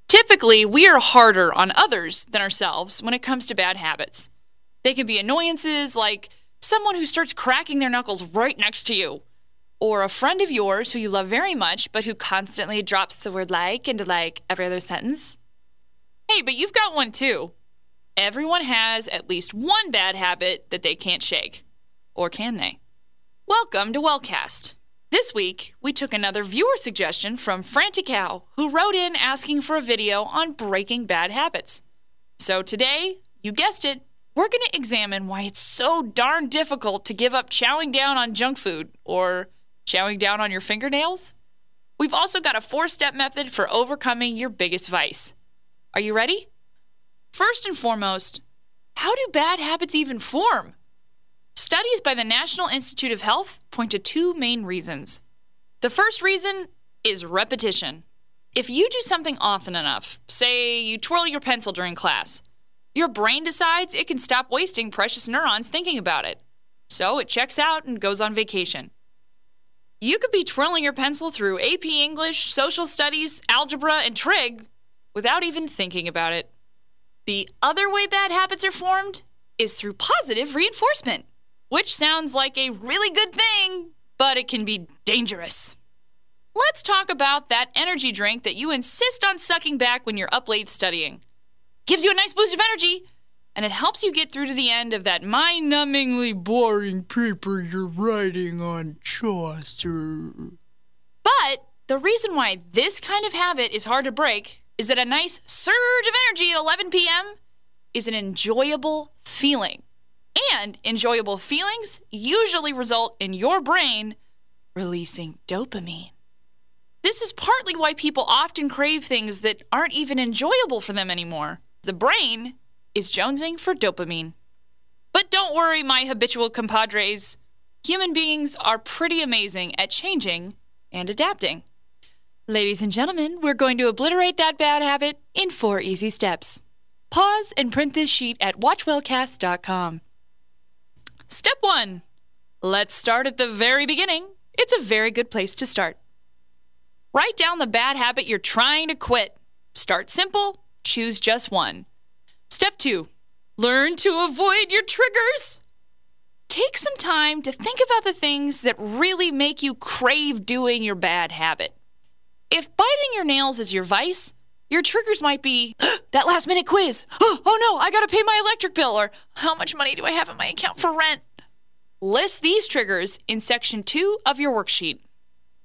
Typically, we are harder on others than ourselves when it comes to bad habits. They can be annoyances like someone who starts cracking their knuckles right next to you, or a friend of yours who you love very much but who constantly drops the word like into like every other sentence. Hey, but you've got one too. Everyone has at least one bad habit that they can't shake. Or can they? Welcome to Wellcast. This week, we took another viewer suggestion from Frantic Cow, who wrote in asking for a video on breaking bad habits. So today, you guessed it, we're going to examine why it's so darn difficult to give up chowing down on junk food or chowing down on your fingernails. We've also got a 4-step method for overcoming your biggest vice. Are you ready? First and foremost, how do bad habits even form? Studies by the National Institute of Health point to 2 main reasons. The first reason is repetition. If you do something often enough, say you twirl your pencil during class, your brain decides it can stop wasting precious neurons thinking about it. So it checks out and goes on vacation. You could be twirling your pencil through AP English, Social Studies, Algebra, and Trig without even thinking about it. The other way bad habits are formed is through positive reinforcement, which sounds like a really good thing, but it can be dangerous. Let's talk about that energy drink that you insist on sucking back when you're up late studying. Gives you a nice boost of energy, and it helps you get through to the end of that mind-numbingly boring paper you're writing on Chaucer. But the reason why this kind of habit is hard to break is that a nice surge of energy at 11 p.m. is an enjoyable feeling. And enjoyable feelings usually result in your brain releasing dopamine. This is partly why people often crave things that aren't even enjoyable for them anymore. The brain is jonesing for dopamine. But don't worry, my habitual compadres. Human beings are pretty amazing at changing and adapting. Ladies and gentlemen, we're going to obliterate that bad habit in 4 easy steps. Pause and print this sheet at watchwellcast.com. Step 1. Let's start at the very beginning. It's a very good place to start. Write down the bad habit you're trying to quit. Start simple. Choose just one. Step 2. Learn to avoid your triggers. Take some time to think about the things that really make you crave doing your bad habit. If biting your nails is your vice, your triggers might be that last-minute quiz. Oh no, I gotta pay my electric bill, or how much money do I have in my account for rent? List these triggers in section 2 of your worksheet.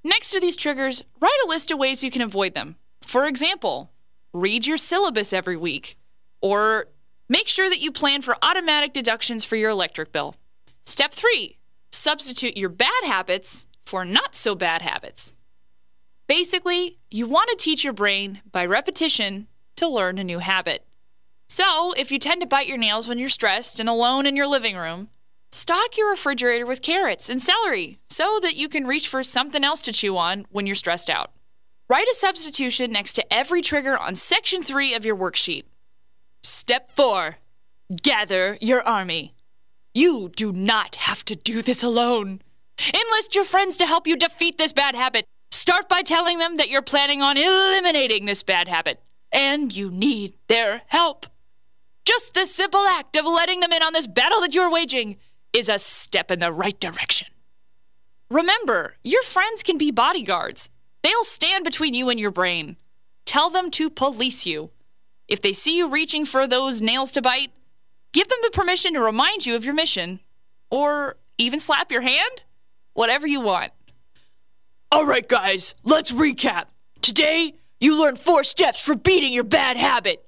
Next to these triggers, write a list of ways you can avoid them. For example, read your syllabus every week, or make sure that you plan for automatic deductions for your electric bill. Step 3, substitute your bad habits for not so bad habits. Basically, you want to teach your brain by repetition to learn a new habit. So, if you tend to bite your nails when you're stressed and alone in your living room, stock your refrigerator with carrots and celery so that you can reach for something else to chew on when you're stressed out. Write a substitution next to every trigger on section 3 of your worksheet. Step 4. Gather your army. You do not have to do this alone. Enlist your friends to help you defeat this bad habit. Start by telling them that you're planning on eliminating this bad habit, and you need their help. Just the simple act of letting them in on this battle that you're waging is a step in the right direction. Remember, your friends can be bodyguards. They'll stand between you and your brain. Tell them to police you. If they see you reaching for those nails to bite, give them the permission to remind you of your mission. Or even slap your hand. Whatever you want. All right, guys, let's recap. Today, you learned 4 steps for beating your bad habit.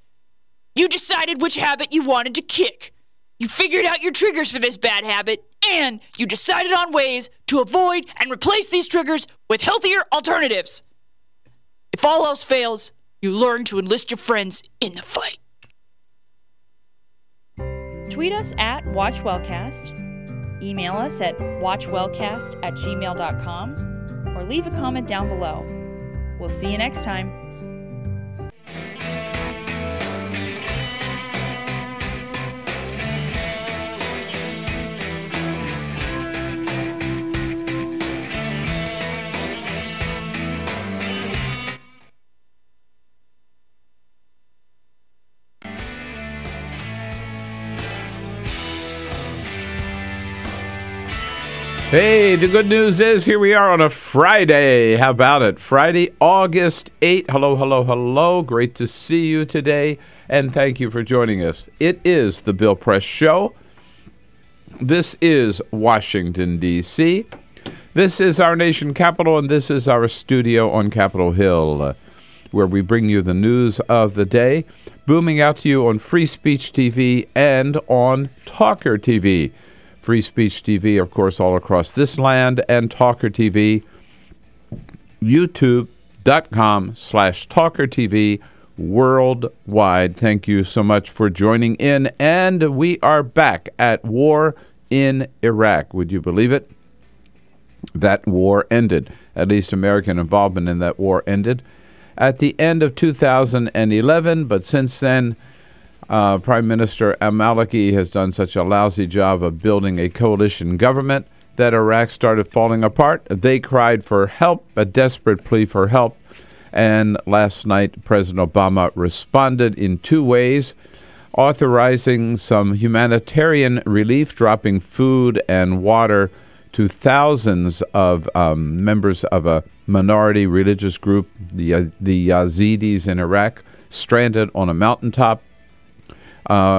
You decided which habit you wanted to kick. You figured out your triggers for this bad habit, and you decided on ways to avoid and replace these triggers with healthier alternatives. If all else fails, you learn to enlist your friends in the fight. Tweet us at WatchWellcast, email us at watchwellcast@gmail.com, or leave a comment down below. We'll see you next time. Hey, the good news is here we are on a Friday. How about it? Friday, August 8th. Hello, hello, hello. Great to see you today, and thank you for joining us. It is the Bill Press Show. This is Washington, D.C. This is our nation capital, and this is our studio on Capitol Hill, where we bring you the news of the day, booming out to you on Free Speech TV and on TawkrTV. Free Speech TV, of course, all across this land, and TawkrTV, youtube.com/TawkrTV worldwide. Thank you so much for joining in. And we are back at war in Iraq. Would you believe it? That war ended. At least American involvement in that war ended at the end of 2011. But since then, Prime Minister al-Maliki has done such a lousy job of building a coalition government that Iraq started falling apart. They cried for help, a desperate plea for help. And last night, President Obama responded in two ways, authorizing some humanitarian relief, dropping food and water to thousands of members of a minority religious group, the Yazidis in Iraq, stranded on a mountaintop.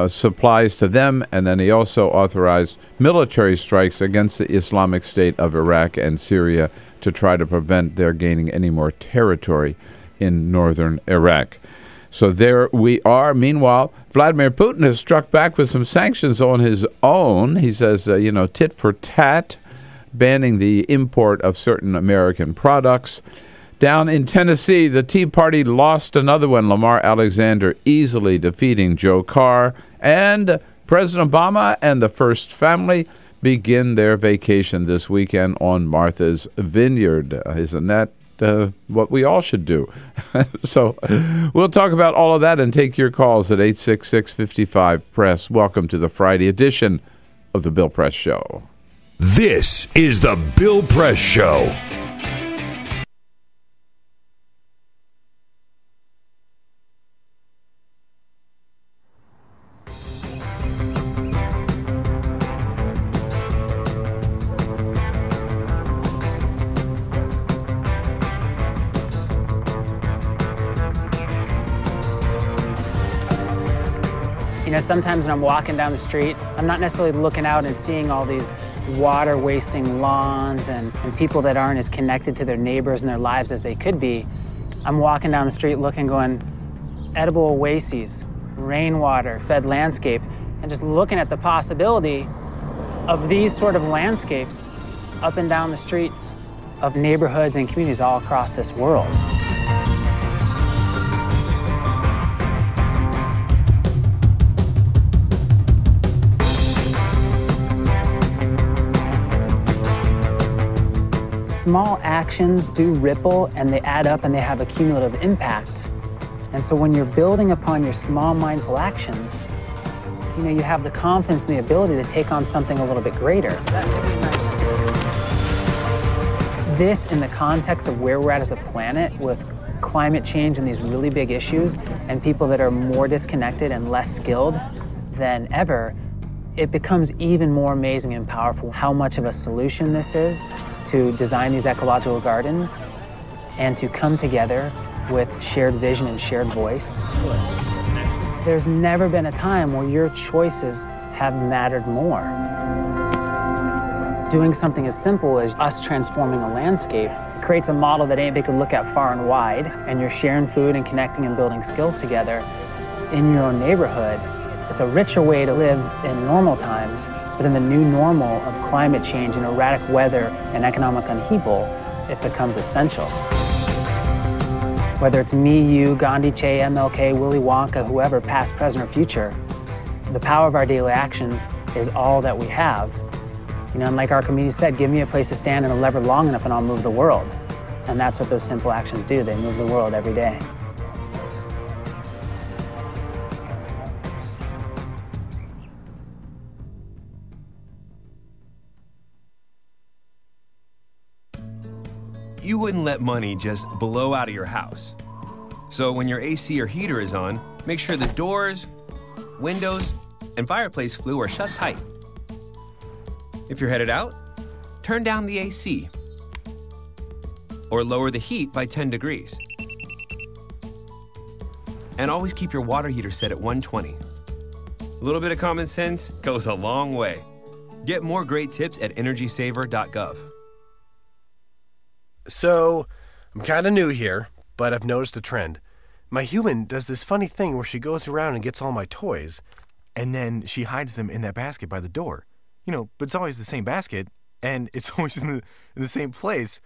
Supplies to them, and then he also authorized military strikes against the Islamic State of Iraq and Syria to try to prevent their gaining any more territory in northern Iraq. So there we are. Meanwhile, Vladimir Putin has struck back with some sanctions on his own. He says, tit for tat, banning the import of certain American products. Down in Tennessee, the Tea Party lost another one, Lamar Alexander easily defeating Joe Carr. And President Obama and the First Family begin their vacation this weekend on Martha's Vineyard. Isn't that what we all should do? So we'll talk about all of that and take your calls at 866-55-PRESS. Welcome to the Friday edition of the Bill Press Show. This is the Bill Press Show. Sometimes when I'm walking down the street, I'm not necessarily looking out and seeing all these water-wasting lawns and people that aren't as connected to their neighbors and their lives as they could be. I'm walking down the street looking, going, edible oases, rainwater, fed landscape, and just looking at the possibility of these sort of landscapes up and down the streets of neighborhoods and communities all across this world. Small actions do ripple, and they add up, and they have a cumulative impact. And so when you're building upon your small mindful actions, you have the confidence and the ability to take on something a little bit greater. So that would be nice. This, in the context of where we're at as a planet with climate change and these really big issues, and people that are more disconnected and less skilled than ever, it becomes even more amazing and powerful how much of a solution this is to design these ecological gardens and to come together with shared vision and shared voice. There's never been a time where your choices have mattered more. Doing something as simple as us transforming a landscape creates a model that anybody could look at far and wide, and you're sharing food and connecting and building skills together in your own neighborhood. It's a richer way to live in normal times, but in the new normal of climate change and erratic weather and economic upheaval, it becomes essential. Whether it's me, you, Gandhi, Che, MLK, Willy Wonka, whoever, past, present, or future, the power of our daily actions is all that we have. And like Archimedes said, give me a place to stand and a lever long enough and I'll move the world. And that's what those simple actions do. They move the world every day. You wouldn't let money just blow out of your house. So when your AC or heater is on, make sure the doors, windows, and fireplace flue are shut tight. If you're headed out, turn down the AC. Or lower the heat by 10 degrees. And always keep your water heater set at 120. A little bit of common sense goes a long way. Get more great tips at energysaver.gov. So, I'm kind of new here, but I've noticed a trend. My human does this funny thing where she goes around and gets all my toys, and then she hides them in that basket by the door. But it's always the same basket, and it's always in the same place.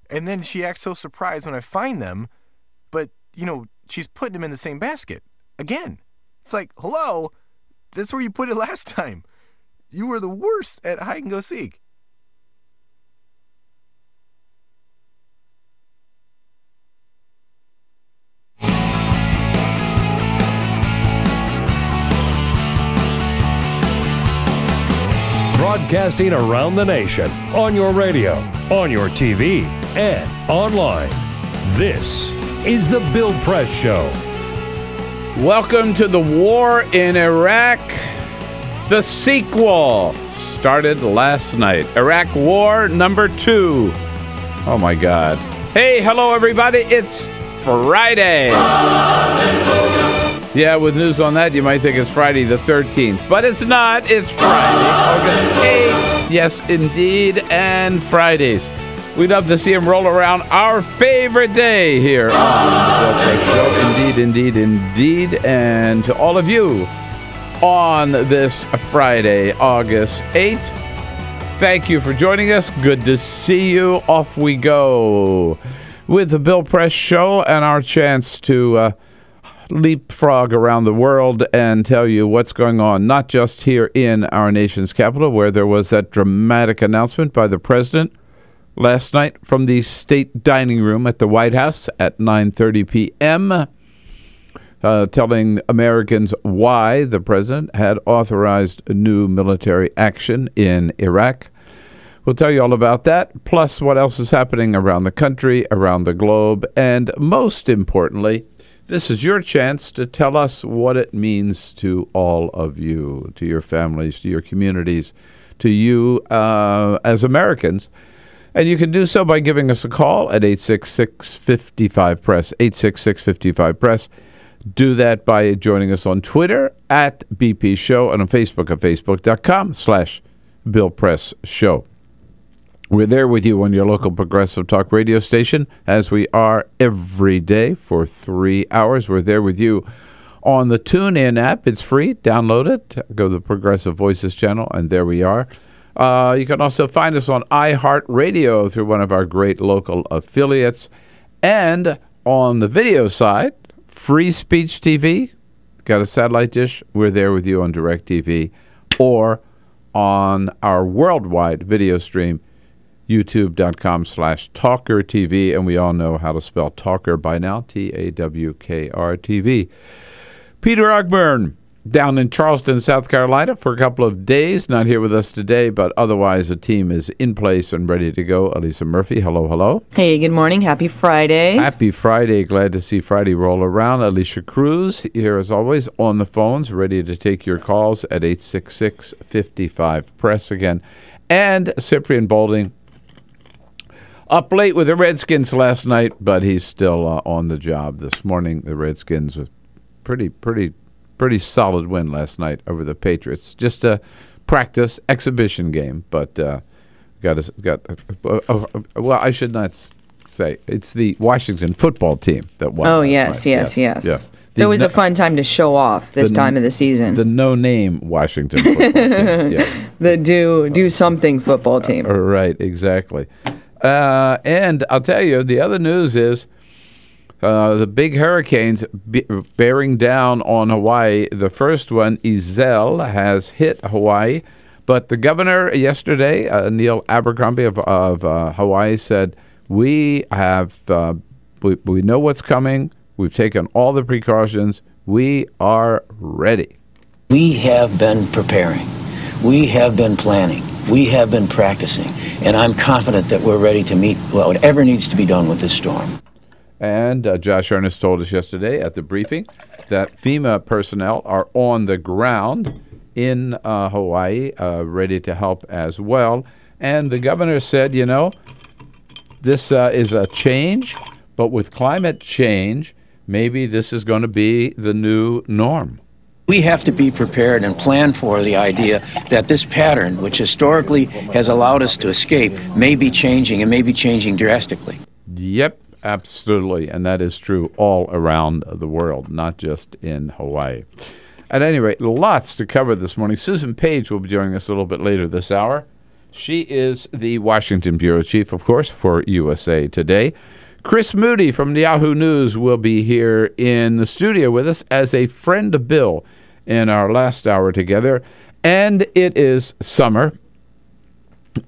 And then she acts so surprised when I find them, but, she's putting them in the same basket. Again. It's like, hello, that's where you put it last time. You were the worst at hide and go seek. Broadcasting around the nation, on your radio, on your TV, and online. This is the Bill Press Show. Welcome to the war in Iraq. The sequel started last night. Iraq War number 2. Oh my God. Hey, hello everybody. It's Friday. Yeah, with news on that, you might think it's Friday the 13th, but it's not. It's Friday, August 8th. Yes, indeed, and Fridays. We'd love to see them roll around our favorite day here on the Bill Press Show. Indeed, indeed, indeed. And to all of you on this Friday, August 8th, thank you for joining us. Good to see you. Off we go with the Bill Press Show and our chance to leapfrog around the world and tell you what's going on, not just here in our nation's capital, where there was that dramatic announcement by the president last night from the state dining room at the White House at 9:30 p.m., telling Americans why the president had authorized new military action in Iraq. We'll tell you all about that, plus what else is happening around the country, around the globe, and most importantly, this is your chance to tell us what it means to all of you, to your families, to your communities, to you as Americans. And you can do so by giving us a call at 866-55-PRESS, 866-55-PRESS. Do that by joining us on Twitter at BP Show and on Facebook at facebook.com/Bill Press Show. We're there with you on your local progressive talk radio station, as we are every day for 3 hours. We're there with you on the TuneIn app. It's free. Download it. Go to the Progressive Voices channel, and there we are. You can also find us on iHeartRadio through one of our great local affiliates. And on the video side, Free Speech TV, got a satellite dish. We're there with you on DirecTV or on our worldwide video stream, youtube.com/TawkrTV. And we all know how to spell Talker by now, TawkrTV. Peter Ogburn, down in Charleston, South Carolina for a couple of days. Not here with us today, but otherwise the team is in place and ready to go. Elisa Murphy, hello, hello. Hey, good morning. Happy Friday. Happy Friday. Glad to see Friday roll around. Alicia Cruz here as always on the phones, ready to take your calls at 866-55-PRESS again. And Cyprian Bolding, up late with the Redskins last night, but he's still on the job this morning. The Redskins was pretty solid win last night over the Patriots. Just a practice exhibition game, but well, I should not say it's the Washington football team that won. Oh, last yes. night. It's always a fun time to show off this time of the season. The no-name Washington football team. Yeah. The do something football team. Right, exactly. And I'll tell you, the other news is the big hurricanes bearing down on Hawaii. The first one, Iselle, has hit Hawaii. But the governor yesterday, Neil Abercrombie of Hawaii, said, we know what's coming. We've taken all the precautions. We are ready. We have been preparing. We have been planning. We have been practicing. And I'm confident that we're ready to meet whatever needs to be done with this storm. And Josh Earnest told us yesterday at the briefing that FEMA personnel are on the ground in Hawaii, ready to help as well. And the governor said, this is a change, but with climate change, maybe this is going to be the new norm. We have to be prepared and plan for the idea that this pattern, which historically has allowed us to escape, may be changing and may be changing drastically. Yep, absolutely. And that is true all around the world, not just in Hawaii. At any rate, lots to cover this morning. Susan Paige will be joining us a little bit later this hour. She is the Washington bureau chief, of course, for USA Today. Chris Moody from the Yahoo News will be here in the studio with us as a friend of Bill in our last hour together. And it is summer.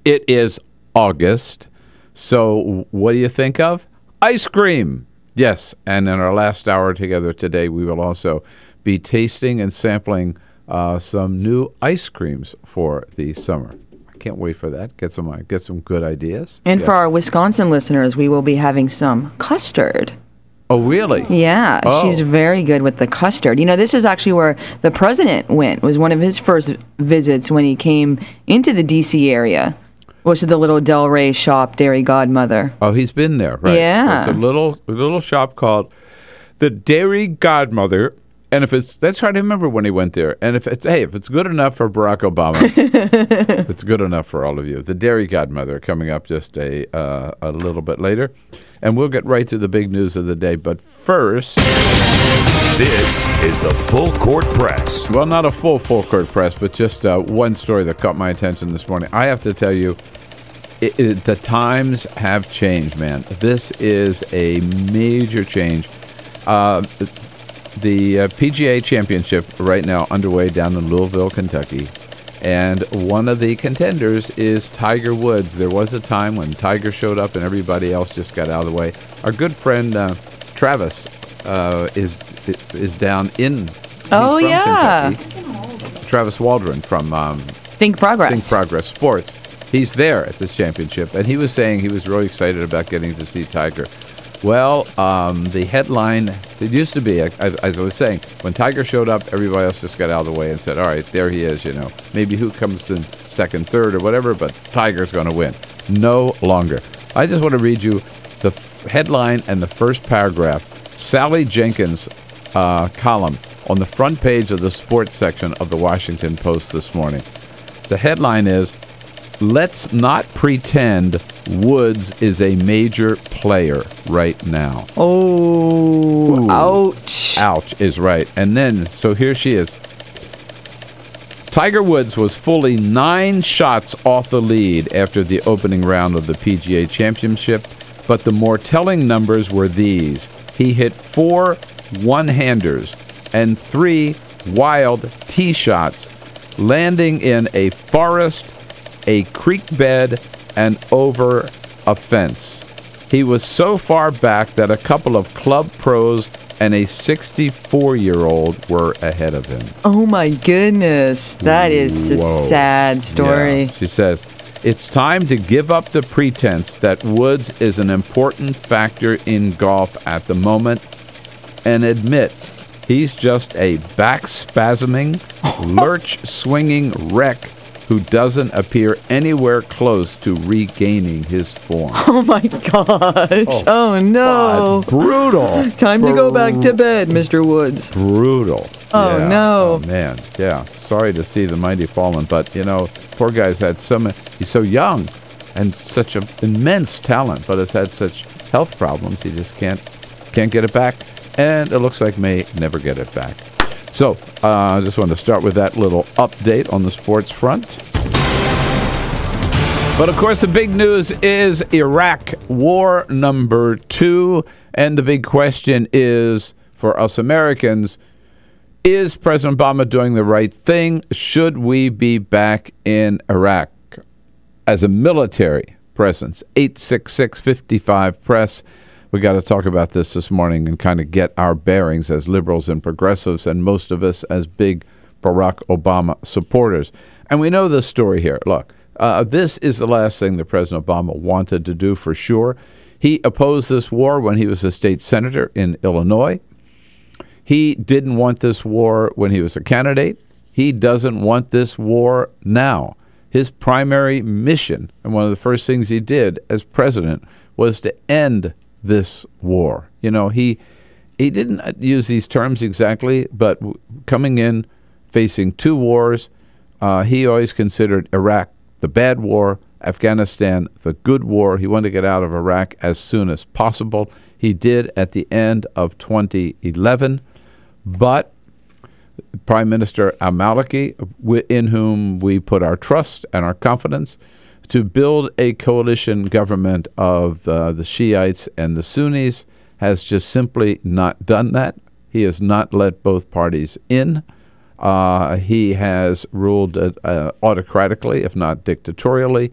It is August. So what do you think of? Ice cream. Yes, and in our last hour together today, we will also be tasting and sampling some new ice creams for the summer. I can't wait for that. Get some good ideas. And for our Wisconsin listeners, we will be having some custard. Oh, really? Yeah, Oh. She's very good with the custard. This is actually where the president went. It was one of his first visits when he came into the D.C. area. Was to the little Del Rey shop, Dairy Godmother. Oh, he's been there, right? Yeah. It's a little shop called the Dairy Godmother. And that's hard to remember when he went there. And if it's good enough for Barack Obama, it's good enough for all of you. The Dairy Godmother coming up just a little bit later. And we'll get right to the big news of the day. But first, This is the Full Court Press. well, not a full court press, but just one story that caught my attention this morning. I have to tell you, the times have changed, man. This is a major change. The PGA Championship right now underway down in Louisville, Kentucky. And one of the contenders is Tiger Woods. There was a time when Tiger showed up and everybody else just got out of the way. Our good friend Travis is down in Kentucky. Travis Waldron from Think Progress. Think Progress Sports. He's there at this championship, and he was saying he was really excited about getting to see Tiger. Well, the headline, it used to be, as I was saying, when Tiger showed up, everybody else just got out of the way and said, all right, there he is, Maybe who comes in second, third, or whatever, but Tiger's going to win. No longer. I just want to read you the headline and the first paragraph. Sally Jenkins' column on the front page of the sports section of the Washington Post this morning. The headline is, "Let's not pretend Woods is a major player right now." Oh, Ooh. ouch. Ouch is right. And then, so here she is. Tiger Woods was fully 9 shots off the lead after the opening round of the PGA Championship, but the more telling numbers were these. He hit 4 one-handers and 3 wild tee shots, landing in a forest, a creek bed, and over a fence. He was so far back that a couple of club pros and a 64-year-old were ahead of him. Oh my goodness. That is a sad story. Yeah. She says, "It's time to give up the pretense that Woods is an important factor in golf at the moment and admit he's just a back-spasming, lurch-swinging wreck who doesn't appear anywhere close to regaining his form." Oh my gosh. Oh no. God, brutal. Time to go back to bed, Mr. Woods. Brutal. Oh, Yeah. no. Oh, man. Yeah. Sorry to see the mighty fallen, but, poor guy's had he's so young and such an immense talent, but has had such health problems, he just can't get it back, and it looks like may never get it back. So, I just wanted to start with that little update on the sports front. But, of course, the big news is Iraq War number 2. And the big question is, for us Americans, is President Obama doing the right thing? Should we be back in Iraq as a military presence? 866-55-PRESS. We got to talk about this morning and kind of get our bearings as liberals and progressives, and most of us as big Barack Obama supporters. And we know this story here. Look, this is the last thing that President Obama wanted to do for sure. He opposed this war when he was a state senator in Illinois. He didn't want this war when he was a candidate. He doesn't want this war now. His primary mission, and one of the first things he did as president, was to end this war. You know, he didn't use these terms exactly, but coming in, facing two wars, he always considered Iraq the bad war, Afghanistan the good war. He wanted to get out of Iraq as soon as possible. He did at the end of 2011, but Prime Minister al-Maliki, in whom we put our trust and our confidence, to build a coalition government of the Shiites and the Sunnis, has just simply not done that. He has not let both parties in. He has ruled autocratically, if not dictatorially,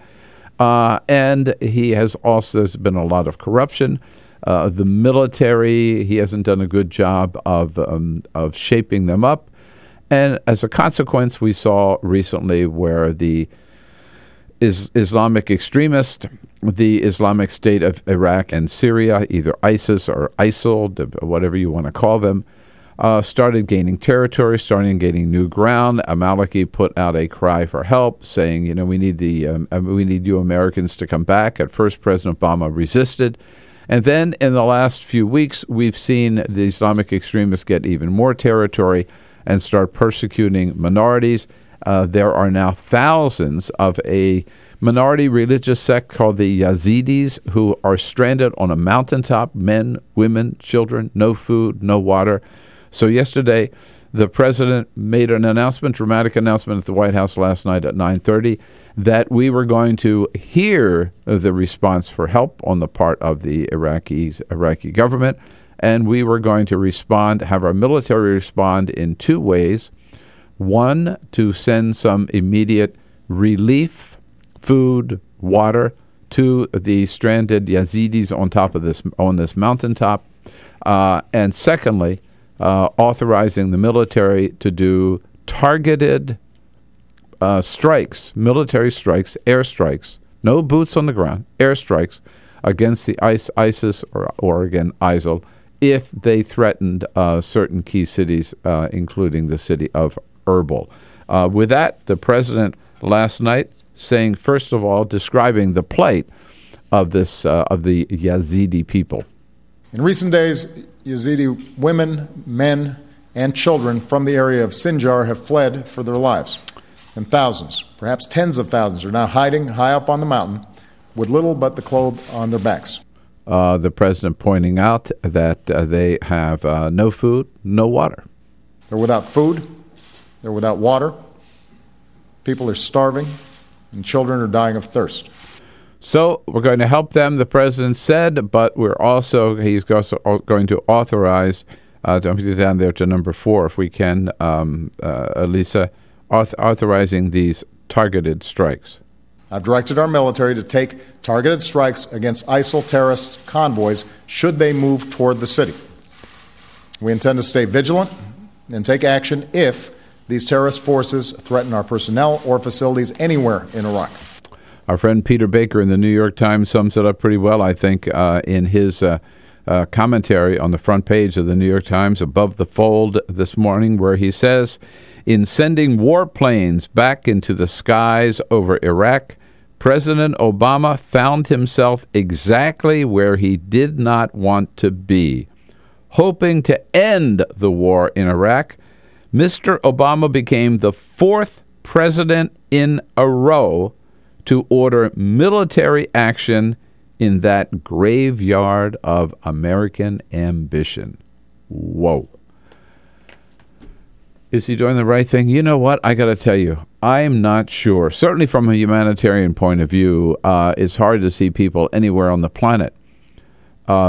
and he has also, there's been a lot of corruption. The military, he hasn't done a good job of shaping them up. And as a consequence, we saw recently where the Islamic extremist, the Islamic State of Iraq and Syria, either ISIS or ISIL, whatever you want to call them, started gaining territory, starting gaining new ground. Al-Maliki put out a cry for help, saying, you know, we need you Americans to come back. At first, President Obama resisted. And then in the last few weeks, we've seen the Islamic extremists get even more territory and start persecuting minorities. There are now thousands of a minority religious sect called the Yazidis who are stranded on a mountaintop, men, women, children, no food, no water. So yesterday, the president made an announcement, dramatic announcement at the White House last night at 9:30, that we were going to hear the response for help on the part of the Iraqi government, and we were going to respond, have our military respond in two ways. One, to send some immediate relief, food, water, to the stranded Yazidis on this mountaintop, and secondly, authorizing the military to do targeted strikes, military strikes, airstrikes, no boots on the ground, airstrikes against the ISIS or again ISIL if they threatened certain key cities, including the city of Erbil. With that, the president last night saying, first of all, describing the plight of this of the Yazidi people. In recent days, Yazidi women, men, and children from the area of Sinjar have fled for their lives. And thousands, perhaps tens of thousands, are now hiding high up on the mountain with little but the clothes on their backs. The president pointing out that they have no food, no water. They're without food. They're without water. People are starving, and children are dying of thirst. So we're going to help them, the president said, but he's also going to authorize, don't get down there to number 4 if we can, Elisa, authorizing these targeted strikes. I've directed our military to take targeted strikes against ISIL terrorist convoys should they move toward the city. We intend to stay vigilant and take action if these terrorist forces threaten our personnel or facilities anywhere in Iraq. Our friend Peter Baker in the New York Times sums it up pretty well, I think, in his commentary on the front page of the New York Times above the fold this morning, where he says, in sending warplanes back into the skies over Iraq, President Obama found himself exactly where he did not want to be. Hoping to end the war in Iraq, Mr. Obama became the 4th president in a row to order military action in that graveyard of American ambition. Whoa. Is he doing the right thing? You know what? I got to tell you, I'm not sure. Certainly from a humanitarian point of view, it's hard to see people anywhere on the planet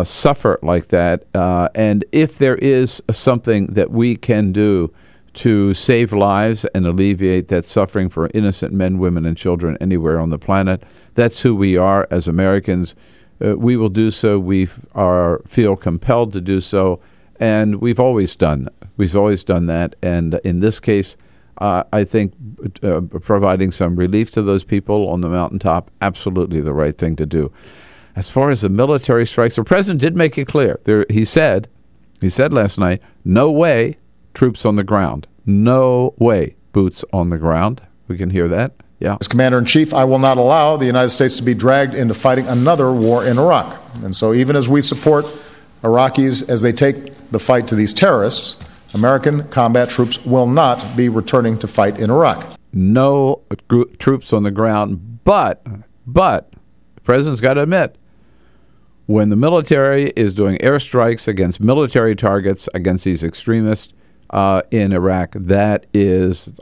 suffer like that. And if there is something that we can do to save lives and alleviate that suffering for innocent men, women, and children anywhere on the planet, that's who we are as Americans. We will do so. We feel compelled to do so, and we've always done that. And in this case, I think providing some relief to those people on the mountaintop, absolutely the right thing to do. As far as the military strikes, the president did make it clear. He said last night, no way troops on the ground. No way boots on the ground. We can hear that. Yeah. As Commander-in-Chief, I will not allow the United States to be dragged into fighting another war in Iraq. And so even as we support Iraqis as they take the fight to these terrorists, American combat troops will not be returning to fight in Iraq. No troops on the ground, but the president's got to admit, when the military is doing airstrikes against military targets, against these extremists in Iraq, that is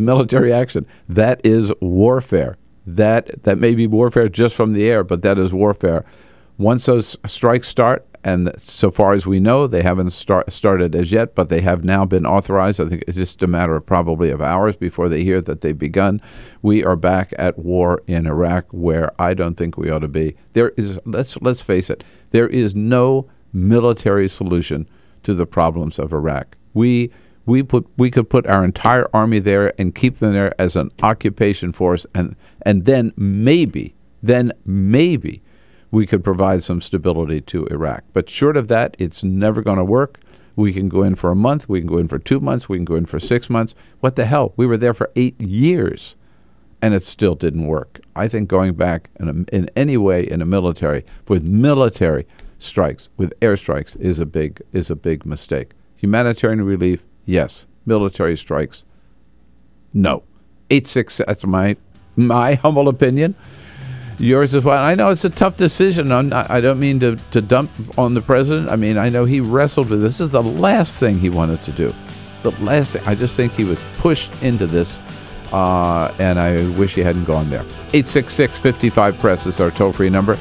military action. That is warfare. That may be warfare just from the air, but that is warfare. Once those strikes start, and so far as we know, they haven't started as yet, but they have now been authorized. I think it's just a matter of probably of hours before they hear that they've begun. We are back at war in Iraq, where I don't think we ought to be. There is, let's face it, there is no military solution to the problems of Iraq. We could put our entire army there and keep them there as an occupation force, and then maybe we could provide some stability to Iraq. But short of that, it's never going to work. We can go in for a month. We can go in for 2 months. We can go in for 6 months. What the hell? We were there for 8 years, and it still didn't work. I think going back in any way in a military, with military strikes, with airstrikes, is a big mistake. Humanitarian relief, yes. Military strikes, no. 866, that's my humble opinion. Yours as well. I know it's a tough decision. I don't mean to dump on the president. I mean, I know he wrestled with this. This is the last thing he wanted to do. The last thing. I just think he was pushed into this, and I wish he hadn't gone there. 866-55-PRESS is our toll-free number.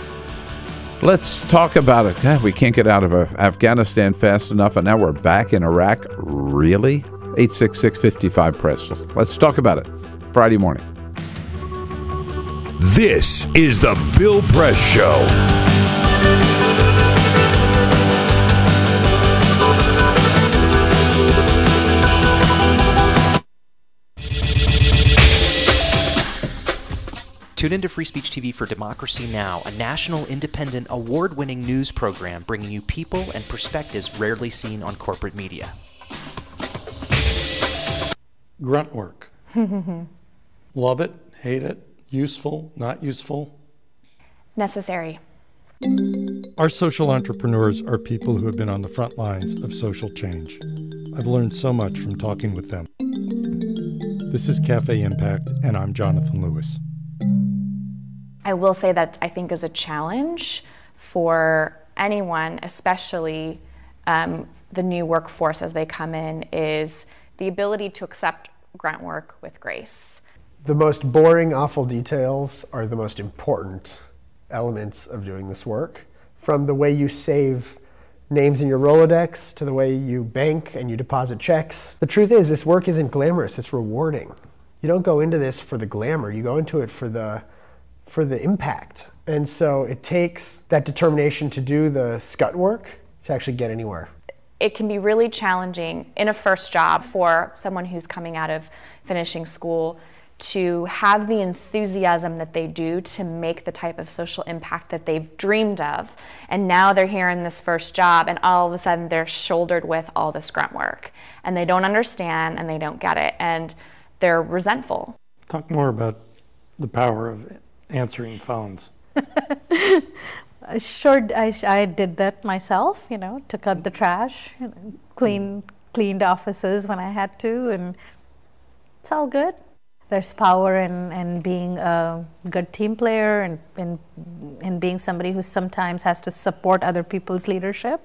Let's talk about it. God, we can't get out of Afghanistan fast enough, and now we're back in Iraq. Really? 866-55-PRESS. Let's talk about it. Friday morning. This is the Bill Press Show. Tune into Free Speech TV for Democracy Now!, a national, independent, award-winning news program bringing you people and perspectives rarely seen on corporate media. Grunt work. Love it, hate it, useful, not useful. Necessary. Our social entrepreneurs are people who have been on the front lines of social change. I've learned so much from talking with them. This is Cafe Impact, and I'm Jonathan Lewis. I will say that I think is a challenge for anyone, especially the new workforce as they come in, is the ability to accept grunt work with grace. The most boring, awful details are the most important elements of doing this work. From the way you save names in your Rolodex to the way you bank and you deposit checks. The truth is, this work isn't glamorous, it's rewarding. You don't go into this for the glamour, you go into it for the impact. And so it takes that determination to do the scut work to actually get anywhere. It can be really challenging in a first job for someone who's coming out of finishing school to have the enthusiasm that they do to make the type of social impact that they've dreamed of. And now they're here in this first job, and all of a sudden they're shouldered with all this grunt work. And they don't understand, and they don't get it, and they're resentful. Talk more about the power of answering phones. Sure, I did that myself, took out the trash, cleaned offices when I had to, and it's all good. There's power in being a good team player and in being somebody who sometimes has to support other people's leadership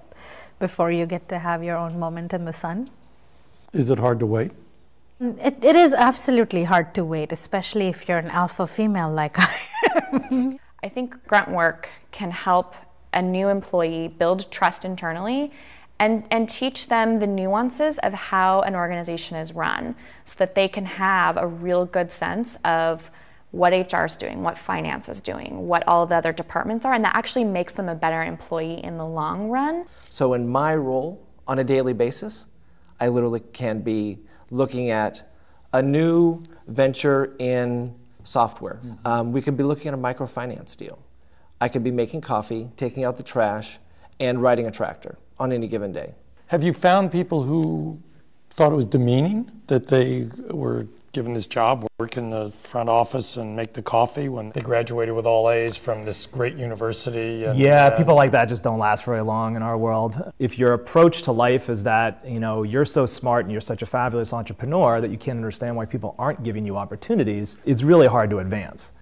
before you get to have your own moment in the sun. Is it hard to wait? It is absolutely hard to wait, especially if you're an alpha female like I am. I think grunt work can help a new employee build trust internally and teach them the nuances of how an organization is run so that they can have a real good sense of what HR is doing, what finance is doing, what all the other departments are, and that actually makes them a better employee in the long run. So in my role on a daily basis, I literally can be looking at a new venture in software. We could be looking at a microfinance deal. I could be making coffee, taking out the trash, and riding a tractor on any given day. Have you found people who thought it was demeaning that they were given this job, work in the front office and make the coffee when they graduated with all A's from this great university. And, people like that just don't last very long in our world. If your approach to life is that, you're so smart and you're such a fabulous entrepreneur that you can't understand why people aren't giving you opportunities, it's really hard to advance.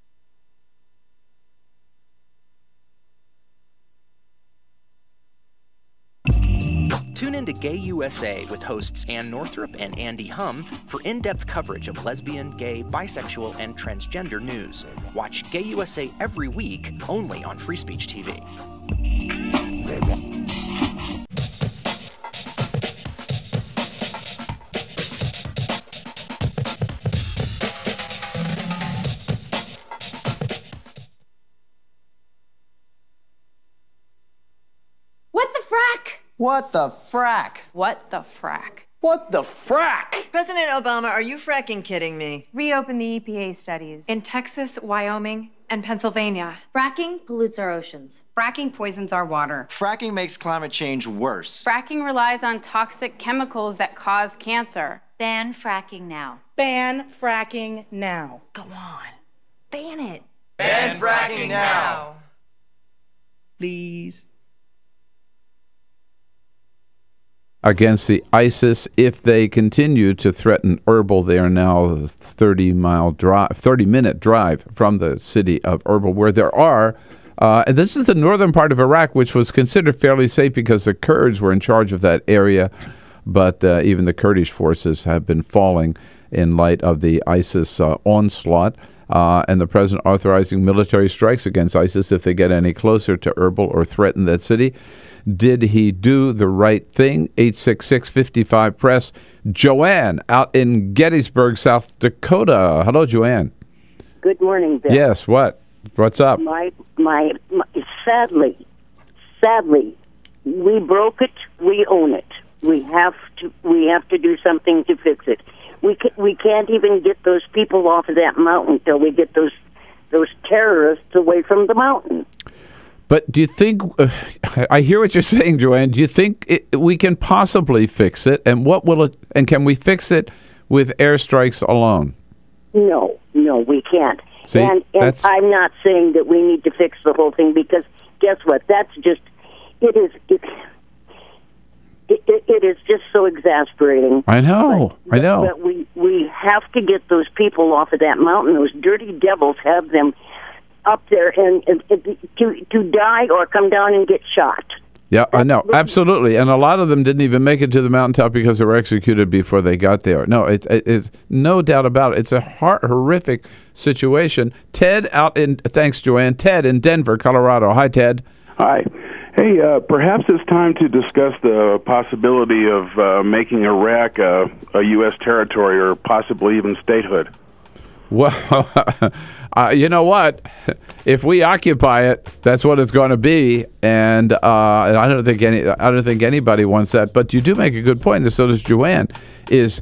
Tune in to Gay USA with hosts Ann Northrup and Andy Hum for in-depth coverage of lesbian, gay, bisexual, and transgender news. Watch Gay USA every week, only on Free Speech TV. What the frack? What the frack? What the frack? What the frack? President Obama, are you fracking kidding me? Reopen the EPA studies. In Texas, Wyoming, and Pennsylvania. Fracking pollutes our oceans. Fracking poisons our water. Fracking makes climate change worse. Fracking relies on toxic chemicals that cause cancer. Ban fracking now. Ban fracking now. Go on. Ban it. Ban fracking now. Please. Against the ISIS, if they continue to threaten Erbil. They are now a 30-minute drive from the city of Erbil, where there are, and this is the northern part of Iraq, which was considered fairly safe because the Kurds were in charge of that area, but even the Kurdish forces have been falling in light of the ISIS onslaught, and the president authorizing military strikes against ISIS if they get any closer to Erbil or threaten that city. Did he do the right thing? 866-55-PRESS. Joanne out in Gettysburg, South Dakota. Hello, Joanne. Good morning, Bill. Yes, what's up? Sadly, we broke it. We own it. We have to do something to fix it. We can't even get those people off of that mountain till we get those terrorists away from the mountain. But do you think, I hear what you're saying, Joanne, do you think we can possibly fix it? And and can we fix it with airstrikes alone? No, we can't. See, and I'm not saying that we need to fix the whole thing, because guess what? That's just, it is just so exasperating. I know. But we have to get those people off of that mountain. Those dirty devils have them up there and to die or come down and get shot. Yeah, I know, absolutely. And a lot of them didn't even make it to the mountaintop because they were executed before they got there. No, it's no doubt about it. It's a horrific situation. Thanks, Joanne. Ted in Denver, Colorado. Hi, Ted. Hi. Hey, perhaps it's time to discuss the possibility of making Iraq a U.S. territory or possibly even statehood. Well, you know what? If we occupy it, that's what it's going to be, and I don't think anybody wants that. But you do make a good point, and so does Joanne. These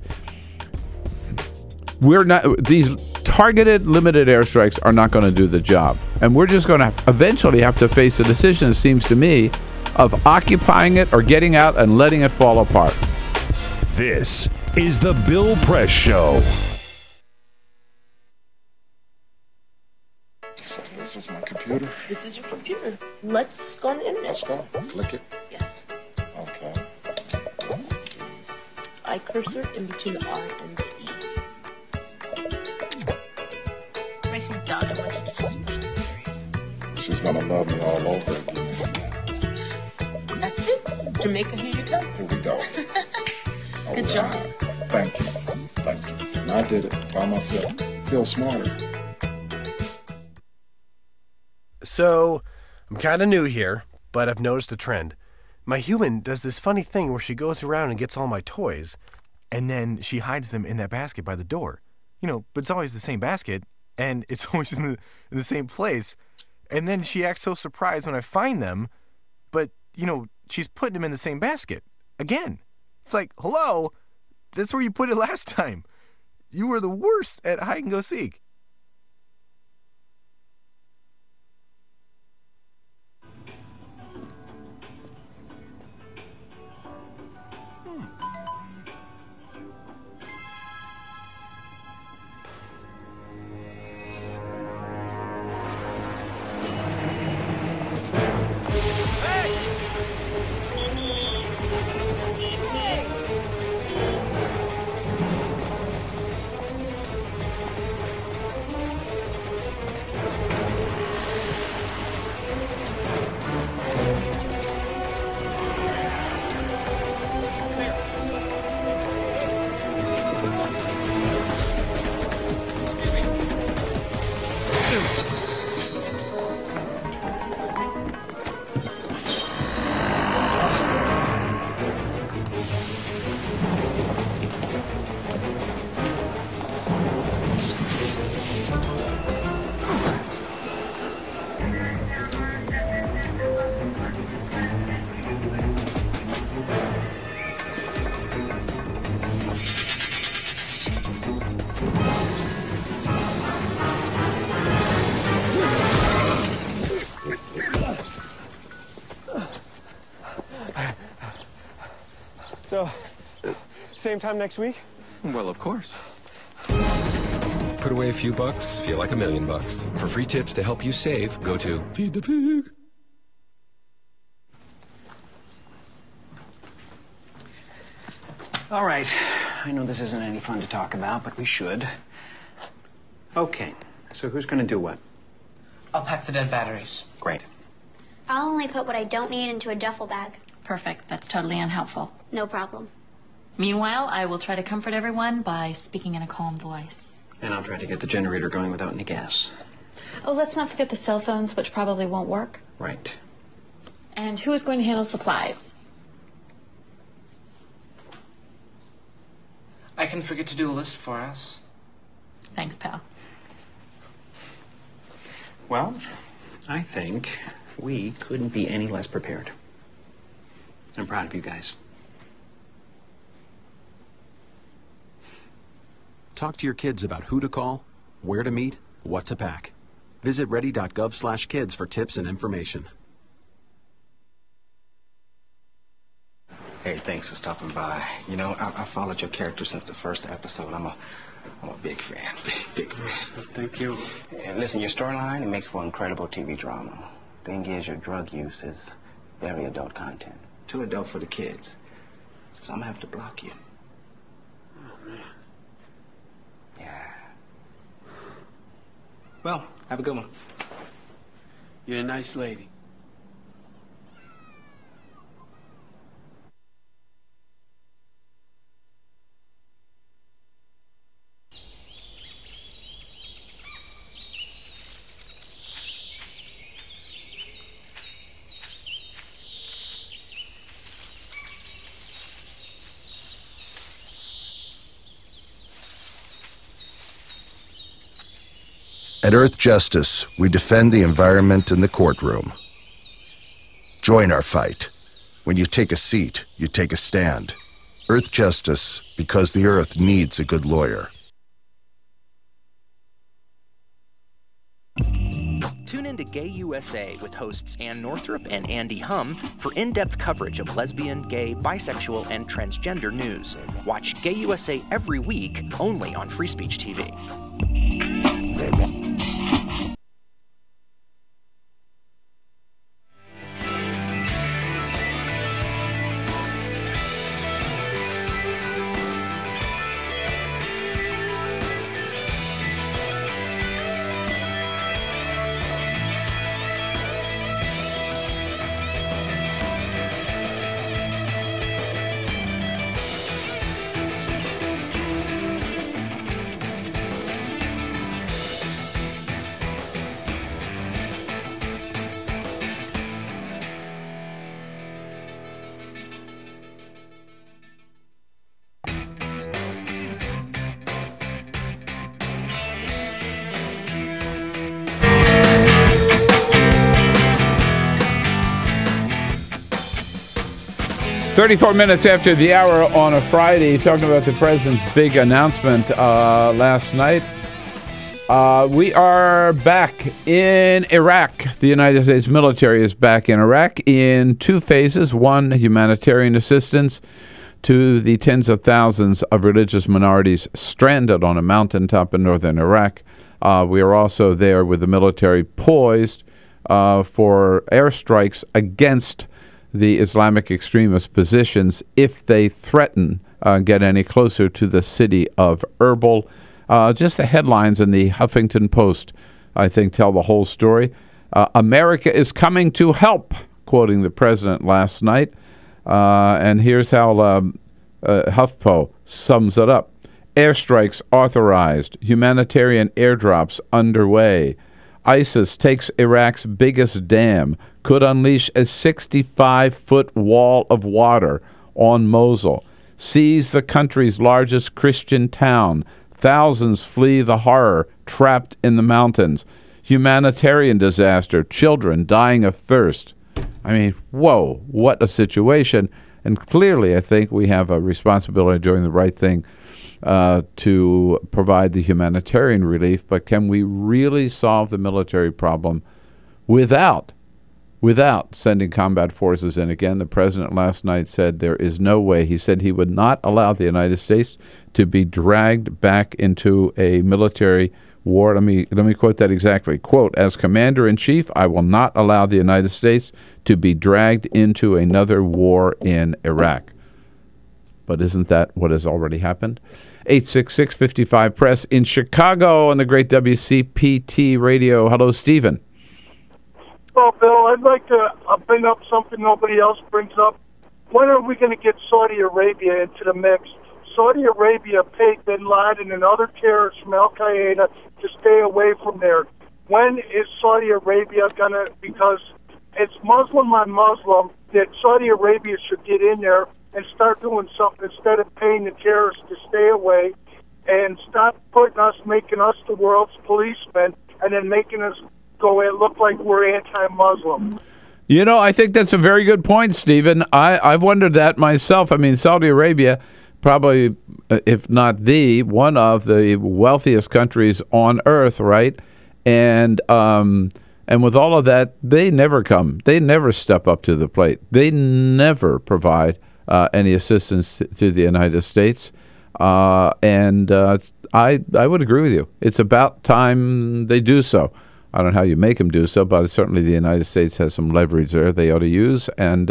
targeted, limited airstrikes are not going to do the job, and we're just going to eventually have to face a decision, it seems to me, of occupying it or getting out and letting it fall apart. This is the Bill Press Show. This is my computer. This is your computer. Let's go on the internet. Let's go. Click it. Yes. Okay. I cursor in between the R and the E. Pressing dot, I want you to just push the period. She's gonna love me all over again. That's it. Jamaica, here you go. Here we go. Good job. Thank you. And I did it by myself. Feel smarter. So, I'm kind of new here, but I've noticed a trend. My human does this funny thing where she goes around and gets all my toys, and then she hides them in that basket by the door. But it's always the same basket, and it's always in the same place. And then she acts so surprised when I find them, but, she's putting them in the same basket. Again. It's like, hello, that's where you put it last time. You were the worst at hide and go seek. So, same time next week? Well, of course. Put away a few bucks, feel like $1 million. For free tips to help you save, go to Feed the Pig. All right. I know this isn't any fun to talk about, but we should. Okay. So who's going to do what? I'll pack the dead batteries. Great. I'll only put what I don't need into a duffel bag. Perfect. That's totally unhelpful. No problem. Meanwhile, I will try to comfort everyone by speaking in a calm voice. And I'll try to get the generator going without any gas. Oh, let's not forget the cell phones, which probably won't work. Right. And who is going to handle supplies? I can forget to do a list for us. Thanks, pal. Well, I think we couldn't be any less prepared. I'm proud of you guys. Talk to your kids about who to call, where to meet, what to pack. Visit ready.gov/kids for tips and information. Hey, thanks for stopping by. You know, I followed your character since the first episode. I'm a big fan. Big fan. Thank you. And listen, your storyline, it makes for incredible TV drama. Thing is, your drug use is very adult content. Too adult for the kids. So I'm gonna have to block you. Oh, man. Yeah. Well, have a good one. You're a nice lady. At Earth Justice, we defend the environment in the courtroom. Join our fight. When you take a seat, you take a stand. Earth Justice, because the Earth needs a good lawyer. Tune in to Gay USA with hosts Ann Northrup and Andy Hum for in-depth coverage of lesbian, gay, bisexual, and transgender news. Watch Gay USA every week, only on Free Speech TV. "34 minutes after the hour on a Friday, talking about the president's big announcement last night. We are back in Iraq. The United States military is back in Iraq in two phases. One, humanitarian assistance to the tens of thousands of religious minorities stranded on a mountaintop in northern Iraq. We are also there with the military poised for airstrikes against the Islamic extremist positions if they threaten get any closer to the city of Erbil. Just the headlines in the Huffington Post, I think, tell the whole story. America is coming to help, quoting the president last night. And here's how HuffPo sums it up. Airstrikes authorized. Humanitarian airdrops underway. ISIS takes Iraq's biggest dam. Could unleash a 65-foot wall of water on Mosul. Seize the country's largest Christian town. Thousands flee the horror trapped in the mountains. Humanitarian disaster. Children dying of thirst. I mean, whoa, what a situation. And clearly, I think we have a responsibility of doing the right thing to provide the humanitarian relief. But can we really solve the military problem without without sending combat forces in. Again, the president last night said there is no way. He said he would not allow the United States to be dragged back into a military war. Let me quote that exactly. Quote, "As commander-in-chief, I will not allow the United States to be dragged into another war in Iraq." But isn't that what has already happened? 866-55-PRESS in Chicago on the great WCPT radio. Hello, Stephen. Well, Bill, I'd like to bring up something nobody else brings up. When are we going to get Saudi Arabia into the mix? Saudi Arabia paid bin Laden and other terrorists from Al-Qaeda to stay away from there. When is Saudi Arabia going to, because it's Muslim on Muslim, that Saudi Arabia should get in there and start doing something instead of paying the terrorists to stay away, and stop making us the world's policemen, and then making us look like we're anti-Muslim. You know, I think that's a very good point, Stephen. I've wondered that myself. I mean, Saudi Arabia, probably, if not one of the wealthiest countries on earth, right? And with all of that, they never come. They never step up to the plate. They never provide any assistance to the United States. I would agree with you. It's about time they do so. I don't know how you make them do so, but certainly the United States has some leverage there they ought to use, and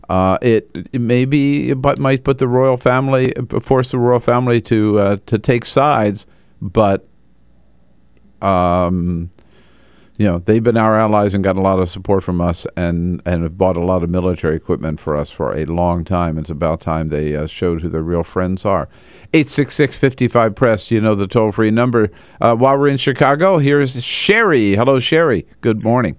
it might put the royal family, force the royal family to take sides, but they've been our allies and got a lot of support from us, and have bought a lot of military equipment for us for a long time. It's about time they showed who their real friends are. 866-55-PRESS, the toll-free number. While we're in Chicago, here's Sherry. Hello, Sherry. Good morning.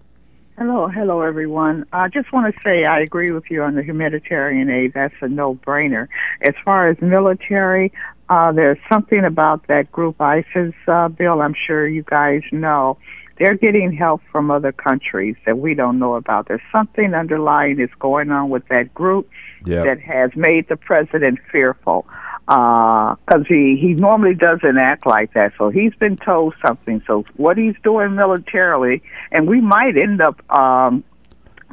Hello, everyone. I just want to say I agree with you on the humanitarian aid. That's a no-brainer. As far as military, there's something about that group ISIS, Bill, I'm sure you guys know. They're getting help from other countries that we don't know about. There's something underlying that's going on with that group that has made the president fearful. Because he normally doesn't act like that. So he's been told something. So what he's doing militarily, and we might end up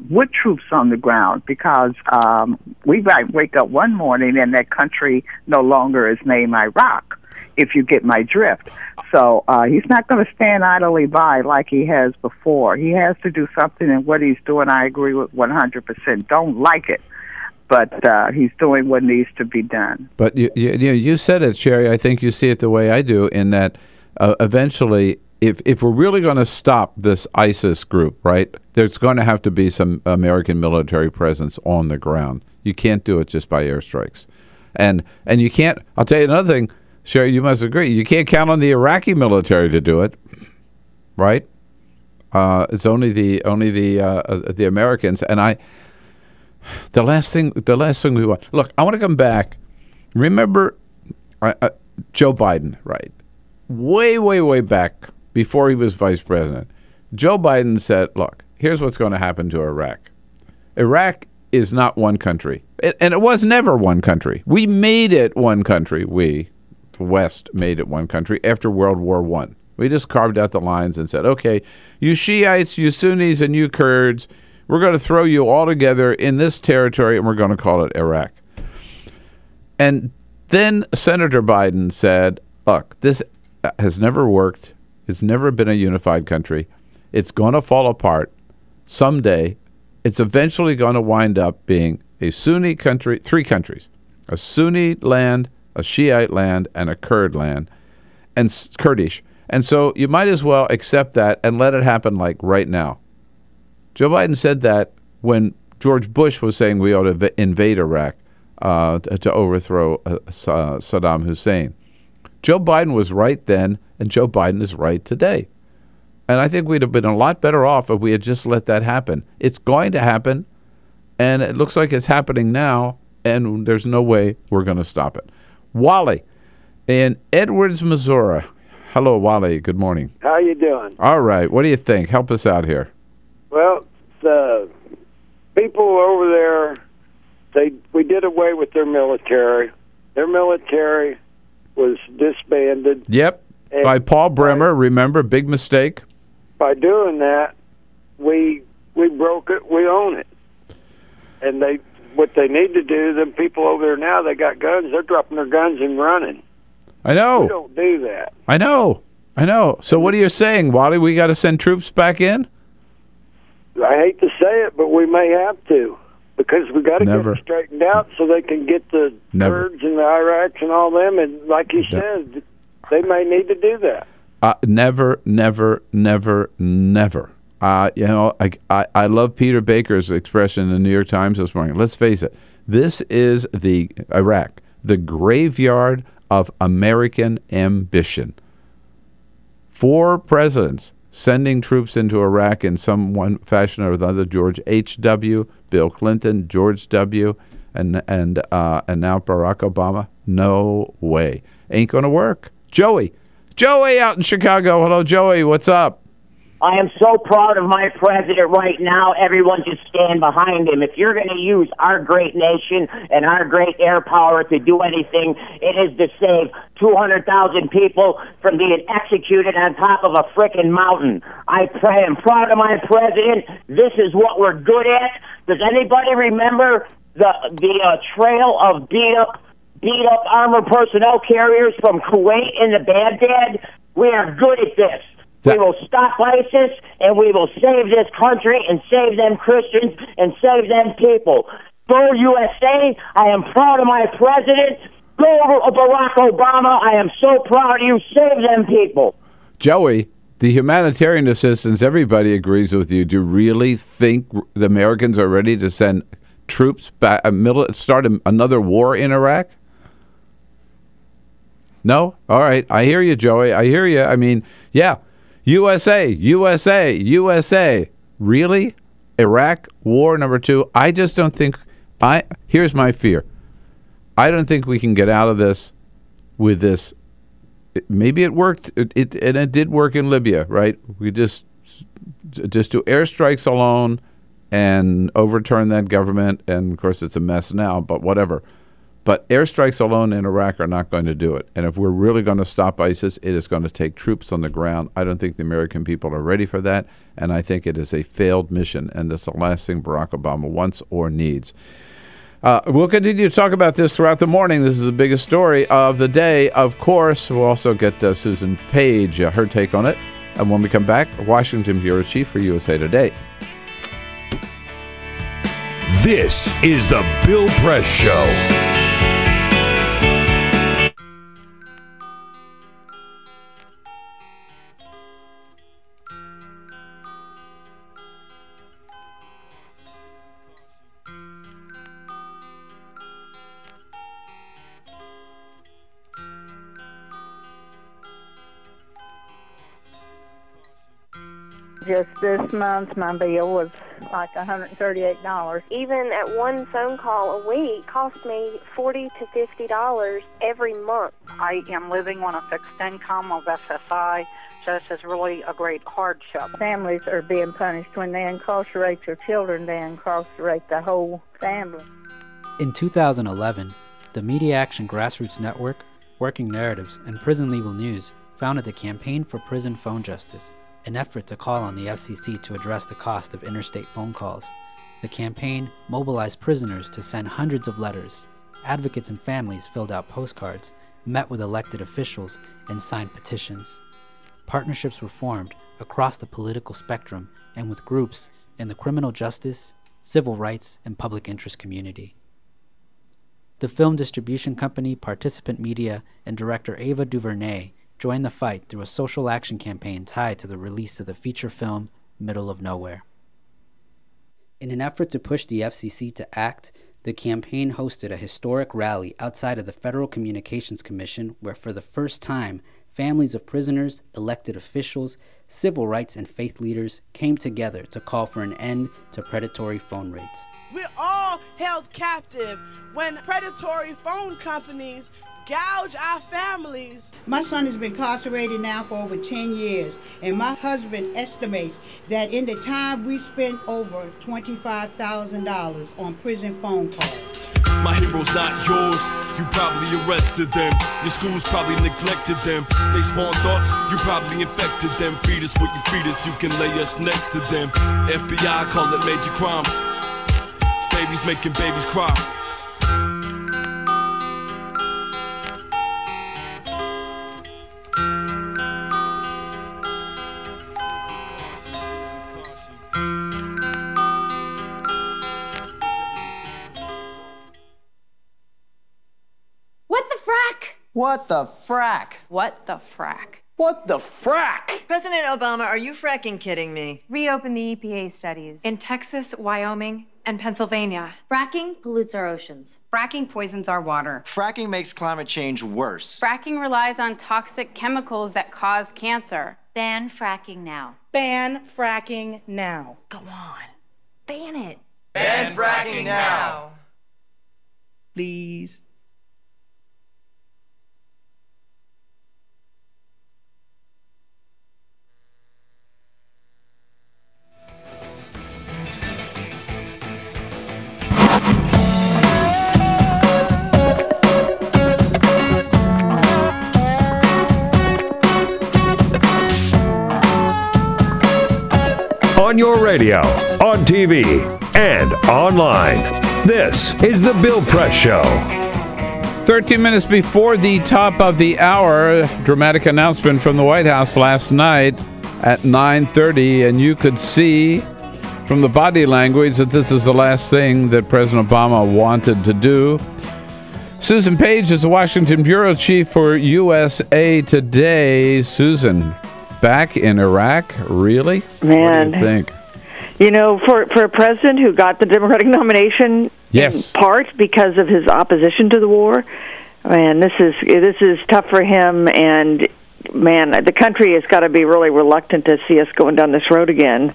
with troops on the ground, because we might wake up one morning and that country no longer is named Iraq, if you get my drift. So he's not going to stand idly by like he has before. He has to do something, and what he's doing, I agree with 100%. Don't like it, but he's doing what needs to be done. But you said it, Sherry. I think you see it the way I do, in that eventually, if we're really going to stop this ISIS group, right, there's going to have to be some American military presence on the ground. You can't do it just by airstrikes. And you can't, I'll tell you another thing, Sherry, you must agree, you can't count on the Iraqi military to do it, right? It's only the Americans. And the last thing we want. Look, I want to come back. Remember Joe Biden, right? Way back, before he was vice president, Joe Biden said, look, here's what's going to happen to Iraq. Iraq is not one country. And it was never one country. We made it one country. We, the West, made it one country after World War I. We just carved out the lines and said, okay, you Shiites, you Sunnis, and you Kurds, we're going to throw you all together in this territory, and we're going to call it Iraq. And then Senator Biden said, look, this has never worked. It's never been a unified country. It's going to fall apart someday. It's eventually going to wind up being a Sunni country, three countries, a Sunni land, a Shiite land, and a Kurd land, and Kurdish. And so you might as well accept that and let it happen like right now. Joe Biden said that when George Bush was saying we ought to invade Iraq to overthrow Saddam Hussein. Joe Biden was right then, and Joe Biden is right today. And I think we'd have been a lot better off if we had just let that happen. It's going to happen, and it looks like it's happening now, and there's no way we're going to stop it. Wally in Edwards, Missouri. Hello, Wally. Good morning. How you doing? All right. What do you think? Help us out here. Well, the people over there, we did away with their military. Their military was disbanded. Yep. By Paul Bremer, remember, big mistake. By doing that, we we broke it, we own it. And what they need to do, them people over there now, they got guns, they're dropping their guns and running. I know. We don't do that. I know. So what are you saying, Wally? We got to send troops back in? I hate to say it, but we may have to, because we got to get it straightened out so they can get the Kurds and the Iraqs and all them. And like you said, they may need to do that. Never. You know, I love Peter Baker's expression in the New York Times this morning. Let's face it. This is Iraq, the graveyard of American ambition. 4 presidents sending troops into Iraq in some one fashion or another. George H.W., Bill Clinton, George W., and now Barack Obama. No way. Ain't going to work. Joey out in Chicago. Hello, Joey. What's up? I am so proud of my president right now. Everyone should stand behind him. If you're going to use our great nation and our great air power to do anything, it is to save 200,000 people from being executed on top of a frickin' mountain. I am proud of my president. This is what we're good at. Does anybody remember the trail of beat up armored personnel carriers from Kuwait into Baghdad? We are good at this. We will stop ISIS, and we will save this country and save them Christians and save them people. Go USA. I am proud of my president. Go Barack Obama. I am so proud of you. Save them people. Joey, the humanitarian assistance, everybody agrees with you. Do you really think the Americans are ready to send troops back, start another war in Iraq? No? All right. I hear you, Joey. I hear you. I mean, yeah. USA. Really? Iraq, war number 2. I just don't think, here's my fear. I don't think we can get out of this with this. Maybe it worked, and it did work in Libya, right? We just do airstrikes alone and overturn that government, and of course it's a mess now, but whatever. But airstrikes alone in Iraq are not going to do it. And if we're really going to stop ISIS, it is going to take troops on the ground. I don't think the American people are ready for that, and I think it is a failed mission, and that's the last thing Barack Obama wants or needs. We'll continue to talk about this throughout the morning. This is the biggest story of the day, of course. We'll also get Susan Paige, her take on it. And when we come back, Washington Bureau Chief for USA Today. This is the Bill Press Show. Just this month, my bill was like $138. Even at one phone call a week cost me $40 to $50 every month. I am living on a fixed income of SSI, so this is really a great hardship. Families are being punished. When they incarcerate your children, they incarcerate the whole family. In 2011, the Media Action Grassroots Network, Working Narratives, and Prison Legal News founded the Campaign for Prison Phone Justice, an effort to call on the FCC to address the cost of interstate phone calls. The campaign mobilized prisoners to send hundreds of letters. Advocates and families filled out postcards, met with elected officials, and signed petitions. Partnerships were formed across the political spectrum and with groups in the criminal justice, civil rights, and public interest community. The film distribution company Participant Media and director Ava DuVernay joined the fight through a social action campaign tied to the release of the feature film Middle of Nowhere. In an effort to push the FCC to act, the campaign hosted a historic rally outside of the Federal Communications Commission where for the first time, families of prisoners, elected officials, civil rights and faith leaders came together to call for an end to predatory phone rates. We're all held captive when predatory phone companies gouge our families. My son has been incarcerated now for over 10 years, and my husband estimates that in the time we spent over $25,000 on prison phone calls. My hero's not yours. You probably arrested them. Your schools probably neglected them. They spawn thoughts, you probably infected them. Feed us what you feed us, you can lay us next to them. FBI call it major crimes. Babies making babies cry. What the frack? What the frack? What the frack? What the frack? President Obama, are you fracking kidding me? Reopen the EPA studies. In Texas, Wyoming, and Pennsylvania. Fracking pollutes our oceans. Fracking poisons our water. Fracking makes climate change worse. Fracking relies on toxic chemicals that cause cancer. Ban fracking now. Ban fracking now. Go on. Ban it. Ban fracking now. Please. On your radio, on TV, and online. This is The Bill Press Show. 13 minutes before the top of the hour, dramatic announcement from the White House last night at 9:30, and you could see from the body language that this is the last thing that President Obama wanted to do. Susan Paige is the Washington Bureau Chief for USA Today. Susan, back in Iraq? Really? Man. What do you think? You know, for a president who got the Democratic nomination yes. in part because of his opposition to the war, man, this is tough for him. And, man, the country has got to be really reluctant to see us going down this road again.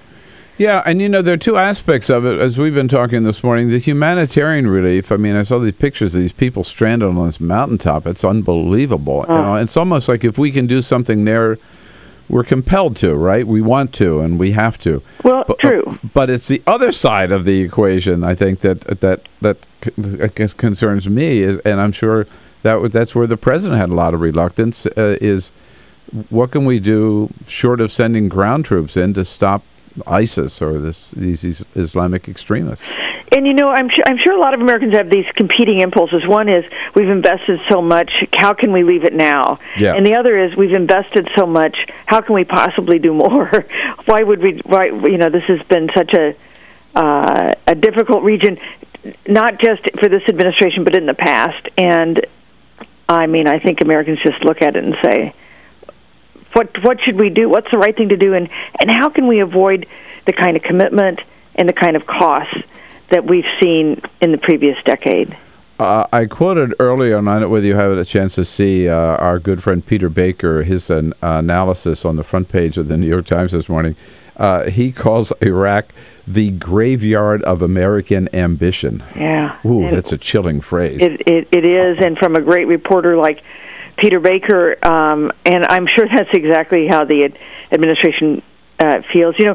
Yeah, and you know, there are two aspects of it, as we've been talking this morning. The humanitarian relief, I mean, I saw these pictures of these people stranded on this mountaintop. It's unbelievable. Oh. You know, it's almost like if we can do something there, we're compelled to, right? We want to, and we have to. Well, true. But it's the other side of the equation, I think, that concerns me, and I'm sure that's where the president had a lot of reluctance, is what can we do short of sending ground troops in to stop ISIS or these Islamic extremists? And, you know, I'm sure a lot of Americans have these competing impulses. One is we've invested so much, how can we leave it now? Yeah. And the other is we've invested so much, how can we possibly do more? Why, you know, this has been such a difficult region, not just for this administration, but in the past. And, I mean, I think Americans just look at it and say, what should we do? What's the right thing to do? And how can we avoid the kind of commitment and the kind of costs that we've seen in the previous decade? I quoted earlier, and I don't know whether you have a chance to see our good friend Peter Baker, his analysis on the front page of the New York Times this morning. He calls Iraq the graveyard of American ambition. Yeah. Ooh, and that's a chilling phrase. It is, and from a great reporter like Peter Baker, and I'm sure that's exactly how the administration feels. You know,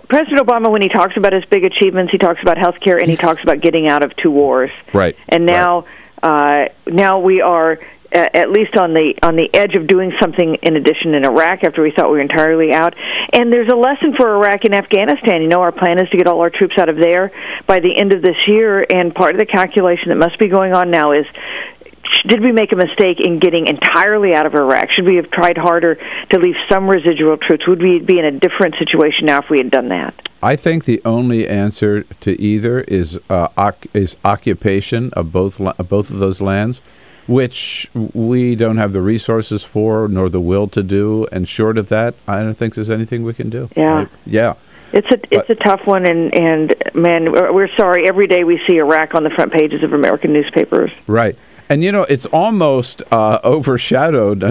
President Obama, when he talks about his big achievements, he talks about health care and he talks about getting out of 2 wars. Right. And now, now we are at least on the edge of doing something in addition in Iraq after we thought we were entirely out. And there's a lesson for Iraq and Afghanistan. You know, our plan is to get all our troops out of there by the end of this year. And part of the calculation that must be going on now is, did we make a mistake in getting entirely out of Iraq? Should we have tried harder to leave some residual troops? Would we be in a different situation now if we had done that? I think the only answer to either is occupation of both of those lands, which we don't have the resources for nor the will to do. And short of that, I don't think there's anything we can do. Yeah. Yeah. It's a tough one, and man, we're sorry. Every day we see Iraq on the front pages of American newspapers. Right. And, you know, it's almost overshadowed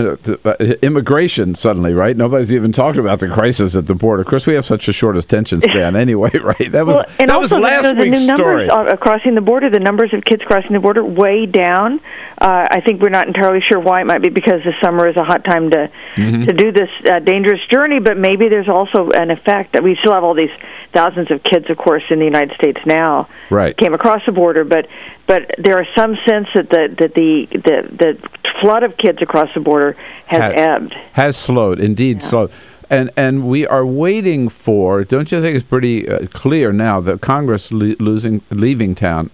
immigration suddenly, right? Nobody's even talked about the crisis at the border. Of course, we have such a short attention span anyway, right? That was last week's story. Crossing the border, the numbers of kids crossing the border way down. I think we're not entirely sure why. It might be because the summer is a hot time to do this dangerous journey, but maybe there's also an effect that we still have all these thousands of kids, of course, in the United States now. Right. Came across the border, but there is some sense that the flood of kids across the border has ebbed. Has slowed, indeed slowed. And we are waiting for, don't you think it's pretty clear now that Congress leaving town,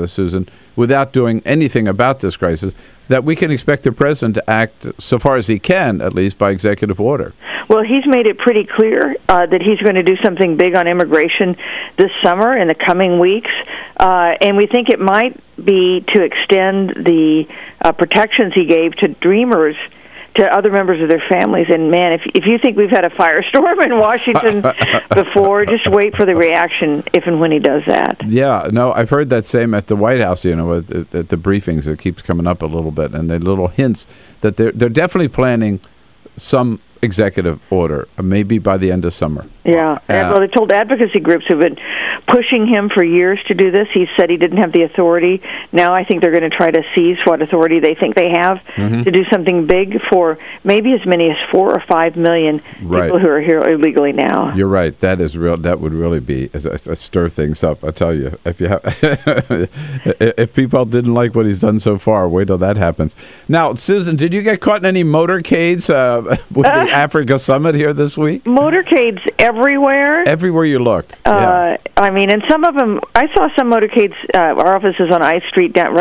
Susan, without doing anything about this crisis, that we can expect the president to act, so far as he can, at least, by executive order? Well, he's made it pretty clear that he's going to do something big on immigration this summer, in the coming weeks, and we think it might be to extend the protections he gave to Dreamers to other members of their families. And man, if you think we've had a firestorm in Washington before, just wait for the reaction if and when he does that. Yeah, no, I've heard that same at the White House, at the briefings. It keeps coming up a little bit, and the little hints that they're definitely planning some executive order, maybe by the end of summer. Yeah. Well, they told advocacy groups who've been pushing him for years to do this. He said he didn't have the authority. Now I think they're going to try to seize what authority they think they have to do something big for maybe as many as 4 or 5 million people who are here illegally now. You're right. That is real. That would really be stir things up. I tell you, if people didn't like what he's done so far, wait till that happens. Now, Susan, did you get caught in any motorcades with the Africa Summit here this week? Motorcades everywhere. Everywhere you looked. I mean, and some of them, I saw some motorcades, our office is on I Street, down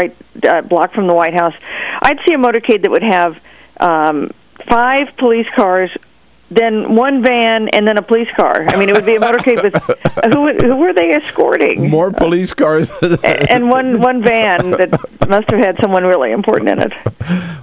block from the White House. I'd see a motorcade that would have 5 police cars, then 1 van, and then a police car. I mean, it would be a motorcade with who were they escorting? More police cars. and one van that must have had someone really important in it.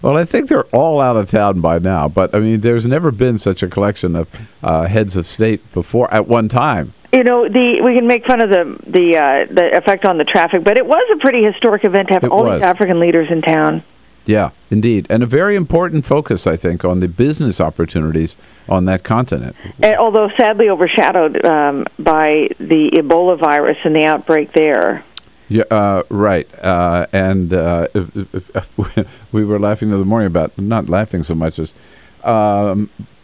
Well, I think they're all out of town by now, but I mean, there's never been such a collection of heads of state before at one time. We can make fun of the effect on the traffic, but it was a pretty historic event to have all these African leaders in town. Yeah, indeed. And a very important focus, I think, on the business opportunities on that continent. Although sadly overshadowed by the Ebola virus and the outbreak there. Yeah, right. And we were laughing the other morning about, not laughing so much as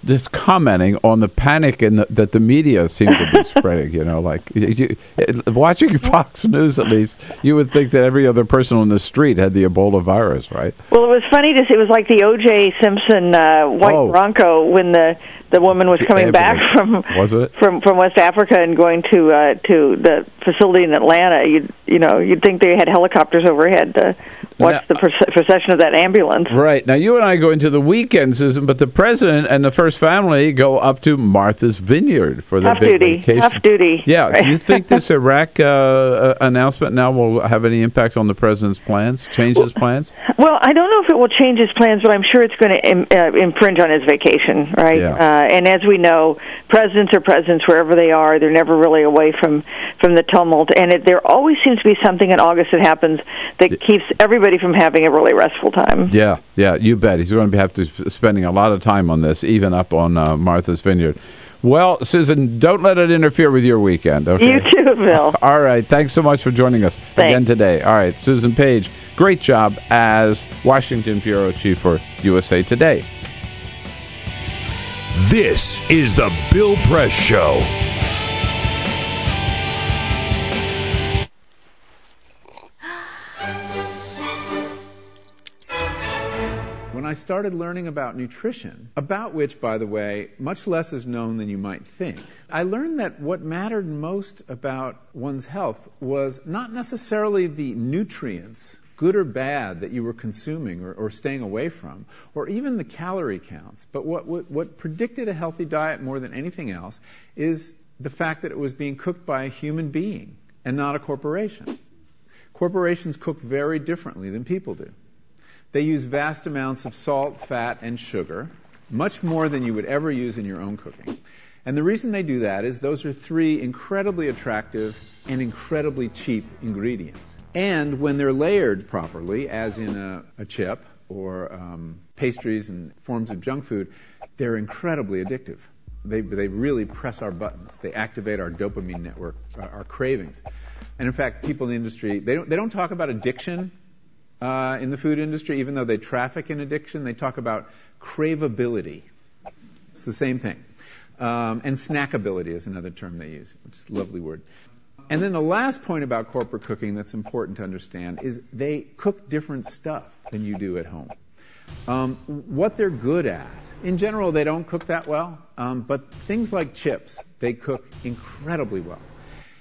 just commenting on the panic that the media seemed to be spreading. Watching Fox News, at least, you would think that every other person on the street had the Ebola virus, right? Well, it was funny to see. It was like the O.J. Simpson white Bronco when the woman was coming back from West Africa and going to the facility in Atlanta. You'd think they had helicopters overhead to watch the procession of that ambulance. Right. Now, you and I go into the weekend, Susan, but the president and the first family go up to Martha's Vineyard for their big vacation. Half duty. Yeah. Right. Do you think this Iraq announcement now will have any impact on the president's plans, change his plans? Well, I don't know if it will change his plans, but I'm sure it's going to infringe on his vacation, right? Yeah. And as we know, presidents are presidents wherever they are. They're never really away from the tumult. And there always seems to be something in August that happens that keeps everybody from having a really restful time. Yeah, you bet. He's going to have to spending a lot of time on this, even up on Martha's Vineyard. Well, Susan, don't let it interfere with your weekend, okay? You too, Bill. All right. Thanks so much for joining us again today. All right. Susan Paige, great job as Washington Bureau Chief for USA Today. This is the Bill Press Show. When I started learning about nutrition, about which, by the way, much less is known than you might think, I learned that what mattered most about one's health was not necessarily the nutrients, good or bad, that you were consuming or staying away from, or even the calorie counts. But what predicted a healthy diet more than anything else is the fact that it was being cooked by a human being and not a corporation. Corporations cook very differently than people do. They use vast amounts of salt, fat, and sugar, much more than you would ever use in your own cooking. And the reason they do that is those are 3 incredibly attractive and incredibly cheap ingredients. And when they're layered properly, as in a chip or pastries and forms of junk food, they're incredibly addictive. They really press our buttons. They activate our dopamine network, our cravings. And in fact, people in the industry, they don't talk about addiction in the food industry, even though they traffic in addiction. They talk about craveability. It's the same thing. And snackability is another term they use. It's a lovely word. And then the last point about corporate cooking that's important to understand is they cook different stuff than you do at home. What they're good at, in general, they don't cook that well, but things like chips, they cook incredibly well.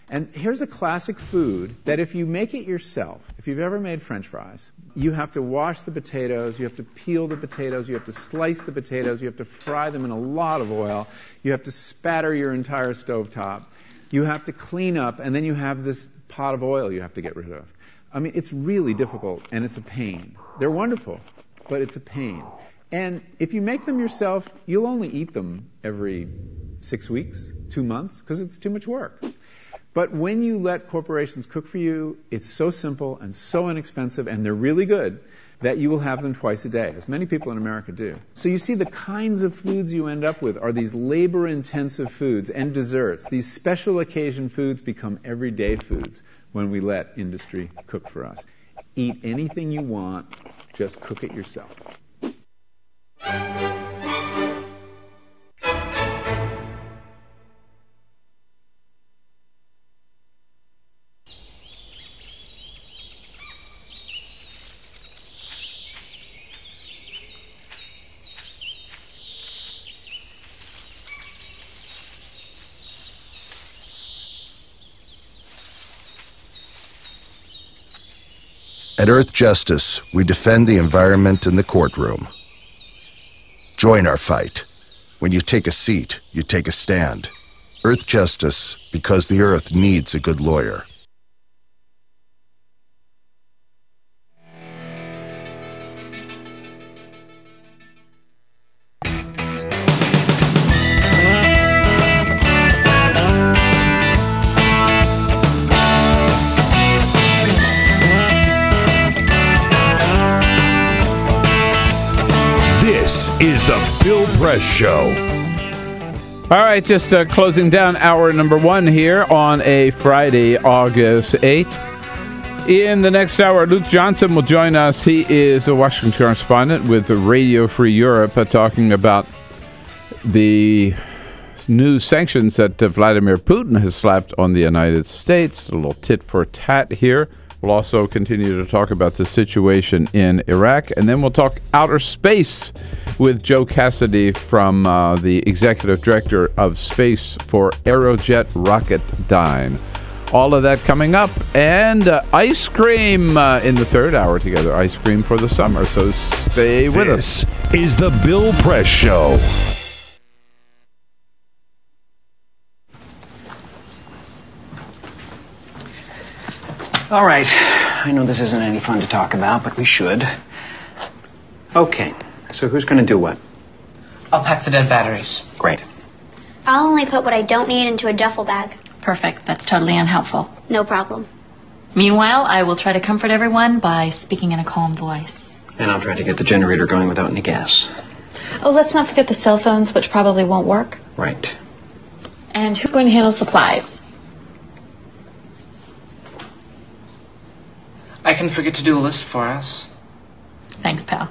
And here's a classic food that if you make it yourself, if you've ever made French fries, you have to wash the potatoes, you have to peel the potatoes, you have to slice the potatoes, you have to fry them in a lot of oil, you have to spatter your entire stovetop, you have to clean up, and then you have this pot of oil you have to get rid of. I mean, it's really difficult, and it's a pain. They're wonderful, but it's a pain. And if you make them yourself, you'll only eat them every 6 weeks, 2 months, because it's too much work. But when you let corporations cook for you, it's so simple and so inexpensive, and they're really good, that you will have them twice a day, as many people in America do. So you see the kinds of foods you end up with are these labor-intensive foods and desserts. These special occasion foods become everyday foods when we let industry cook for us. Eat anything you want, just cook it yourself. At Earth Justice, we defend the environment in the courtroom. Join our fight. When you take a seat, you take a stand. Earth Justice, because the Earth needs a good lawyer. This is the Bill Press Show. All right, just closing down hour number 1 here on a Friday, August 8th. In the next hour, Luke Johnson will join us. He is a Washington correspondent with Radio Free Europe, talking about the new sanctions that Vladimir Putin has slapped on the United States. A little tit for tat here. We'll also continue to talk about the situation in Iraq, and then we'll talk outer space with Joe Cassady from the executive director of space for Aerojet RocketDyne. All of that coming up, and ice cream in the third hour together. Ice cream for the summer, so stay with us. This is the Bill Press Show. All right. I know this isn't any fun to talk about, but we should. Okay. So who's going to do what? I'll pack the dead batteries. Great. I'll only put what I don't need into a duffel bag. Perfect. That's totally unhelpful. No problem. Meanwhile, I will try to comfort everyone by speaking in a calm voice. And I'll try to get the generator going without any gas. Oh, let's not forget the cell phones, which probably won't work. Right. And who's going to handle supplies? I can forget to do a list for us. Thanks, pal.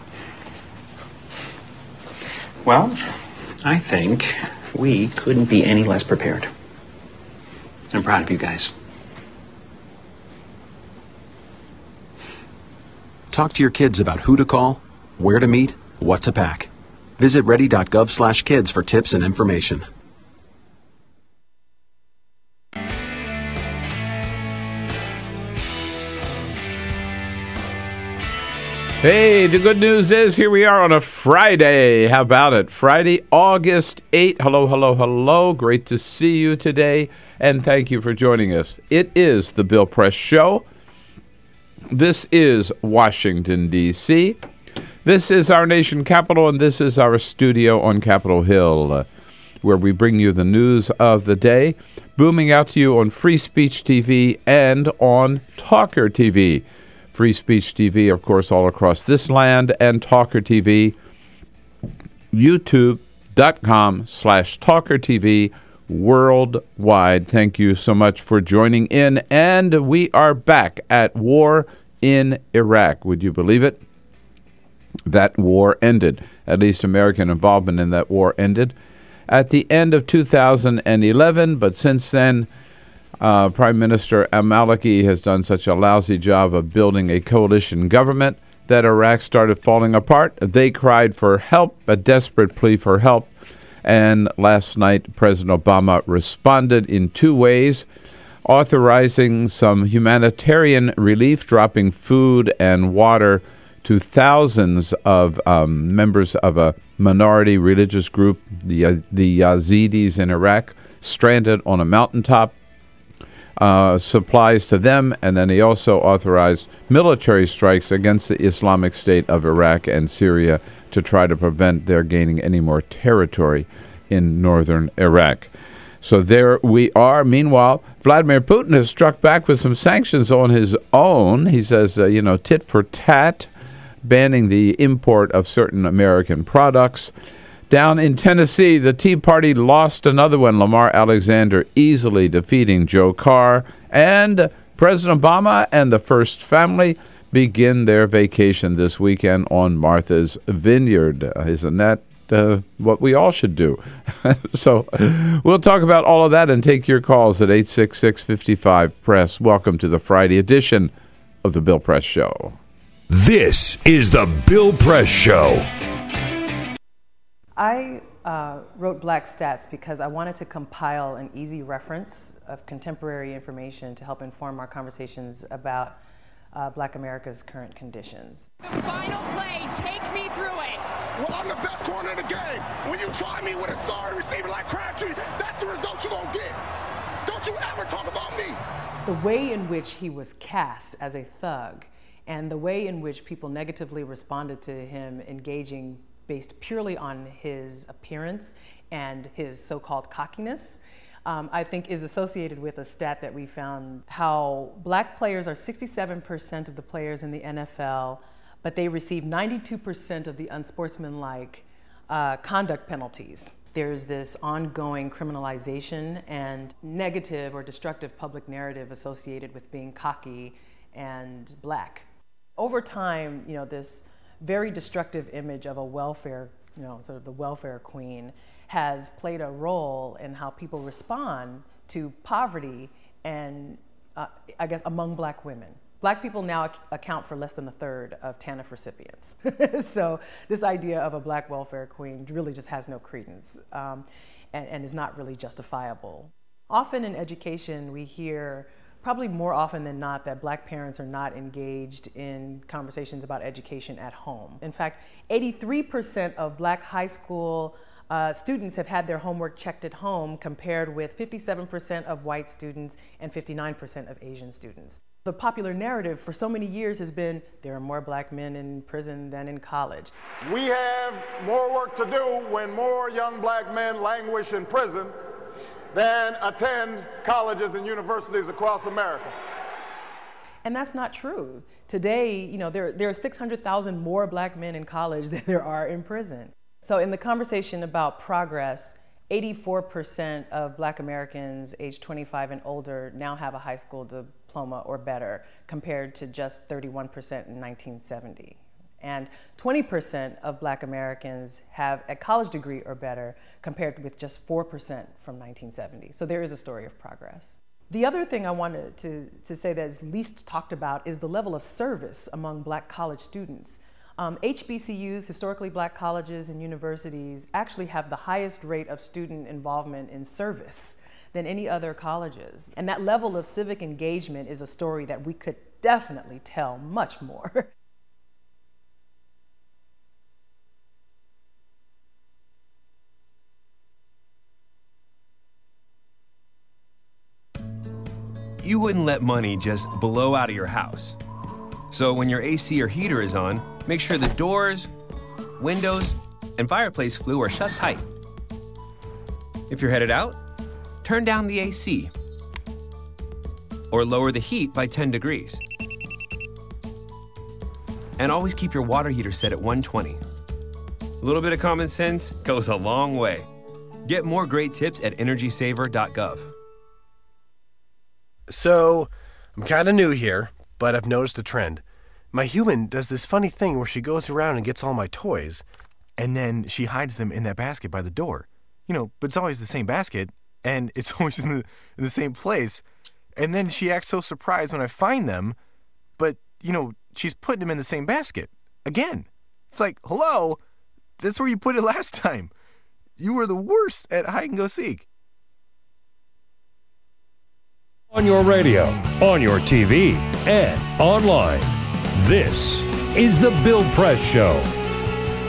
Well, I think we couldn't be any less prepared. I'm proud of you guys. Talk to your kids about who to call, where to meet, what to pack. Visit ready.gov/kids for tips and information. Hey, the good news is here we are on a Friday. How about it? Friday, August 8th. Hello, hello, hello. Great to see you today, and thank you for joining us. It is the Bill Press Show. This is Washington, D.C. This is our nation capital, and this is our studio on Capitol Hill, where we bring you the news of the day, booming out to you on Free Speech TV and on TawkrTV. Free Speech TV, of course, all across this land, and TawkrTV, youtube.com/TawkrTV worldwide. Thank you so much for joining in, and we are back at war in Iraq. Would you believe it? That war ended. At least American involvement in that war ended at the end of 2011. But since then, Prime Minister al-Maliki has done such a lousy job of building a coalition government that Iraq started falling apart. They cried for help, a desperate plea for help. And last night, President Obama responded in two ways, authorizing some humanitarian relief, dropping food and water to thousands of members of a minority religious group, the Yazidis in Iraq, stranded on a mountaintop, supplies to them. And then he also authorized military strikes against the Islamic State of Iraq and Syria to try to prevent their gaining any more territory in northern Iraq. So there we are. Meanwhile, Vladimir Putin has struck back with some sanctions on his own. He says, tit for tat, banning the import of certain American products. Down in Tennessee, the Tea Party lost another one, Lamar Alexander easily defeating Joe Carr. And President Obama and the First Family begin their vacation this weekend on Martha's Vineyard. Isn't that what we all should do? So we'll talk about all of that and take your calls at 866-55-PRESS. Welcome to the Friday edition of the Bill Press Show. This is the Bill Press Show. I wrote Black Stats because I wanted to compile an easy reference of contemporary information to help inform our conversations about Black America's current conditions. The final play, take me through it. Well, I'm the best corner in the game. When you try me with a sorry receiver like Crabtree, that's the result you're going to get. Don't you ever talk about me. The way in which he was cast as a thug and the way in which people negatively responded to him engaging based purely on his appearance and his so-called cockiness, I think is associated with a stat that we found, how Black players are 67% of the players in the NFL, but they receive 92% of the unsportsmanlike conduct penalties. There's this ongoing criminalization and negative or destructive public narrative associated with being cocky and Black. Over time, this very destructive image of a welfare, sort of the welfare queen, has played a role in how people respond to poverty and, I guess, among Black women. Black people now account for less than a third of TANF recipients. So this idea of a Black welfare queen really just has no credence and is not really justifiable. Often in education, we hear, probably more often than not, that Black parents are not engaged in conversations about education at home. In fact, 83% of Black high school students have had their homework checked at home, compared with 57% of white students and 59% of Asian students. The popular narrative for so many years has been there are more Black men in prison than in college. We have more work to do when more young Black men languish in prison than attend colleges and universities across America. And that's not true. Today, there are 600,000 more Black men in college than there are in prison. So in the conversation about progress, 84% of Black Americans aged 25 and older now have a high school diploma or better, compared to just 31% in 1970. And 20% of Black Americans have a college degree or better, compared with just 4% from 1970. So there is a story of progress. The other thing I wanted to say that is least talked about is the level of service among Black college students. HBCUs, historically Black colleges and universities, actually have the highest rate of student involvement in service than any other colleges. And that level of civic engagement is a story that we could definitely tell much more. You wouldn't let money just blow out of your house. So when your AC or heater is on, make sure the doors, windows, and fireplace flue are shut tight. If you're headed out, turn down the AC or lower the heat by 10 degrees. And always keep your water heater set at 120. A little bit of common sense goes a long way. Get more great tips at energysaver.gov. So, I'm kind of new here, but I've noticed a trend. my human does this funny thing where she goes around and gets all my toys, and then she hides them in that basket by the door. But it's always the same basket, and it's always in the same place. And then she acts so surprised when I find them, but, she's putting them in the same basket again. It's like, hello, that's where you put it last time. You were the worst at hide and go seek. On your radio, on your TV, and online. This is the Bill Press Show.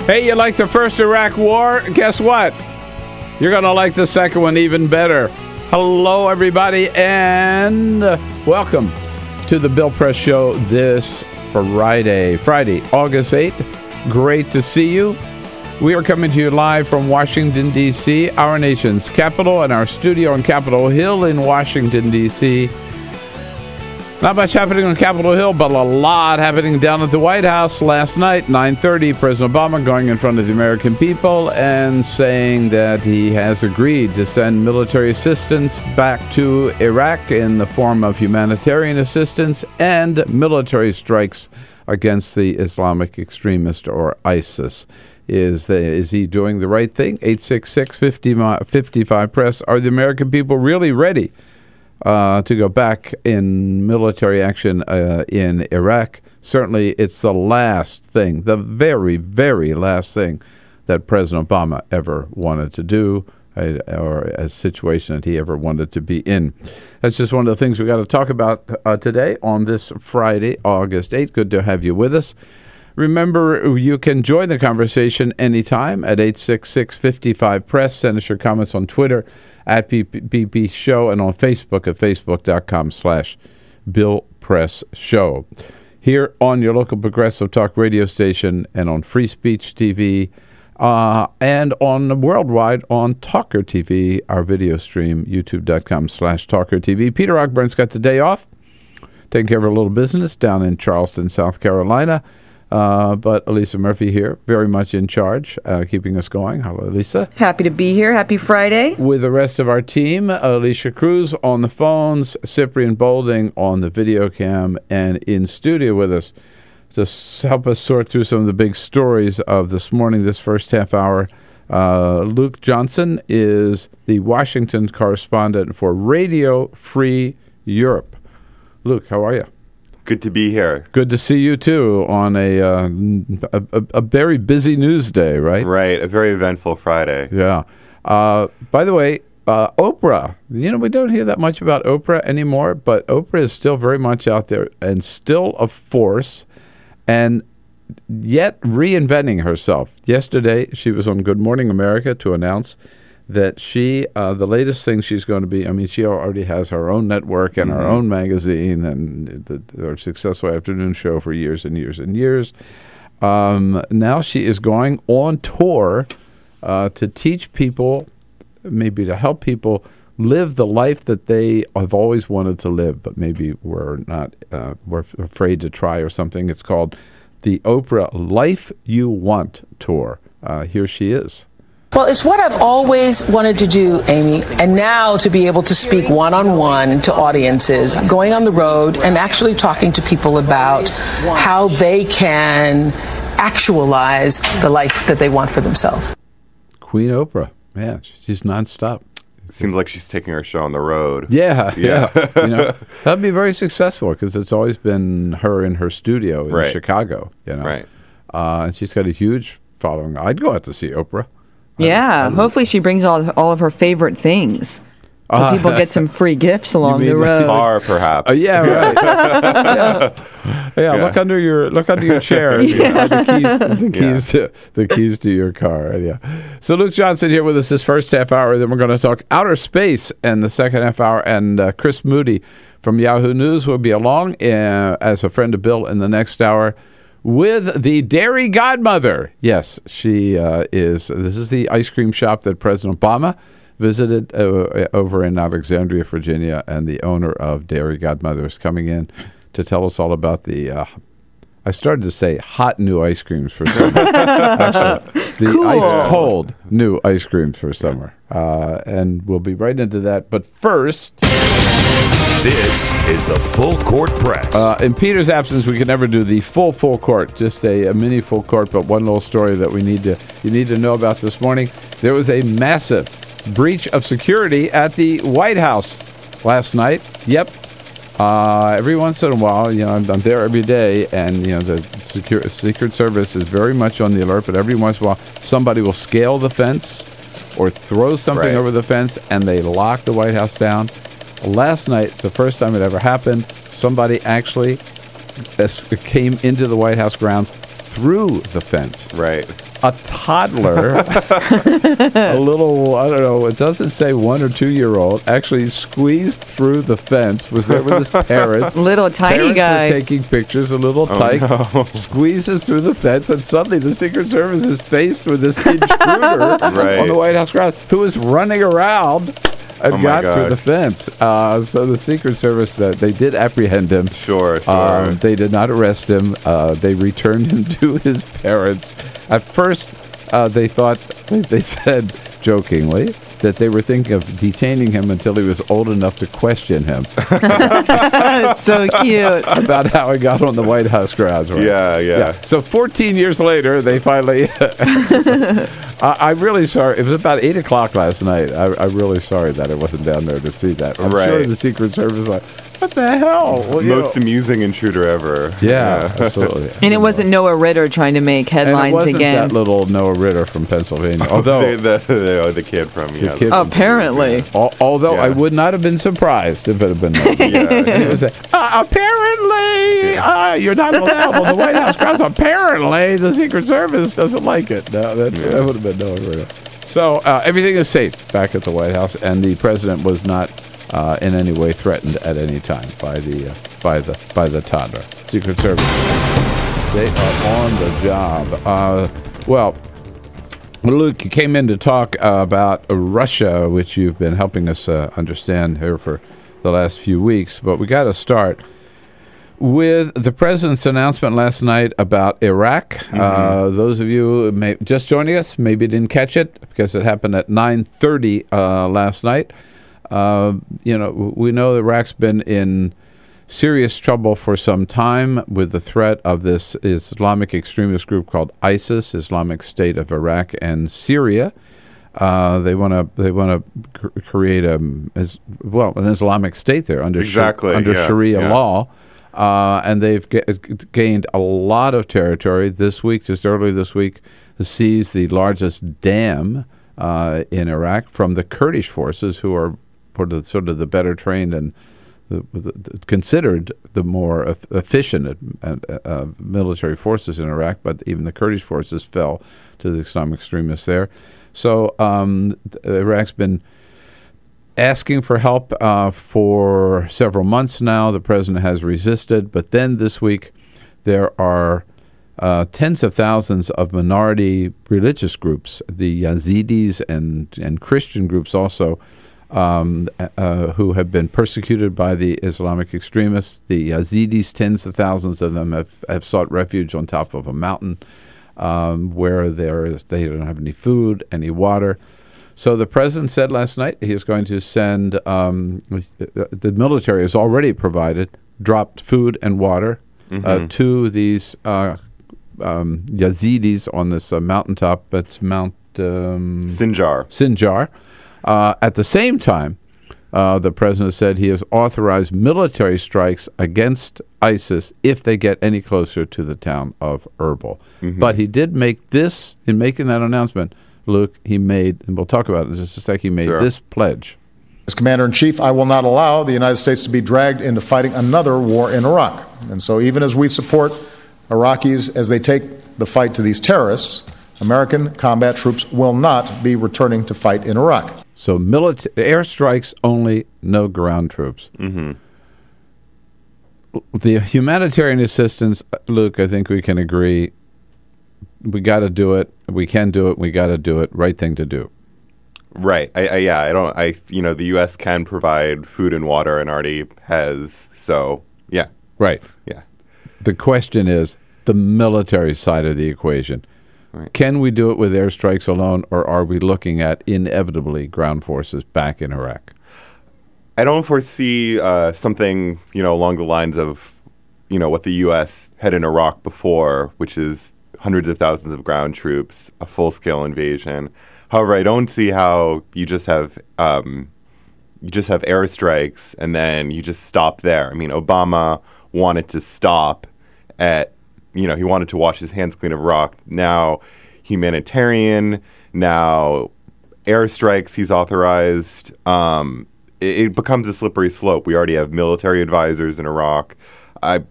Hey, you like the first Iraq War? Guess what? You're going to like the second one even better. Hello, everybody, and welcome to the Bill Press Show this Friday, August 8th. Great to see you. We are coming to you live from Washington, D.C., our nation's capital, and our studio on Capitol Hill in Washington, D.C. Not much happening on Capitol Hill, but a lot happening down at the White House last night, 9:30. President Obama going in front of the American people and saying that he has agreed to send military assistance back to Iraq in the form of humanitarian assistance and military strikes against the Islamic extremist or ISIS. Is he doing the right thing? 866-55-PRESS. Are the American people really ready to go back in military action in Iraq? Certainly, it's the last thing, the very, very last thing that President Obama ever wanted to do, or a situation that he ever wanted to be in. That's just one of the things we got to talk about today on this Friday, August 8th. Good to have you with us. Remember, you can join the conversation anytime at 866-55-PRESS. Send us your comments on Twitter at BP Show and on Facebook at facebook.com/Bill Press Show. Here on your local progressive talk radio station and on Free Speech TV and on worldwide on TawkrTV, our video stream, youtube.com/TawkrTV. Peter Ogburns got the day off, taking care of a little business down in Charleston, South Carolina. But Elisa Murphy here, very much in charge, keeping us going. Hello, Elisa. Happy to be here. Happy Friday. With the rest of our team, Alicia Cruz on the phones, Cyprian Bolding on the video cam, and in studio with us to help us sort through some of the big stories of this morning, this first half hour. Luke Johnson is the Washington correspondent for Radio Free Europe. Luke, how are you? Good to be here. Good to see you, too, on a very busy news day, right? Right, a very eventful Friday. Yeah. By the way, Oprah. We don't hear that much about Oprah anymore, but Oprah is still very much out there and still a force, and yet reinventing herself. Yesterday, she was on Good Morning America to announce that she, the latest thing she's going to be, she already has her own network and her own magazine and her successful afternoon show for years and years and years. Now she is going on tour to teach people, maybe to help people live the life that they have always wanted to live, but maybe were afraid to try or something. It's called the Oprah Life You Want Tour. Here she is. Well, it's what I've always wanted to do, Amy, and now to be able to speak one-on-one to audiences, going on the road and actually talking to people about how they can actualize the life that they want for themselves. Queen Oprah, man, she's nonstop. Seems like she's taking her show on the road. Yeah. That'd be very successful because it's always been her in her studio in Chicago. Right. And she's got a huge following. I'd go out to see Oprah. Yeah, hopefully she brings all of her favorite things, so people get some free gifts along the road. Car, perhaps. Yeah, right. Yeah. Look under your chair. The keys to your car. Yeah. So Luke Johnson here with us this first half hour. Then we're going to talk outer space in the second half hour, and Chris Moody from Yahoo News will be along as a friend of Bill in the next hour. With the Dairy Godmother. Yes, she is. This is the ice cream shop that President Obama visited over in Alexandria, Virginia, and the owner of Dairy Godmother is coming in to tell us all about the, I started to say hot new ice creams for summer. Actually, the ice cold new ice creams for summer. And we'll be right into that. But first... This is the Full Court Press. In Peter's absence, we can never do the full court, just a mini full court, but one little story that you need to know about this morning. There was a massive breach of security at the White House last night. Yep. Every once in a while, I'm there every day, and the Secret Service is very much on the alert. But every once in a while, somebody will scale the fence or throw something over the fence, and they lock the White House down. Last night, it's the first time it ever happened. Somebody actually came into the White House grounds through the fence. Right. A toddler, a little, I don't know, it doesn't say 1 or 2 year old, actually squeezed through the fence, was there with his parents. Little tiny parents guy. Were taking pictures, a little tyke, squeezes through the fence, and suddenly the Secret Service is faced with this intruder on the White House grounds who is running around and got through the fence. So the Secret Service, they did apprehend him. Sure. They did not arrest him. They returned him to his parents. At first, they said jokingly that they were thinking of detaining him until he was old enough to question him. So cute. About how he got on the White House grounds. Right? Yeah. So 14 years later, they finally... I'm really sorry. It was about 8 o'clock last night. I'm really sorry that I wasn't down there to see that. I'm sure the Secret Service was like, what the hell? Well, most amusing intruder ever. Yeah, absolutely. And it wasn't Noah Ritter trying to make headlines and it wasn't again. That little Noah Ritter from Pennsylvania. Although the kid from apparently. Although I would not have been surprised if it had been Noah. It was apparently you're not allowed on the White House grounds. Apparently the Secret Service doesn't like it. No, that would have been Noah Ritter. So everything is safe back at the White House, and the president was not in any way threatened at any time by the toddler. Secret Service, they are on the job. Well, Luke, you came in to talk about Russia, which you've been helping us understand here for the last few weeks. But we got to start with the president's announcement last night about Iraq. Those of you just joining us maybe didn't catch it because it happened at 9:30 last night. We know Iraq's been in serious trouble for some time with the threat of this Islamic extremist group called ISIS, Islamic State of Iraq and Syria. They want to create an Islamic state there under Sharia law. And they've gained a lot of territory this week. Just earlier this week, seized the largest dam in Iraq from the Kurdish forces, who are sort of the better trained and considered the more efficient military forces in Iraq. But even the Kurdish forces fell to the Islamic extremists there. So Iraq's been asking for help for several months now. The president has resisted, but then this week there are tens of thousands of minority religious groups, the Yazidis and Christian groups also, who have been persecuted by the Islamic extremists. The Yazidis, tens of thousands of them have sought refuge on top of a mountain where they don't have any food, any water. So the president said last night he is going to send, the military has already dropped food and water to these Yazidis on this mountaintop. That's Mount Sinjar. At the same time, the president said he has authorized military strikes against ISIS if they get any closer to the town of Erbil. But he did make this, in making that announcement, Luke, he made, and we'll talk about it in just a sec, he made this pledge. As Commander-in-Chief, I will not allow the United States to be dragged into fighting another war in Iraq. And so even as we support Iraqis as they take the fight to these terrorists, American combat troops will not be returning to fight in Iraq. So airstrikes only, no ground troops. The humanitarian assistance, Luke, I think we can agree, we got to do it. We can do it. We got to do it. Right thing to do. Right. The U.S. can provide food and water and already has. So, yeah. Right. Yeah. The question is the military side of the equation. Right. Can we do it with airstrikes alone, or are we looking at inevitably ground forces back in Iraq? I don't foresee something, along the lines of, what the U.S. had in Iraq before, which is hundreds of thousands of ground troops, a full-scale invasion. However, I don't see how you just have airstrikes and then you just stop there. I mean, Obama wanted to stop at, he wanted to wash his hands clean of Iraq. Now, humanitarian, now airstrikes he's authorized. It becomes a slippery slope. We already have military advisors in Iraq. I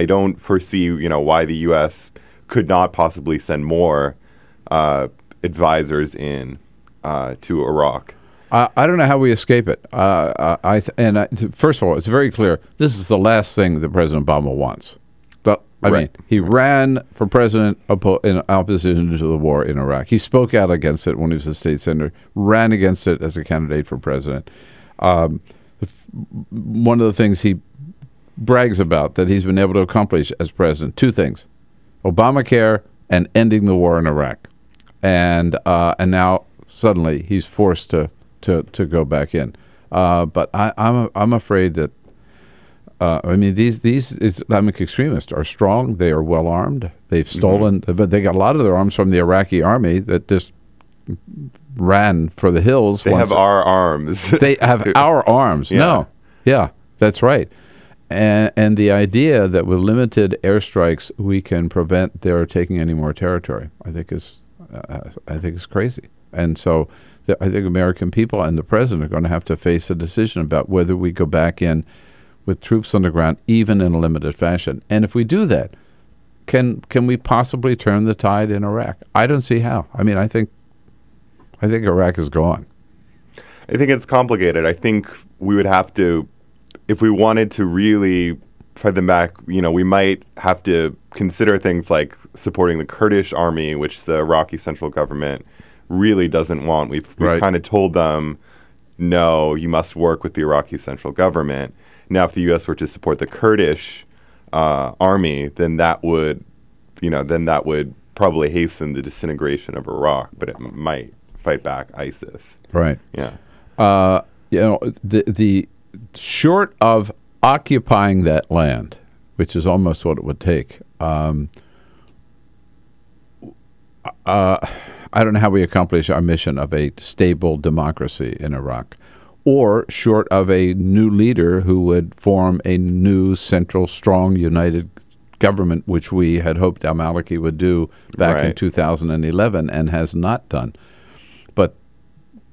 don't foresee, why the U.S. could not possibly send more advisors in to Iraq. I don't know how we escape it. First of all, it's very clear this is the last thing that President Obama wants. I mean, he ran for president in opposition to the war in Iraq. He spoke out against it when he was a state senator, ran against it as a candidate for president. One of the things he brags about that he's been able to accomplish as president, two things: Obamacare and ending the war in Iraq. And now suddenly he's forced to go back in. But I'm afraid that these Islamic extremists are strong. They are well armed. They've stolen, but they got a lot of their arms from the Iraqi army that just ran for the hills. They have our arms. They have our arms. Yeah. No, yeah, that's right. And the idea that with limited airstrikes we can prevent their taking any more territory, I think is crazy. And so I think American people and the president are going to have to face a decision about whether we go back in with troops on the ground, even in a limited fashion. And if we do that, can we possibly turn the tide in Iraq? I don't see how. I mean, I think Iraq is gone. I think it's complicated. I think we would have to, if we wanted to really fight them back, we might have to consider things like supporting the Kurdish army, which the Iraqi central government really doesn't want. We've kind of told them, no, you must work with the Iraqi central government. Now, if the U.S. were to support the Kurdish army, then that would probably hasten the disintegration of Iraq, but it might fight back ISIS. Right. Yeah. The short of occupying that land, which is almost what it would take. I don't know how we accomplish our mission of a stable democracy in Iraq, or short of a new leader who would form a new central, strong, united government, which we had hoped al-Maliki would do back in 2011 and has not done. But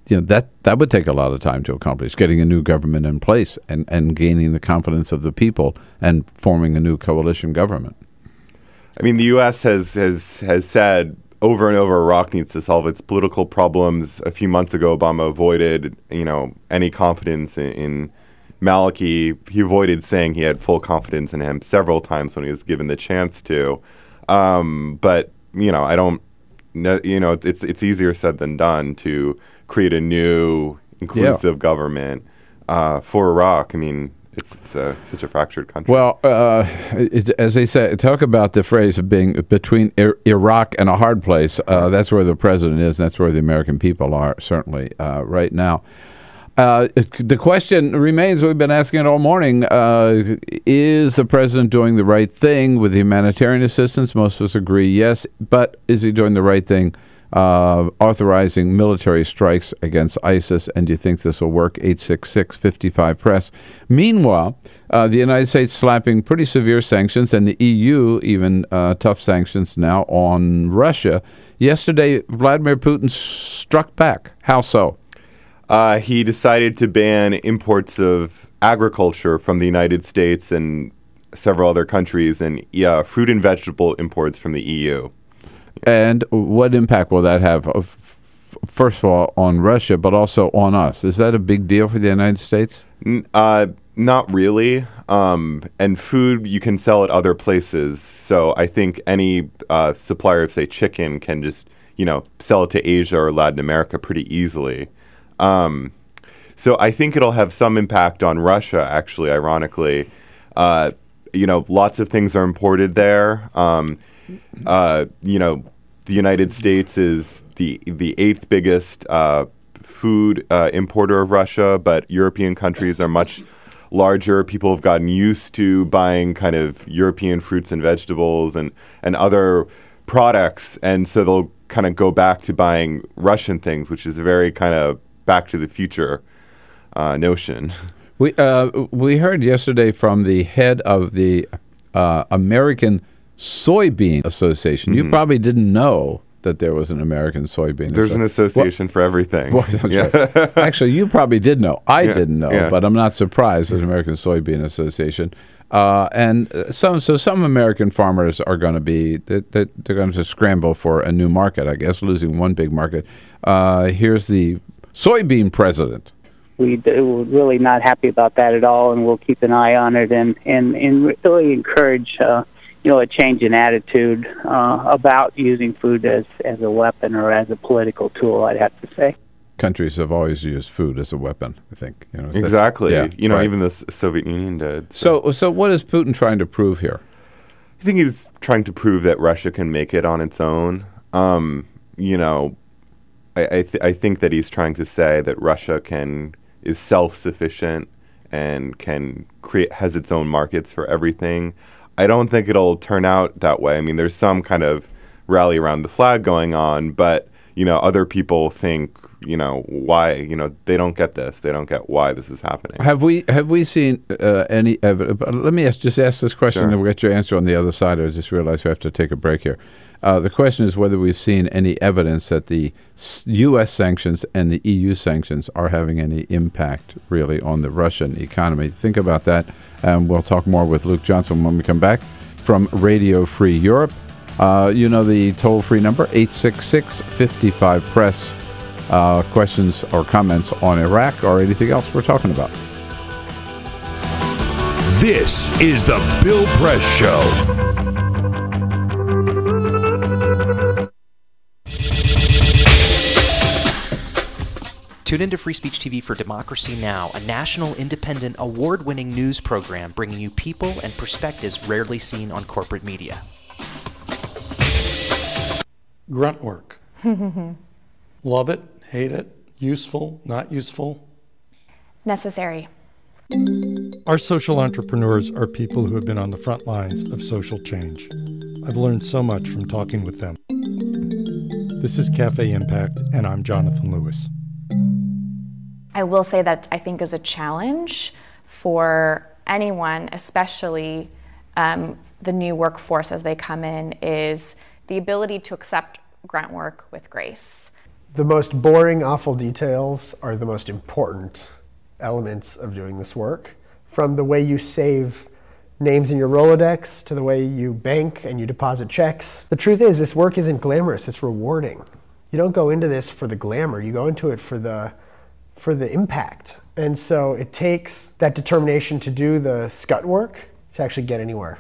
that would take a lot of time to accomplish, getting a new government in place and gaining the confidence of the people and forming a new coalition government. I mean, the U.S. has said over and over Iraq needs to solve its political problems. A few months ago, Obama avoided, any confidence in Maliki. He avoided saying he had full confidence in him several times when he was given the chance to. But I don't. It's easier said than done to create a new inclusive government for Iraq. I mean, it's such a fractured country. Well, as they say, talk about the phrase of being between Iraq and a hard place. That's where the president is. And that's where the American people are, certainly, right now. The question remains, we've been asking it all morning, is the president doing the right thing with humanitarian assistance? Most of us agree yes, but is he doing the right thing authorizing military strikes against ISIS? And do you think this will work? 866-55-PRESS. Meanwhile, the United States slapping pretty severe sanctions, and the EU even tough sanctions now on Russia. Yesterday, Vladimir Putin struck back. How so? He decided to ban imports of agriculture from the United States and several other countries, and fruit and vegetable imports from the EU. And what impact will that have, first of all, on Russia, but also on us? Is that a big deal for the United States? Not really. And food you can sell at other places. So I think any supplier of, say, chicken can just, sell it to Asia or Latin America pretty easily. So I think it'll have some impact on Russia, actually, ironically. Lots of things are imported there. The United States is the eighth biggest food importer of Russia, but European countries are much larger. People have gotten used to buying kind of European fruits and vegetables and other products, and so they'll kind of go back to buying Russian things, which is a very kind of back to the future notion. We heard yesterday from the head of the American Soybean Association. You probably didn't know that there was an American Soybean. There's an association for everything. Well, right. Actually, you probably did know. I didn't know, but I'm not surprised. There's an American Soybean Association. And some American farmers are going to be they're going to scramble for a new market, I guess, losing one big market. Here's the soybean president. We're really not happy about that at all, and we'll keep an eye on it and really encourage a change in attitude about using food as a weapon or as a political tool, I'd have to say. Countries have always used food as a weapon, I think. Exactly. Right. Even the Soviet Union did. So what is Putin trying to prove here? I think he's trying to prove that Russia can make it on its own. I think that he's trying to say that Russia is self-sufficient and has its own markets for everything. I don't think it'll turn out that way. I mean, there's some kind of rally around the flag going on, but other people think, why, they don't get this. They don't get why this is happening. Have we seen any evidence? Let me just ask this question, and we'll get your answer on the other side. I just realized we have to take a break here. The question is whether we've seen any evidence that the U.S. sanctions and the EU sanctions are having any impact, really, on the Russian economy. Think about that, and we'll talk more with Luke Johnson when we come back from Radio Free Europe. The toll-free number, 866-55-PRESS. Questions or comments on Iraq or anything else we're talking about. This is the Bill Press Show. Tune into Free Speech TV for Democracy Now!, a national, independent, award-winning news program bringing you people and perspectives rarely seen on corporate media. Grunt work. Love it, hate it, useful, not useful? Necessary. Our social entrepreneurs are people who have been on the front lines of social change. I've learned so much from talking with them. This is Cafe Impact, and I'm Jonathan Lewis. I will say that I think is a challenge for anyone, especially the new workforce as they come in, is the ability to accept grunt work with grace. The most boring, awful details are the most important elements of doing this work. From the way you save names in your Rolodex to the way you bank and you deposit checks. The truth is, this work isn't glamorous, it's rewarding. You don't go into this for the glamour, you go into it for the impact. And so it takes that determination to do the scut work to actually get anywhere.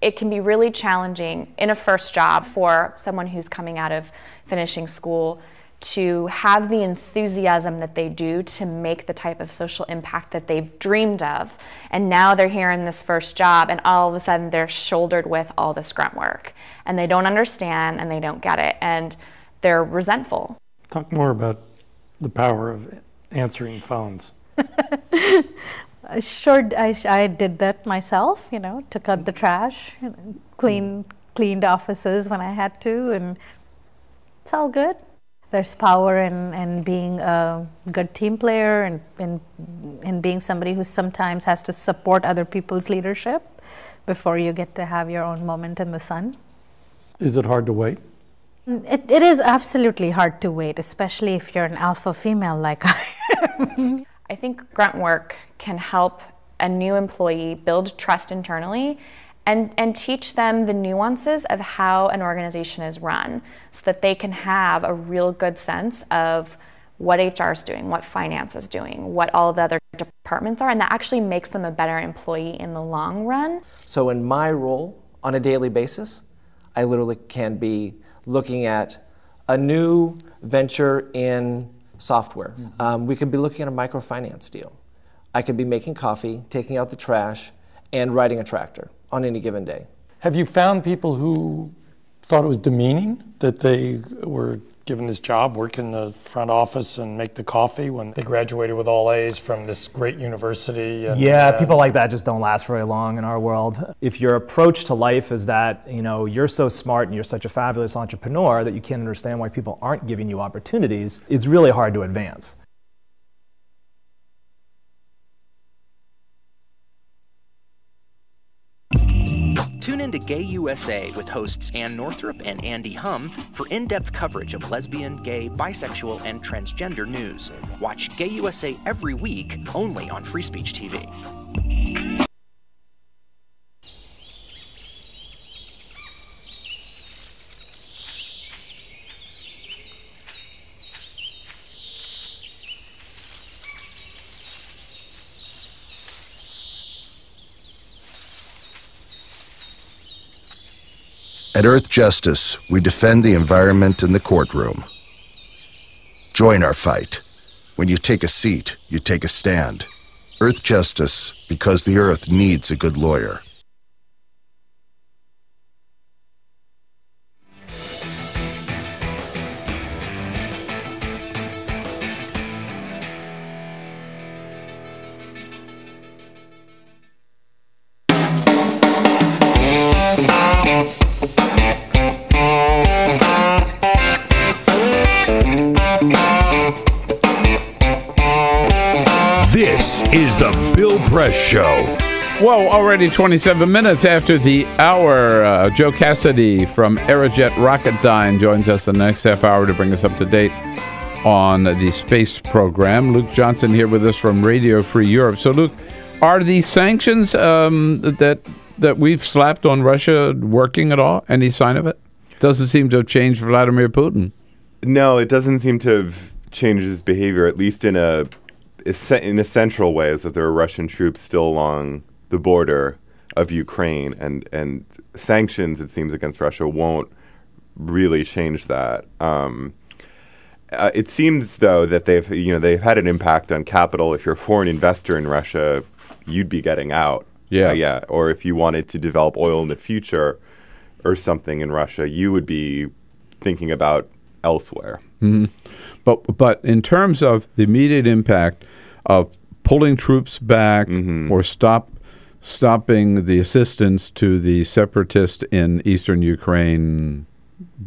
It can be really challenging in a first job for someone who's coming out of finishing school to have the enthusiasm that they do to make the type of social impact that they've dreamed of. And now they're here in this first job, and all of a sudden they're shouldered with all this grunt work. And they don't understand, and they don't get it, and they're resentful. Talk more about the power of answering phones. Sure, I did that myself, took out the trash, cleaned offices when I had to, and it's all good. There's power in being a good team player and in being somebody who sometimes has to support other people's leadership before you get to have your own moment in the sun. Is it hard to wait? It is absolutely hard to wait, especially if you're an alpha female like I am. I think grunt work can help a new employee build trust internally and teach them the nuances of how an organization is run so that they can have a real good sense of what HR is doing, what finance is doing, what all of the other departments are, and that actually makes them a better employee in the long run. So in my role on a daily basis, I literally can be looking at a new venture in software. We could be looking at a microfinance deal. I could be making coffee, taking out the trash, and riding a tractor on any given day. Have you found people who thought it was demeaning that they were given this job, work in the front office and make the coffee when they graduated with all A's from this great university. And, yeah, people like that just don't last very long in our world. If your approach to life is that, you're so smart and you're such a fabulous entrepreneur that you can't understand why people aren't giving you opportunities, it's really hard to advance. Tune in to Gay USA with hosts Ann Northrup and Andy Hum for in-depth coverage of lesbian, gay, bisexual, and transgender news. Watch Gay USA every week, only on Free Speech TV. At Earth Justice, we defend the environment in the courtroom. Join our fight. When you take a seat, you take a stand. Earth Justice, because the Earth needs a good lawyer. This is the Bill Press Show. Whoa, already 27 minutes after the hour. Joe Cassady from Aerojet RocketDyne joins us the next half hour to bring us up to date on the space program. Luke Johnson here with us from Radio Free Europe. So, Luke, are the sanctions that we've slapped on Russia working at all? Any sign of it? Doesn't seem to have changed Vladimir Putin. No, it doesn't seem to have changed his behavior, at least in a central way, is that there are Russian troops still along the border of Ukraine, and sanctions, it seems, against Russia won't really change that. It seems, though, that they've had an impact on capital. If you're a foreign investor in Russia, you'd be getting out. Yeah. Or if you wanted to develop oil in the future or something in Russia, you would be thinking about elsewhere. Mm-hmm. But in terms of the immediate impact of pulling troops back or stopping the assistance to the separatists in eastern Ukraine,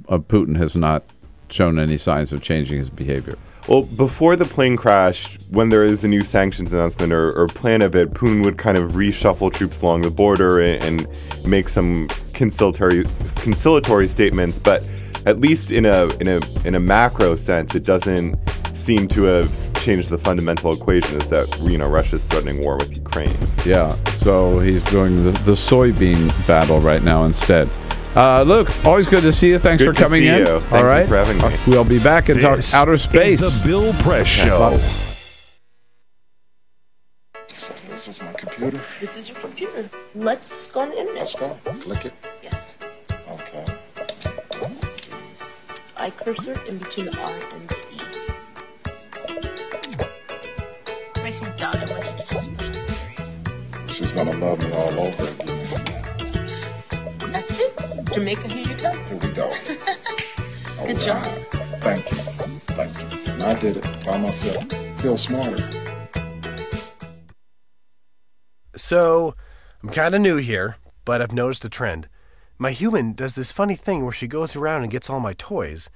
Putin has not shown any signs of changing his behavior. Well, before the plane crash, when there is a new sanctions announcement or plan of it, Putin would kind of reshuffle troops along the border and make some conciliatory statements. But at least in a macro sense, it doesn't seem to have changed the fundamental equation. Is that Russia's threatening war with Ukraine? Yeah. So he's doing the soybean battle right now instead. Luke, always good to see you. Thanks for coming in. Good to see you. Thank you for having me. We'll be back and talk outer space. This is the Bill Press Show. This is my computer. This is your computer. Let's go on the internet. Let's go. Click it. Yes. Okay. I cursor in between the R and the E. Pressing dot, I want you to just push the period. She's gonna love me all over again. That's it. Jamaica, here you go. Here we go. Good job. Thank you. Thank you. And I did it by myself. Feel smarter. So, I'm kind of new here, but I've noticed a trend. My human does this funny thing where she goes around and gets all my toys,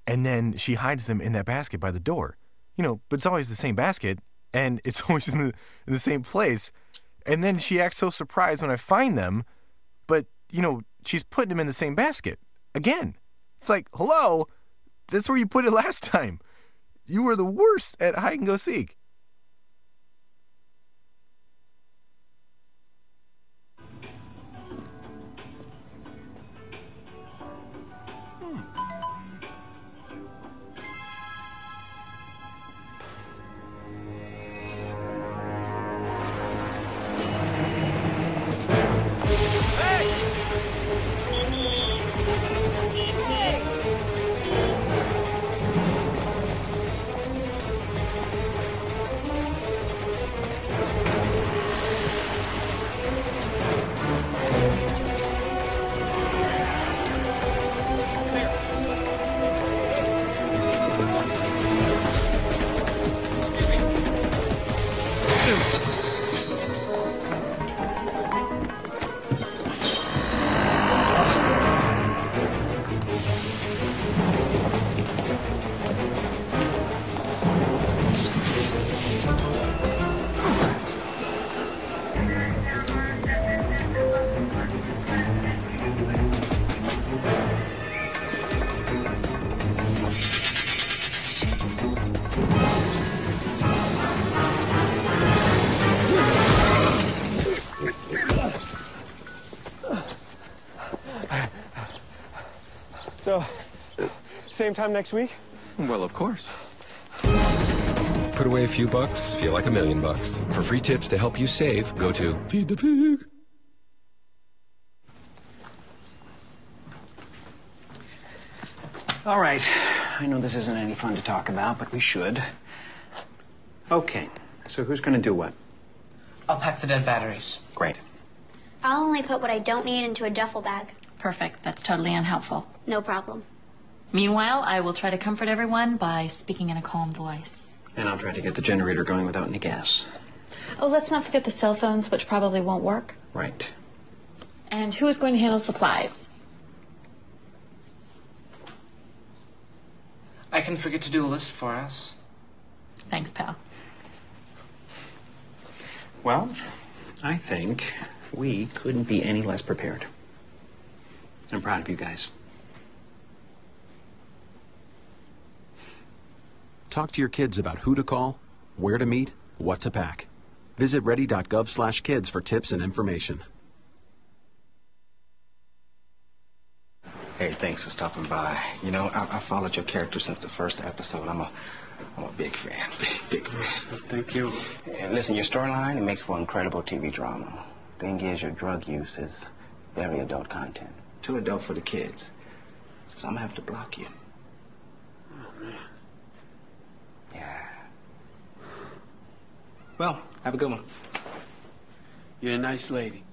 and then she hides them in that basket by the door. But it's always the same basket, and it's always in the same place. And then she acts so surprised when I find them, but, she's putting them in the same basket. Again. It's like, hello? That's where you put it last time. You were the worst at hide and go seek. So, same time next week? Well, of course. Put away a few bucks, feel like $1 million. For free tips to help you save, go to Feed the Pig. All right. I know this isn't any fun to talk about, but we should. Okay. So who's going to do what? I'll pack the dead batteries. Great. I'll only put what I don't need into a duffel bag. Perfect. That's totally unhelpful. No problem. Meanwhile, I will try to comfort everyone by speaking in a calm voice. And I'll try to get the generator going without any gas. Oh, let's not forget the cell phones, which probably won't work. Right. And who is going to handle supplies? I can forget to do a list for us. Thanks, pal. Well, I think we couldn't be any less prepared. I'm proud of you guys. Talk to your kids about who to call, where to meet, what to pack. Visit ready.gov/kids for tips and information. Hey, thanks for stopping by. You know, I followed your character since the first episode. I'm a big fan. Big fan. Thank you. And listen, your storyline, it makes for incredible TV drama. Thing is, your drug use is very adult content. Too adult for the kids. So I'm gonna have to block you. Oh, man. Yeah. Well, have a good one. You're a nice lady.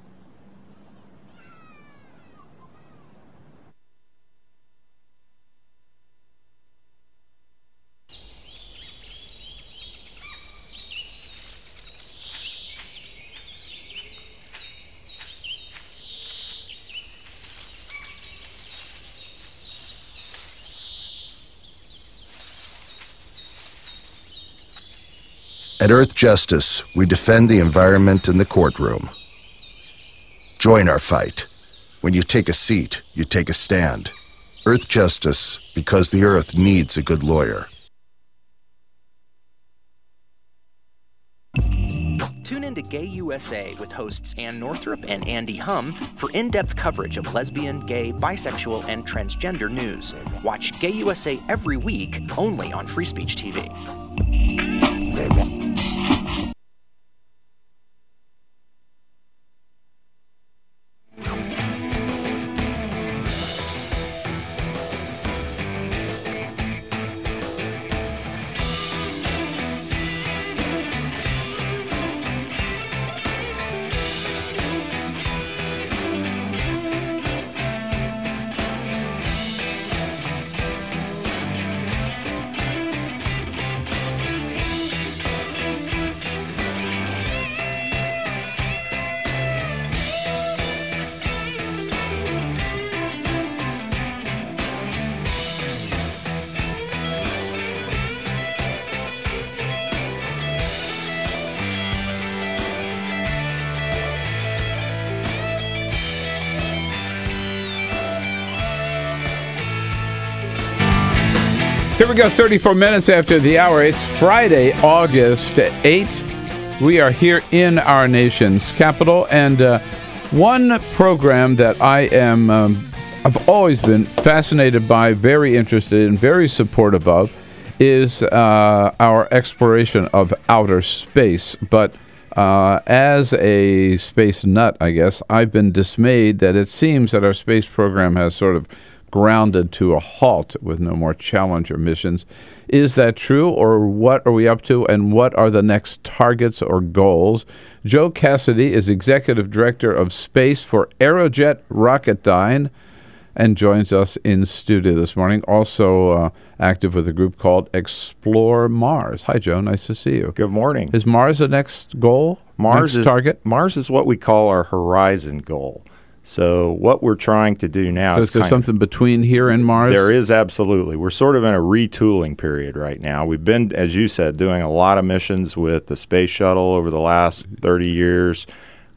At Earth Justice, we defend the environment in the courtroom. Join our fight. When you take a seat, you take a stand. Earth Justice, because the Earth needs a good lawyer. Tune in to Gay USA with hosts Ann Northrup and Andy Hum for in-depth coverage of lesbian, gay, bisexual, and transgender news. Watch Gay USA every week, only on Free Speech TV. Here we go, 34 minutes after the hour. It's Friday, August 8th. We are here in our nation's capital, and one program that I've always been fascinated by, very interested in, very supportive of, is our exploration of outer space. But as a space nut, I guess, I've been dismayed that it seems that our space program has sort of grounded to a halt with no more Challenger missions. Is that true, or what are we up to, and what are the next targets or goals? Joe Cassady is Executive Director of Space for Aerojet RocketDyne and joins us in studio this morning, also active with a group called Explore Mars. Hi, Joe. Nice to see you. Good morning. Is Mars the next goal? Next target? Mars is what we call our horizon goal. So what we're trying to do now is there something between here and Mars? There is, absolutely. We're sort of in a retooling period right now. We've been, as you said, doing a lot of missions with the space shuttle over the last 30 years,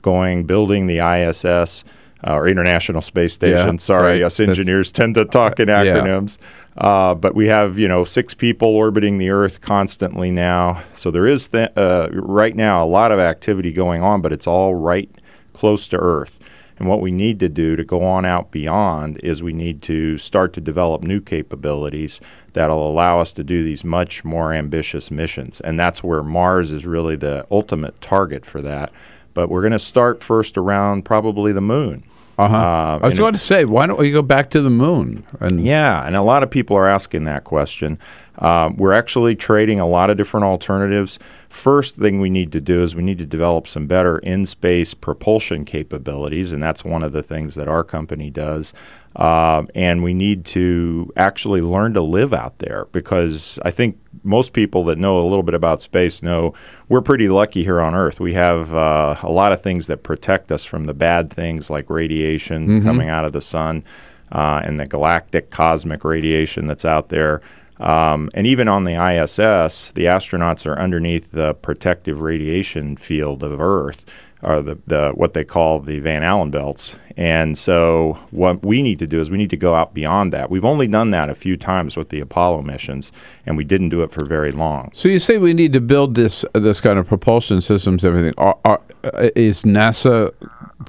building the ISS, or International Space Station. Sorry, us engineers tend to talk in acronyms. But we have, 6 people orbiting the Earth constantly now. So there is, right now, a lot of activity going on, but it's all right close to Earth. And what we need to do to go on out beyond is we need to start to develop new capabilities that'll allow us to do these much more ambitious missions. And that's where Mars is really the ultimate target for that. But we're going to start first around probably the moon. I was going to say, why don't we go back to the moon? And a lot of people are asking that question. We're actually trading a lot of different alternatives. First thing we need to do is we need to develop some better in-space propulsion capabilities, and that's one of the things that our company does. And we need to actually learn to live out there, because I think most people that know a little bit about space know we're pretty lucky here on Earth. We have a lot of things that protect us from the bad things like radiation coming out of the sun and the galactic cosmic radiation that's out there. And even on the ISS, the astronauts are underneath the protective radiation field of Earth, or the what they call the Van Allen belts. And so what we need to do is we need to go out beyond that. We've only done that a few times with the Apollo missions, and we didn't do it for very long. So you say we need to build this kind of propulsion systems, everything. Is NASA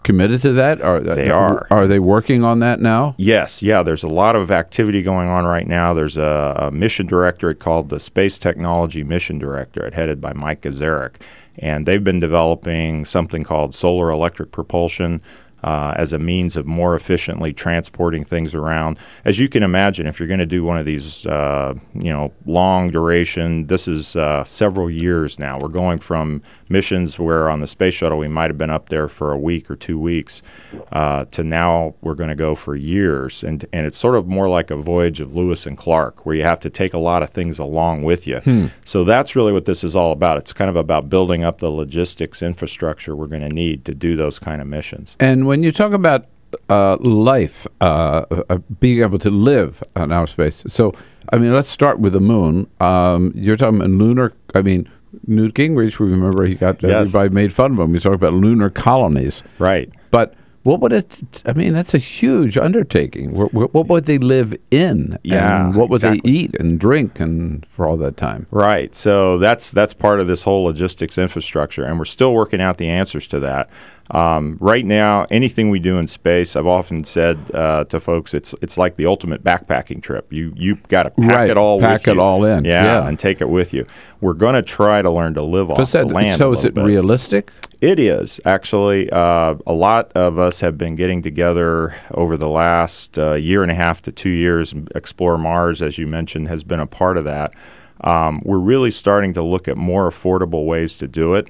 committed to that? They are. Are they working on that now? Yes. Yeah, there's a lot of activity going on right now. There's a mission directorate called the Space Technology Mission Directorate, headed by Mike Gazarek. And they've been developing something called solar electric propulsion as a means of more efficiently transporting things around. As you can imagine, if you're going to do one of these, long duration, this is several years now. We're going from missions where on the space shuttle we might have been up there for a week or 2 weeks to now we're going to go for years. And it's sort of more like a voyage of Lewis and Clark, where you have to take a lot of things along with you. So that's really what this is all about. It's kind of about building up the logistics infrastructure we're going to need to do those kind of missions. And when you talk about life, being able to live on outer space, so, I mean, let's start with the moon. You're talking about lunar, Newt Gingrich, we remember everybody made fun of him. We talk about lunar colonies. Right. But what would that's a huge undertaking. What would they live in? Yeah, and what would they eat and drink and for all that time? Right. So that's part of this whole logistics infrastructure, and we're still working out the answers to that. Right now, anything we do in space, I've often said to folks, it's like the ultimate backpacking trip. You've got to pack it all with you. Pack it all in. Yeah, and take it with you. We're going to try to learn to live off the land. So is it realistic? It is, actually. A lot of us have been getting together over the last year and a half to 2 years. Explore Mars, as you mentioned, has been a part of that. We're really starting to look at more affordable ways to do it.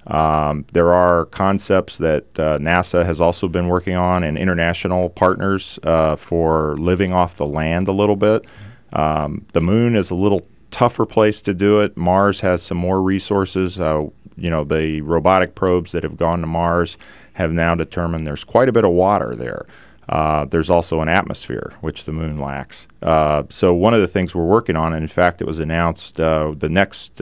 There are concepts that NASA has also been working on, and international partners for living off the land a little bit. The moon is a little tougher place to do it. Mars has some more resources. The robotic probes that have gone to Mars have now determined there's quite a bit of water there. There's also an atmosphere, which the moon lacks. So one of the things we're working on, and in fact it was announced the next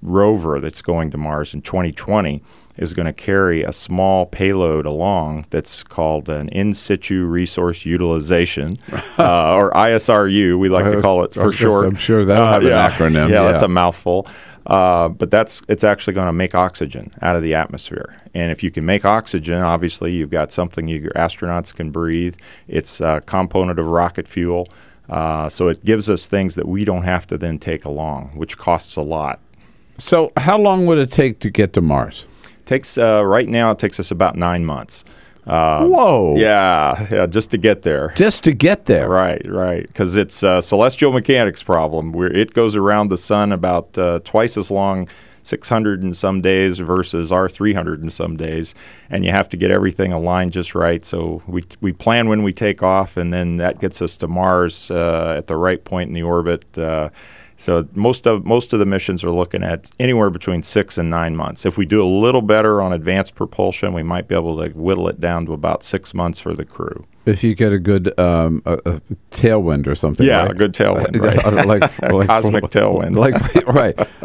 rover that's going to Mars in 2020 is going to carry a small payload along that's called an in situ resource utilization, or ISRU, we like to call it for short. I'm sure that'll have an acronym. Yeah, that's a mouthful. But it's actually going to make oxygen out of the atmosphere. And if you can make oxygen, obviously you've got something your astronauts can breathe. It's a component of rocket fuel. So it gives us things that we don't have to then take along, which costs a lot. So how long would it take to get to Mars? Right now it takes us about 9 months. Whoa. Yeah, just to get there. Just to get there. Right, because it's a celestial mechanics problem where it goes around the sun about twice as long, 600 and some days versus our 300 and some days, and you have to get everything aligned just right. So we plan when we take off, and then that gets us to Mars at the right point in the orbit. So most of the missions are looking at anywhere between 6 and 9 months. If we do a little better on advanced propulsion, we might be able to whittle it down to about 6 months for the crew. If you get a good a tailwind or something. Yeah, right? a good tailwind, right? like cosmic tailwind.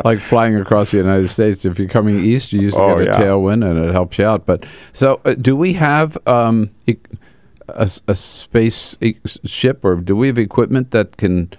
Like flying across the United States. If you're coming east, you used to get a tailwind, and it helps you out. But so, do we have a space ship, or do we have equipment that can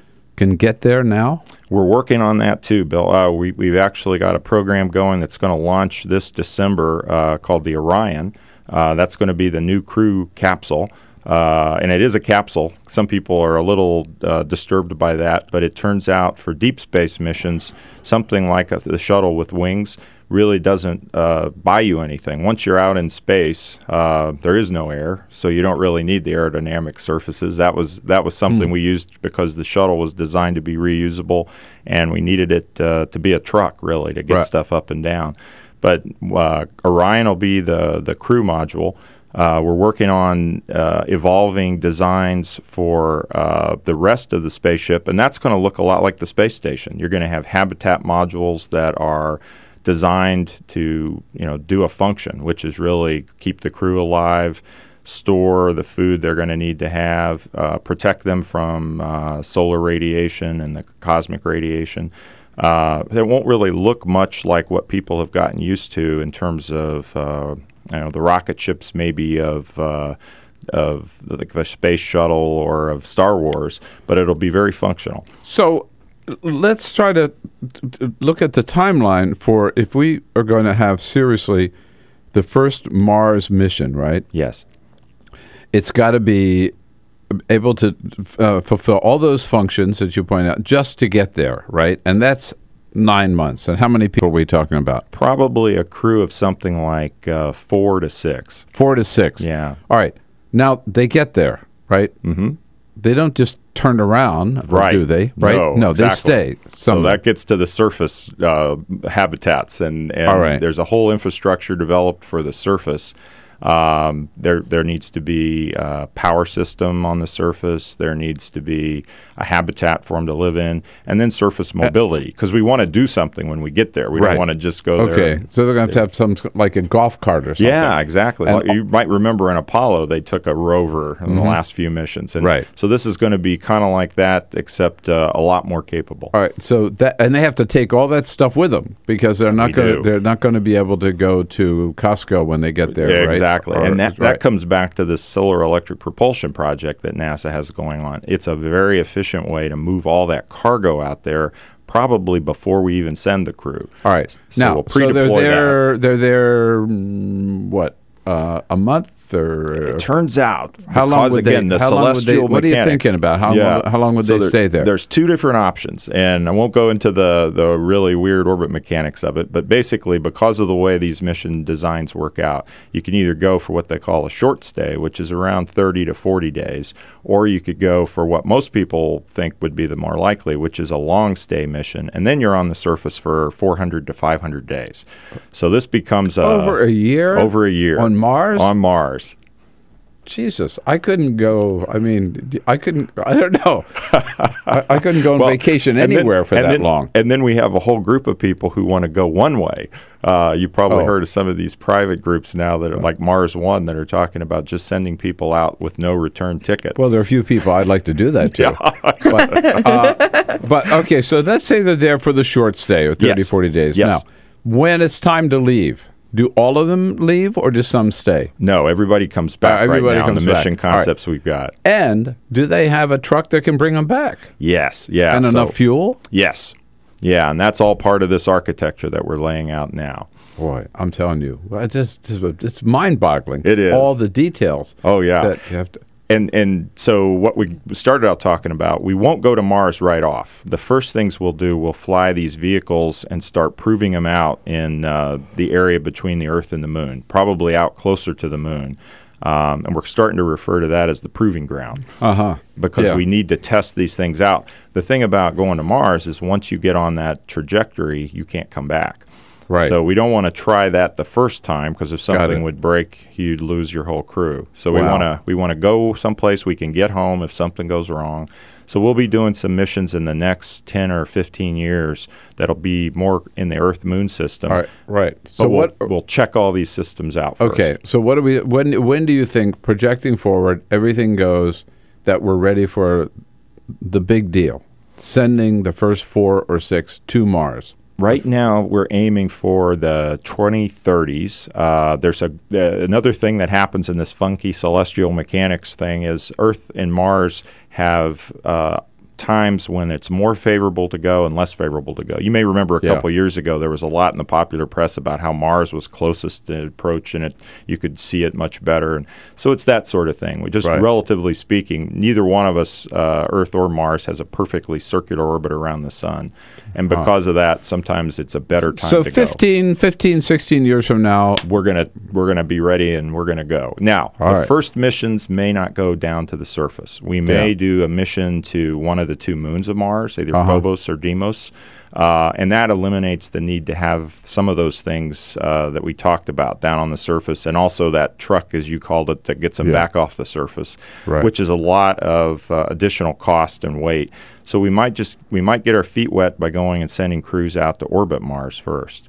get there now? We're working on that too, Bill. We've actually got a program going that's going to launch this December called the Orion. That's going to be the new crew capsule. And it is a capsule. Some people are a little disturbed by that, but it turns out for deep space missions, something like the shuttle with wings really doesn't buy you anything. Once you're out in space, there is no air, so you don't really need the aerodynamic surfaces. That was something we used because the shuttle was designed to be reusable, and we needed it to be a truck, really, to get stuff up and down. But Orion will be the crew module. We're working on evolving designs for the rest of the spaceship, and that's going to look a lot like the space station. You're going to have habitat modules that are designed to, do a function, which is really keep the crew alive, store the food they're going to need to have, protect them from solar radiation and the cosmic radiation. It won't really look much like what people have gotten used to in terms of the rocket ships maybe of the space shuttle or of Star Wars, but it'll be very functional. So let's try to look at the timeline for if we are going to have seriously the first Mars mission, right? Yes. It's got to be able to fulfill all those functions that you point out just to get there, right? And that's 9 months. And how many people are we talking about? Probably a crew of something like 4 to 6. 4 to 6. Yeah. All right. Now, they get there, right? Mm-hmm. They don't just turn around, right? Do they? Right? No, exactly. They stay. So that gets to the surface habitats, and there's a whole infrastructure developed for the surface. There needs to be a power system on the surface. There needs to be a habitat for them to live in, and then surface mobility, because we want to do something when we get there. We don't want to just go there. Okay, so they're going to have some, like a golf cart or something. Yeah, exactly. You might remember in Apollo, they took a rover in the last few missions. And so this is going to be kind of like that, except a lot more capable. All right, so and they have to take all that stuff with them, because they're not going to be able to go to Costco when they get there, right? Exactly. And that comes back to this solar electric propulsion project that NASA has going on. It's a very efficient way to move all that cargo out there, probably before we even send the crew. All right. So now, we'll pre-deploy they're there, what, a month? Or it turns out, how long would again, the celestial mechanics. What are you thinking about? How long would they stay there? There's two different options, and I won't go into the really weird orbit mechanics of it, but basically, because of the way these mission designs work out, you can either go for what they call a short stay, which is around 30 to 40 days, or you could go for what most people think would be the more likely, which is a long stay mission, and then you're on the surface for 400 to 500 days. So this becomes over a year? Over a year. On Mars? On Mars. Jesus, I couldn't go. I mean, I don't know. I couldn't go on vacation anywhere for that long. And then we have a whole group of people who want to go one way. You probably heard of some of these private groups now that are like Mars One that are talking about just sending people out with no return ticket. Well, there are a few people I'd like to do that to. But okay, so let's say they're there for the short stay of 30, 40 days. Yes. Now, when it's time to leave, do all of them leave, or do some stay? No, everybody comes back right now. The mission concepts we've got. And do they have a truck that can bring them back? Yes, yeah. And enough fuel? Yes. Yeah, and that's all part of this architecture that we're laying out now. Boy, I'm telling you, it's mind-boggling. It is. All the details. Oh, yeah. That you have to. And so what we started out talking about, we won't go to Mars right off. The first things we'll do, we'll fly these vehicles and start proving them out in the area between the Earth and the Moon, probably out closer to the Moon. And we're starting to refer to that as the proving ground. Because we need to test these things out. The thing about going to Mars is once you get on that trajectory, you can't come back. Right. So we don't want to try that the first time, because if something would break, you'd lose your whole crew. So we want to go someplace we can get home if something goes wrong. So we'll be doing some missions in the next 10 or 15 years that'll be more in the Earth-Moon system. All right. Right. So we'll check all these systems out first. Okay. So what do we? When do you think, projecting forward, everything goes that we're ready for the big deal, sending the first 4 or 6 to Mars? Right now, we're aiming for the 2030s. There's another thing that happens in this funky celestial mechanics thing is Earth and Mars have times when it's more favorable to go and less favorable to go. You may remember a couple years ago there was a lot in the popular press about how Mars was closest to approach and you could see it much better. And so it's that sort of thing. We just, relatively speaking, neither one of us, Earth or Mars, has a perfectly circular orbit around the sun. And because of that, sometimes it's a better time to go. So 15, 16 years from now, we're gonna be ready and we're gonna go. Now, the first missions may not go down to the surface. We may do a mission to one of the 2 moons of Mars, either Phobos or Deimos, and that eliminates the need to have some of those things that we talked about down on the surface, and also that truck, as you called it, that gets them back off the surface, which is a lot of additional cost and weight. So we might get our feet wet by going and sending crews out to orbit Mars first.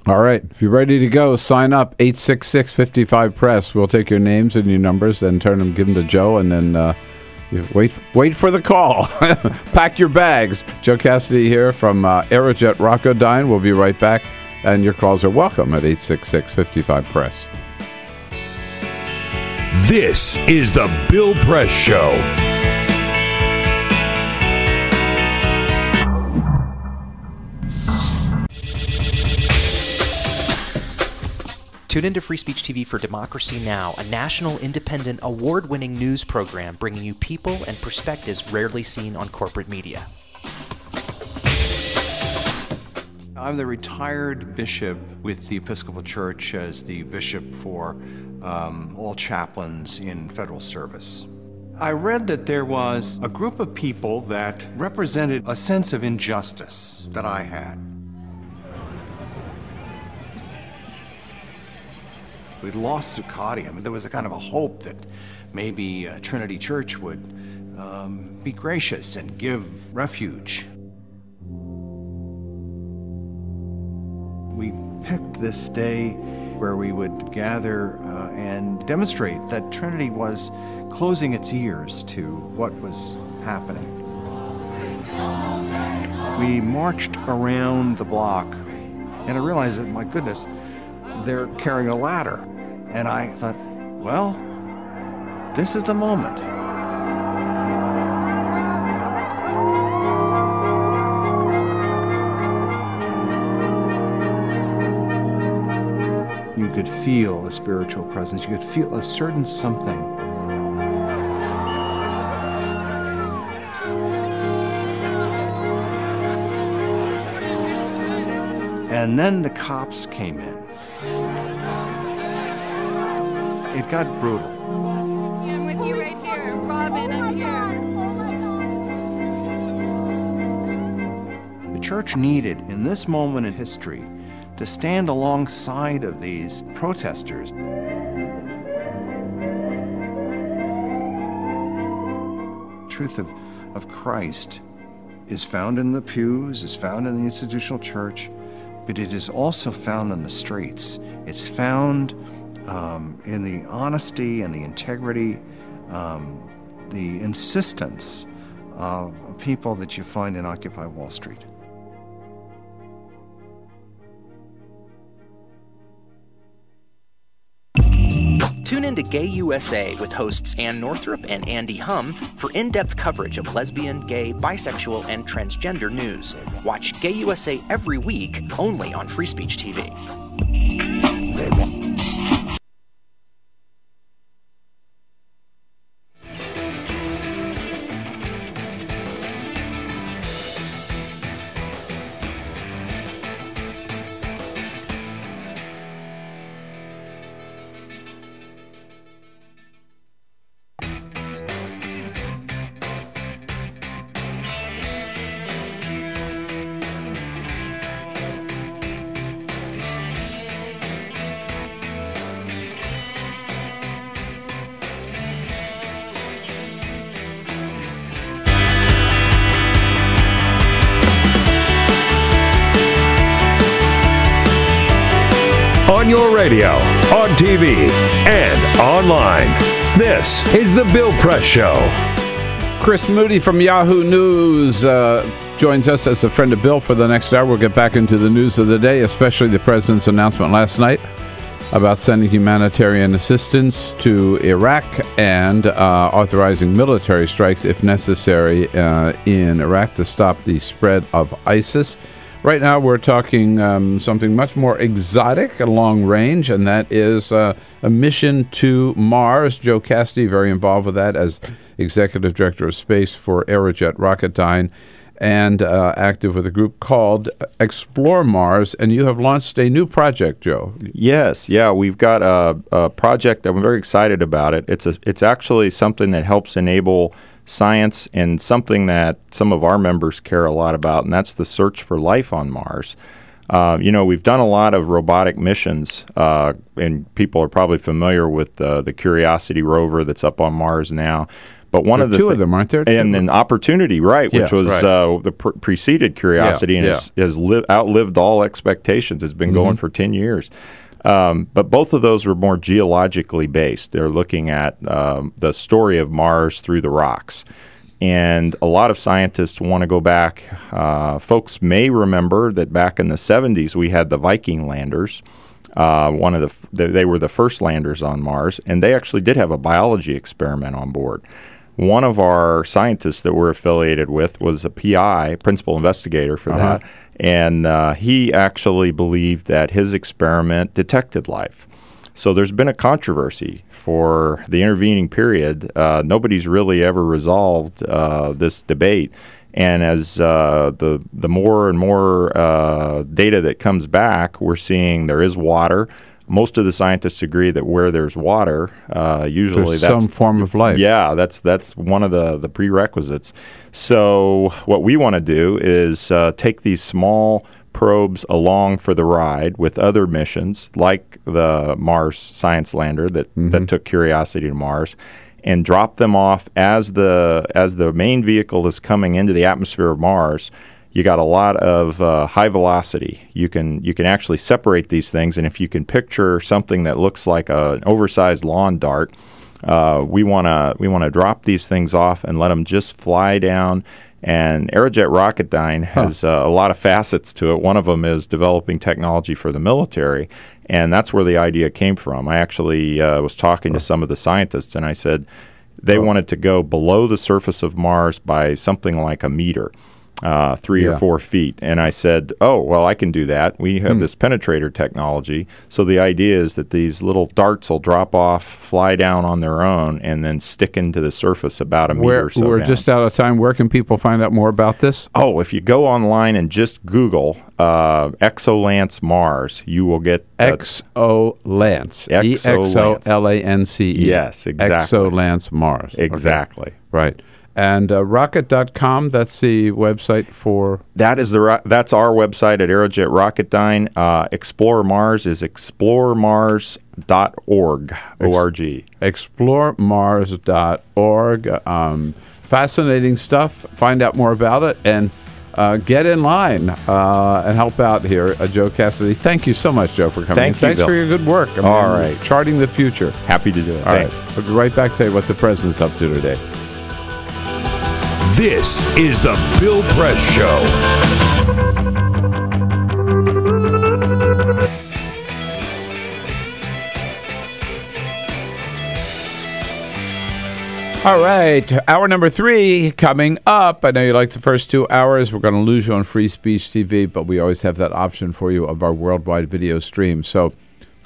All right. If you're ready to go, sign up, 866-55-PRESS. We'll take your names and your numbers and give them to Joe, and then wait for the call. Pack your bags. Joe Cassady here from Aerojet RocketDyne. We'll be right back, and your calls are welcome at 866-55-PRESS. This is the Bill Press Show. Tune into Free Speech TV for Democracy Now!, a national, independent, award-winning news program bringing you people and perspectives rarely seen on corporate media. I'm the retired bishop with the Episcopal Church as the bishop for all chaplains in federal service. I read that there was a group of people that represented a sense of injustice that I had. We'd lost Zuccotti. I mean, there was a kind of a hope that maybe Trinity Church would be gracious and give refuge. We picked this day where we would gather and demonstrate that Trinity was closing its ears to what was happening. We marched around the block, and I realized that, my goodness, they're carrying a ladder. And I thought, well, this is the moment. You could feel a spiritual presence. You could feel a certain something. And then the cops came in. It got brutal. Yeah, I'm with you right here. Robin, I'm here. The church needed, in this moment in history, to stand alongside of these protesters. The truth of Christ is found in the pews, is found in the institutional church, but it is also found in the streets. It's found in the honesty and the integrity, the insistence of people that you find in Occupy Wall Street. Tune in to Gay USA with hosts Ann Northrup and Andy Hum for in-depth coverage of lesbian, gay, bisexual, and transgender news. Watch Gay USA every week, only on Free Speech TV. On your radio, on TV, and online. This is The Bill Press Show. Chris Moody from Yahoo News joins us as a friend of Bill for the next hour. We'll get back into the news of the day, especially the president's announcement last night about sending humanitarian assistance to Iraq and authorizing military strikes if necessary in Iraq to stop the spread of ISIS. Right now we're talking something much more exotic and long range, and that is a mission to Mars. Joe Cassady, very involved with that as Executive Director of Space for Aerojet RocketDyne, and active with a group called Explore Mars. And you have launched a new project, Joe. Yes, yeah, we've got a project that I'm very excited about. It's actually something that helps enable science and something that some of our members care a lot about, and that's the search for life on Mars. We've done a lot of robotic missions, and people are probably familiar with the Curiosity rover that's up on Mars now. But one of the two of them, aren't there? And then Opportunity, right, which was the preceded Curiosity, and has outlived all expectations. It's been going for 10 years. But both of those were more geologically based. They're looking at the story of Mars through the rocks. And a lot of scientists want to go back. Folks may remember that back in the 70s, we had the Viking landers. They were the first landers on Mars, and they actually did have a biology experiment on board. One of our scientists that we're affiliated with was a PI, principal investigator for that, and he actually believed that his experiment detected life. So there's been a controversy for the intervening period. Nobody's really ever resolved this debate. And as the more and more data that comes back, we're seeing there is water. Most of the scientists agree that where there's water, usually there's that's some form of life. Yeah, that's one of the prerequisites. So what we want to do is take these small probes along for the ride with other missions, like the Mars Science Lander that took Curiosity to Mars, and drop them off as the main vehicle is coming into the atmosphere of Mars. You got a lot of high velocity. You can actually separate these things, and if you can picture something that looks like an oversized lawn dart, we want to drop these things off and let them just fly down. And Aerojet RocketDyne has a lot of facets to it. One of them is developing technology for the military, and that's where the idea came from. I actually was talking to some of the scientists, and I said they wanted to go below the surface of Mars by something like a meter. 3 or 4 feet. And I said, oh, well, I can do that. We have this penetrator technology. So the idea is that these little darts will drop off, fly down on their own, and then stick into the surface about a meter or so We're down. just out of time. Where can people find out more about this? Oh, if you go online and just Google Exolance Mars, you will get Exolance. Exolance. Yes, exactly. Exolance Mars. Exactly. Okay. Right. And rocket.com, that's the website for... That's our website at Aerojet RocketDyne. Explore Mars is exploremars.org, O-R-G. Exploremars.org. Fascinating stuff. Find out more about it and get in line and help out here. Joe Cassady, thank you so much, Joe, for coming. Thanks Bill. for your good work. All right. Charting the future. Happy to do it. All Thanks. right. We'll be right back to tell you what the president's up to today. This is the Bill Press Show. All right, hour number 3 coming up. I know you like the first 2 hours. We're going to lose you on Free Speech TV, but we always have that option for you of our worldwide video stream. So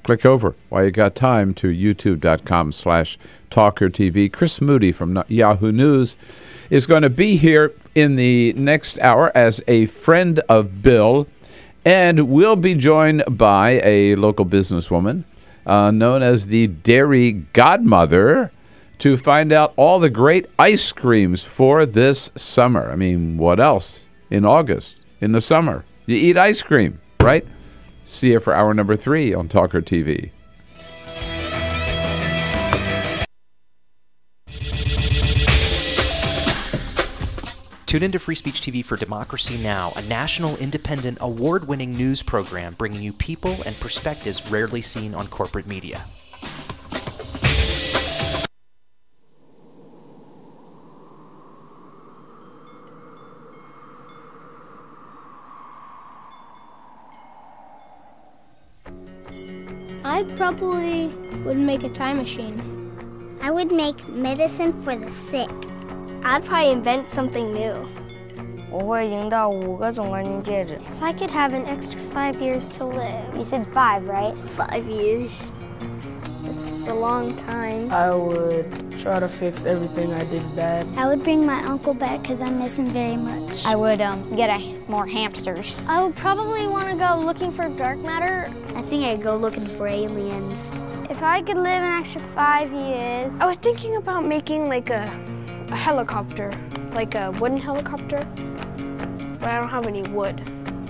click over while you got time to youtube.com/TawkrTV. Chris Moody from Yahoo News is going to be here in the next hour as a friend of Bill, and we'll be joined by a local businesswoman known as the Dairy Godmother to find out all the great ice creams for this summer. I mean, what else in August, in the summer? You eat ice cream, right? See you for hour number 3 on TawkrTV. Tune into Free Speech TV for Democracy Now!, a national, independent, award-winning news program bringing you people and perspectives rarely seen on corporate media. I probably would make a time machine. I would make medicine for the sick. I'd probably invent something new. 我会赢到5个总冠军戒指。 If I could have an extra 5 years to live. You said 5, right? 5 years. It's a long time. I would try to fix everything I did bad. I would bring my uncle back because I miss him very much. I would get more hamsters. I would probably want to go looking for dark matter. I think I'd go looking for aliens. If I could live an extra 5 years. I was thinking about making like a helicopter, like a wooden helicopter, but I don't have any wood.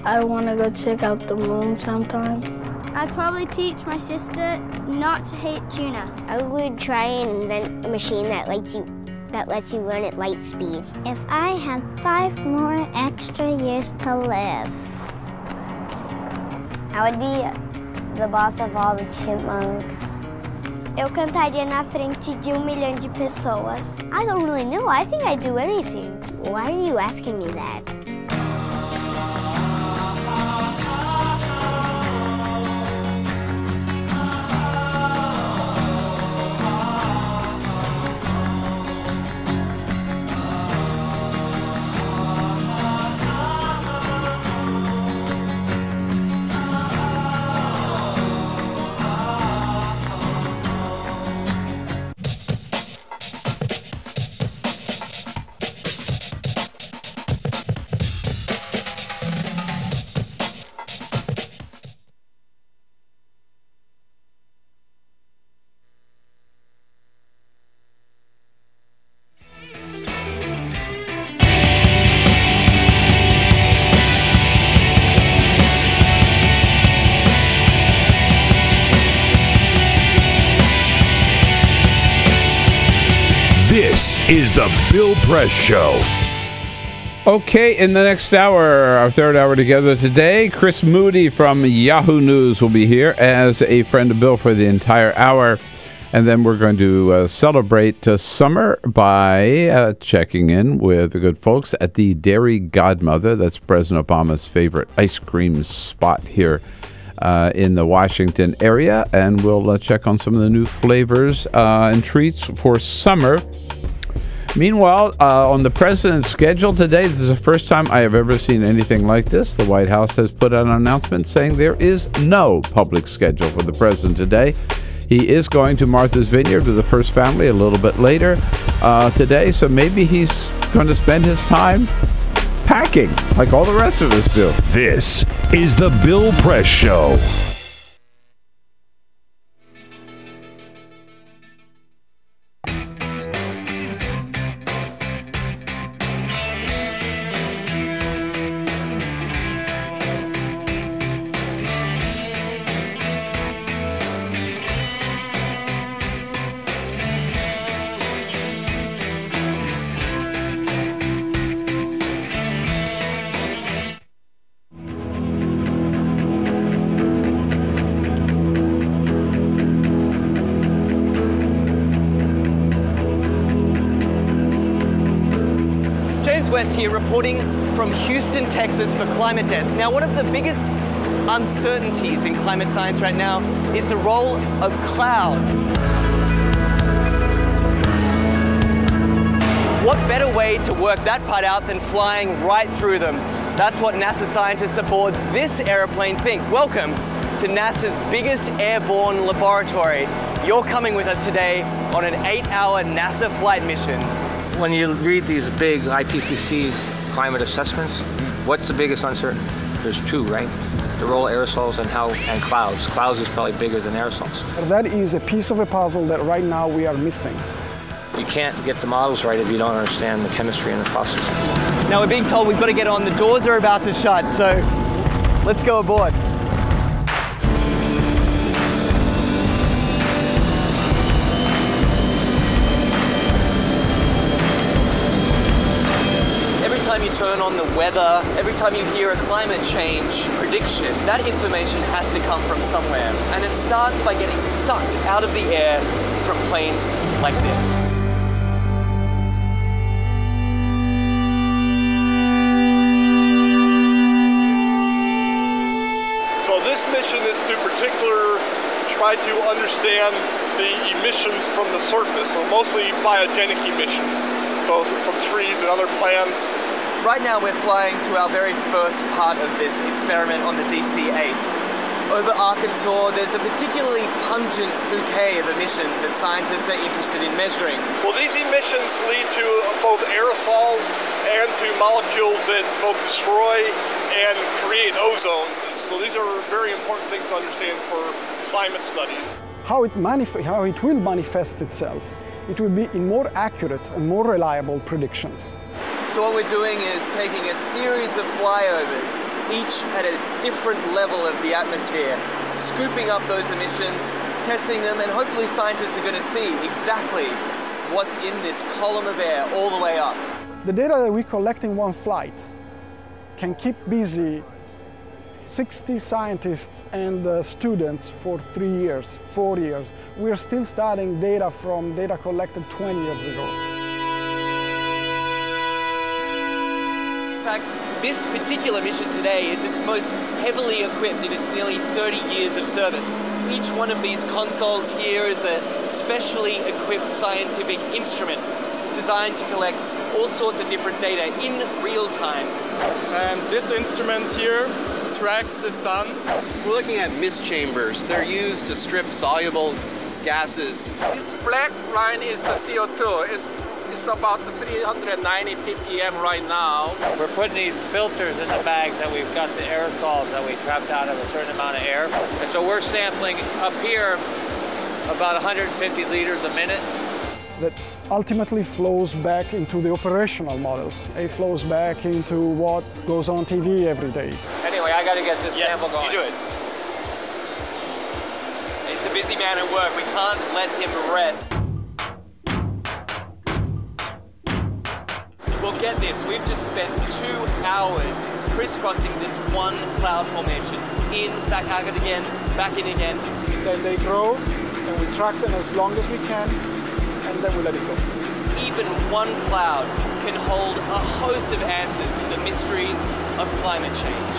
I want to go check out the moon sometime. I'd probably teach my sister not to hate tuna. I would try and invent a machine that lets you run at light speed. If I had 5 more extra years to live, I would be the boss of all the chipmunks. Eu cantaria na frente de 1 milhão de pessoas. I don't really know. I think I'd do anything. Why are you asking me that? This is the Bill Press Show. Okay, in the next hour, our third hour together today, Chris Moody from Yahoo News will be here as a friend of Bill for the entire hour. And then we're going to celebrate summer by checking in with the good folks at the Dairy Godmother. That's President Obama's favorite ice cream spot here in the Washington area. And we'll check on some of the new flavors and treats for summer. Meanwhile, on the president's schedule today, this is the first time I have ever seen anything like this. The White House has put out an announcement saying there is no public schedule for the president today. He is going to Martha's Vineyard with the first family a little bit later today, so maybe he's going to spend his time packing like all the rest of us do. This is the Bill Press Show. Here reporting from Houston, Texas for Climate Desk. Now, one of the biggest uncertainties in climate science right now is the role of clouds. What better way to work that part out than flying right through them? That's what NASA scientists aboard this airplane think. Welcome to NASA's biggest airborne laboratory. You're coming with us today on an 8-hour NASA flight mission. When you read these big IPCC climate assessments, what's the biggest uncertainty? There's two, right? The role of aerosols and clouds. Clouds is probably bigger than aerosols. That is a piece of a puzzle that right now we are missing. You can't get the models right if you don't understand the chemistry and the process. Now we're being told we've got to get on. The doors are about to shut, so let's go aboard. Every time you turn on the weather, every time you hear a climate change prediction, that information has to come from somewhere. And it starts by getting sucked out of the air from planes like this. So this mission is to particular try to understand the emissions from the surface, so mostly biogenic emissions, so from trees and other plants. Right now we're flying to our very first part of this experiment on the DC-8. Over Arkansas, there's a particularly pungent bouquet of emissions that scientists are interested in measuring. Well, these emissions lead to both aerosols and to molecules that both destroy and create ozone. So these are very important things to understand for climate studies. How it will manifest itself, it will be in more accurate and more reliable predictions. So what we're doing is taking a series of flyovers, each at a different level of the atmosphere, scooping up those emissions, testing them, and hopefully scientists are going to see exactly what's in this column of air all the way up. The data that we collect in one flight can keep busy 60 scientists and students for 3 years, 4 years. We're still studying data from data collected 20 years ago. In fact, this particular mission today is its most heavily equipped in its nearly 30 years of service. Each one of these consoles here is a specially equipped scientific instrument designed to collect all sorts of different data in real time. And this instrument here tracks the sun. We're looking at mist chambers. They're used to strip soluble gases. This black line is the CO2. It's about 390 ppm right now. We're putting these filters in the bags that we've got the aerosols that we trapped out of a certain amount of air. And so we're sampling up here about 150 liters a minute. That ultimately flows back into the operational models. It flows back into what goes on TV every day. Anyway, I got to get this sample going. You do it. It's a busy man at work. We can't let him rest. Well, get this. We've just spent 2 hours crisscrossing this one cloud formation. In, back out again, back in again. Then they grow, and we track them as long as we can, and then we let it go. Even one cloud can hold a host of answers to the mysteries of climate change.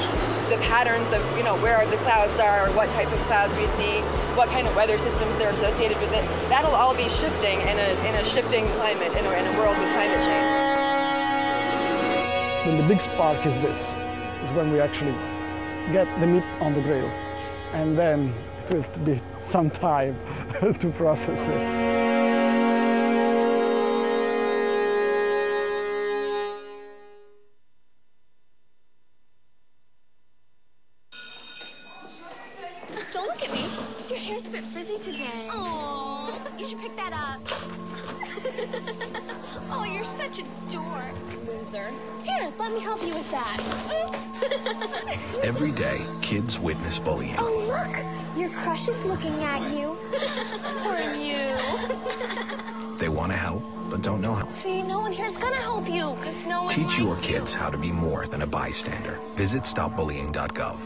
The patterns of, where the clouds are, what type of clouds we see, what kind of weather systems they're associated with it, that'll all be shifting in a shifting climate, in a world with climate change. Then the big spark is this, is when we actually get the meat on the grill. And then it will be some time to process it. Don't look at me. Your hair's a bit frizzy today. Oh, you should pick that up. Oh, you're such a dork, loser. Here, let me help you with that. Oops. Every day, kids witness bullying. Oh, look. Your crush is looking at you. Poor you. They want to help, but don't know how. See, no one here's gonna help you, because no one Teach your kids how to be more than a bystander. Visit stopbullying.gov.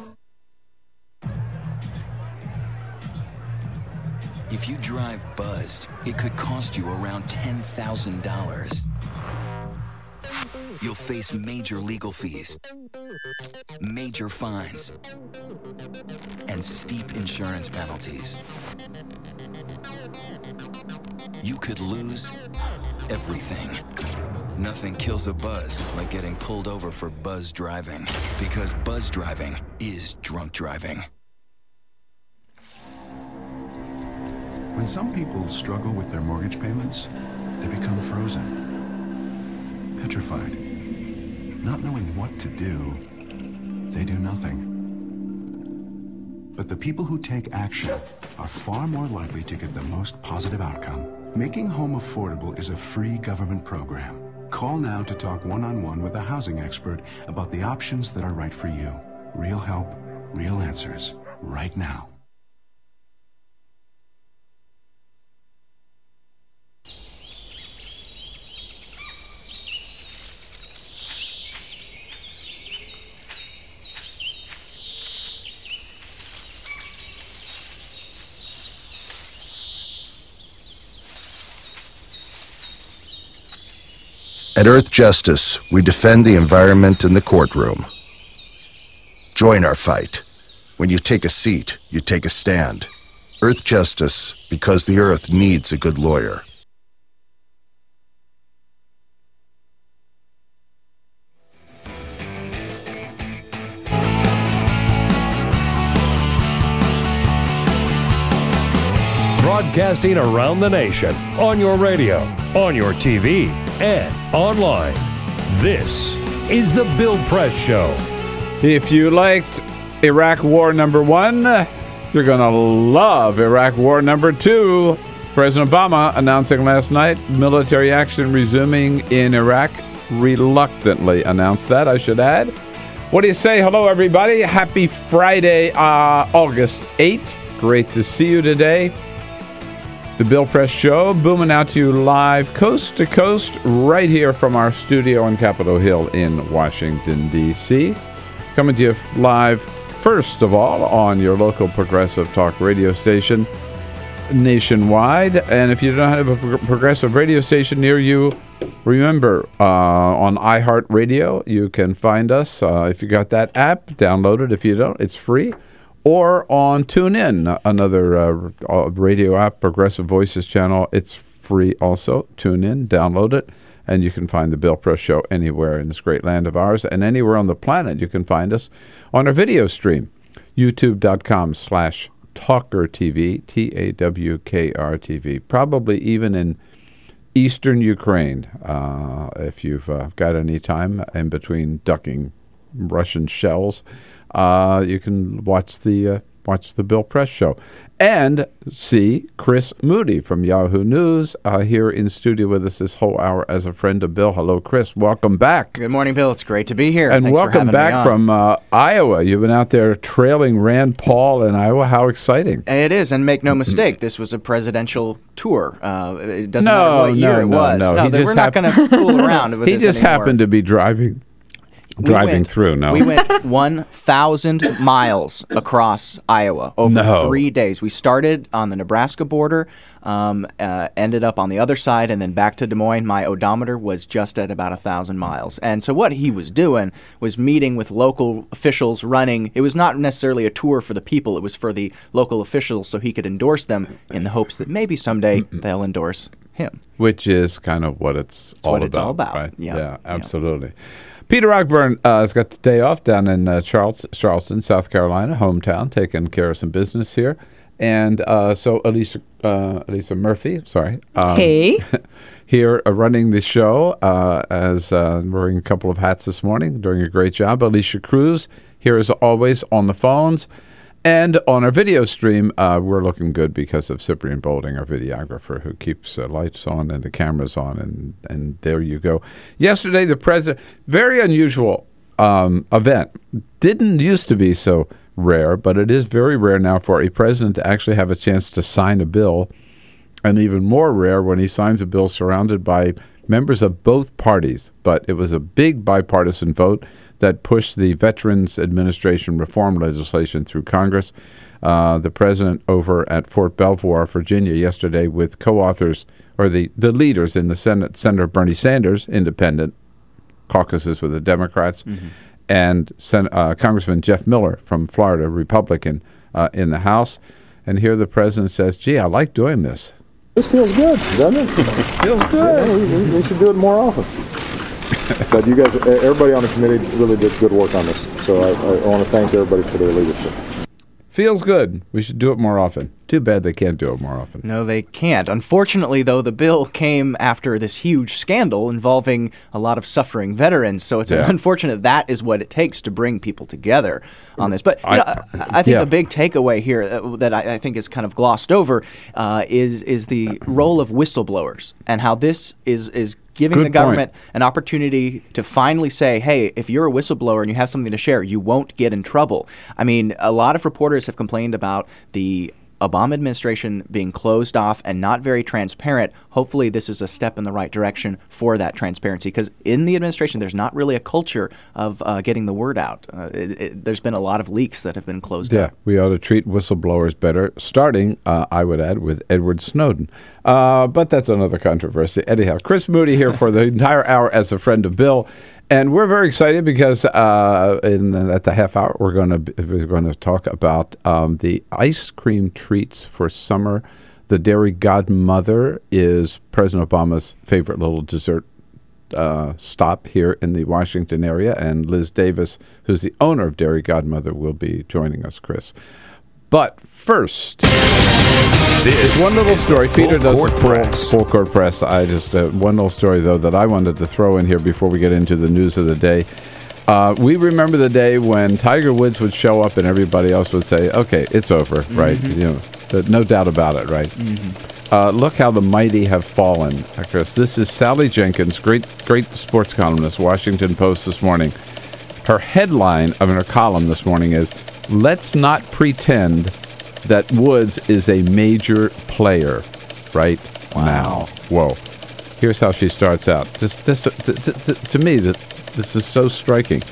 If you drive buzzed, it could cost you around $10,000. You'll face major legal fees, major fines, and steep insurance penalties. You could lose everything. Nothing kills a buzz like getting pulled over for buzz driving, because buzz driving is drunk driving. When some people struggle with their mortgage payments, they become frozen, petrified. Not knowing what to do, they do nothing. But the people who take action are far more likely to get the most positive outcome. Making home affordable is a free government program. Call now to talk one-on-one with a housing expert about the options that are right for you. Real help, real answers, right now. At Earth Justice, we defend the environment in the courtroom. Join our fight. When you take a seat, you take a stand. Earth Justice, because the Earth needs a good lawyer. Broadcasting around the nation, on your radio, on your TV, and online. This is The Bill Press Show. If you liked Iraq War #1, you're going to love Iraq War #2. President Obama announcing last night military action resuming in Iraq. Reluctantly announced that, I should add. What do you say? Hello, everybody. Happy Friday, August 8th. Great to see you today. The Bill Press Show, booming out to you live, coast to coast, right here from our studio on Capitol Hill in Washington, D.C. Coming to you live, first of all, on your local progressive talk radio station nationwide. And if you don't have a progressive radio station near you, remember, on iHeartRadio, you can find us. If you got that app, download it. If you don't, it's free. Or on TuneIn, another radio app, Progressive Voices channel. It's free also. Tune in, download it, and you can find the Bill Press Show anywhere in this great land of ours. And anywhere on the planet, you can find us on our video stream, youtube.com/TawkrTV, TawkrTV. Probably even in eastern Ukraine, if you've got any time in between ducking Russian shells. You can watch the Bill Press Show and see Chris Moody from Yahoo News here in studio with us this whole hour as a friend of Bill. Hello, Chris. Welcome back. Good morning, Bill. It's great to be here. And Thanks welcome back from Iowa. You've been out there trailing Rand Paul in Iowa. How exciting. It is, and make no mistake, this was a presidential tour. It doesn't matter what year it was. No, we're not going to fool around with this anymore. He just happened to be driving through. No, we went 1,000 miles across Iowa over 3 days. We started on the Nebraska border, ended up on the other side, and then back to Des Moines. My odometer was just at about 1,000 miles. And so what he was doing was meeting with local officials, running. It was not necessarily a tour for the people. It was for the local officials so he could endorse them in the hopes that maybe someday they'll endorse him. Which is kind of what it's all about. Right? Yeah, absolutely. Peter Ogburn has got the day off down in Charleston, South Carolina, hometown, taking care of some business here. And so Elisa Murphy, hey, here running the show as wearing a couple of hats this morning, doing a great job. Alicia Cruz here as always on the phones. And on our video stream, we're looking good because of Cyprian Bolding, our videographer, who keeps lights on and the cameras on, and there you go. Yesterday, the president, very unusual event. Didn't used to be so rare, but it is very rare now for a president to actually have a chance to sign a bill, and even more rare when he signs a bill surrounded by members of both parties. But it was a big bipartisan vote that pushed the Veterans Administration reform legislation through Congress. The president over at Fort Belvoir, Virginia, yesterday with co-authors, or the leaders in the Senate, Senator Bernie Sanders, independent, caucuses with the Democrats, and Congressman Jeff Miller from Florida, Republican, in the House. And here the president says, gee, I like doing this. This feels good, doesn't it? Feels good. Yeah, we should do it more often. But you guys, everybody on the committee really did good work on this. So I want to thank everybody for their leadership. Feels good. We should do it more often. Too bad they can't do it more often. No, they can't. Unfortunately, though, the bill came after this huge scandal involving a lot of suffering veterans. So it's unfortunate that is what it takes to bring people together on this. But I think the big takeaway here that I think is kind of glossed over is the role of whistleblowers and how this is giving the government an opportunity to finally say, hey, if you're a whistleblower and you have something to share, you won't get in trouble. I mean, a lot of reporters have complained about the Obama administration being closed off and not very transparent. Hopefully this is a step in the right direction for that transparency, because in the administration there's not really a culture of getting the word out. There's been a lot of leaks that have been closed up. Yeah, we ought to treat whistleblowers better, starting, I would add, with Edward Snowden. But that's another controversy. Anyhow, Chris Moody here for the entire hour as a friend of Bill. And we're very excited because at the half hour we're going to talk about the ice cream treats for summer. The Dairy Godmother is President Obama's favorite little dessert stop here in the Washington area, and Liz Davis, who's the owner of Dairy Godmother, will be joining us, Chris. But first, this one little story. Peter does press. Full court press. I just one little story though that I wanted to throw in here before we get into the news of the day. We remember the day when Tiger Woods would show up and everybody else would say, "Okay, it's over," right? You know, no doubt about it, right? Look how the mighty have fallen, Chris. This is Sally Jenkins, great sports columnist, Washington Post this morning. Her headline of her column this morning is, "Let's not pretend that Woods is a major player right now." Whoa. Here's how she starts out. To me, this is so striking.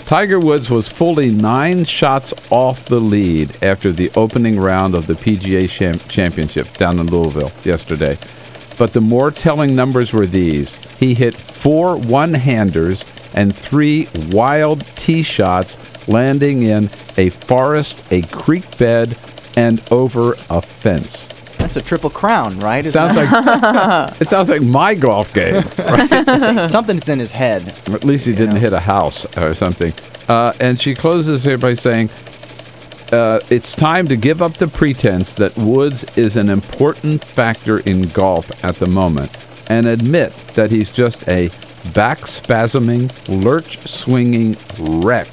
Tiger Woods was fully 9 shots off the lead after the opening round of the PGA Championship down in Louisville yesterday. But the more telling numbers were these. He hit 4 one-handers and 3 wild tee shots, landing in a forest, a creek bed, and over a fence. That's a triple crown, right? It sounds like my golf game. Right? Something's in his head. At least he didn't hit a house or something. And she closes here by saying, it's time to give up the pretense that Woods is an important factor in golf at the moment and admit that he's just a back-spasming, lurch-swinging wreck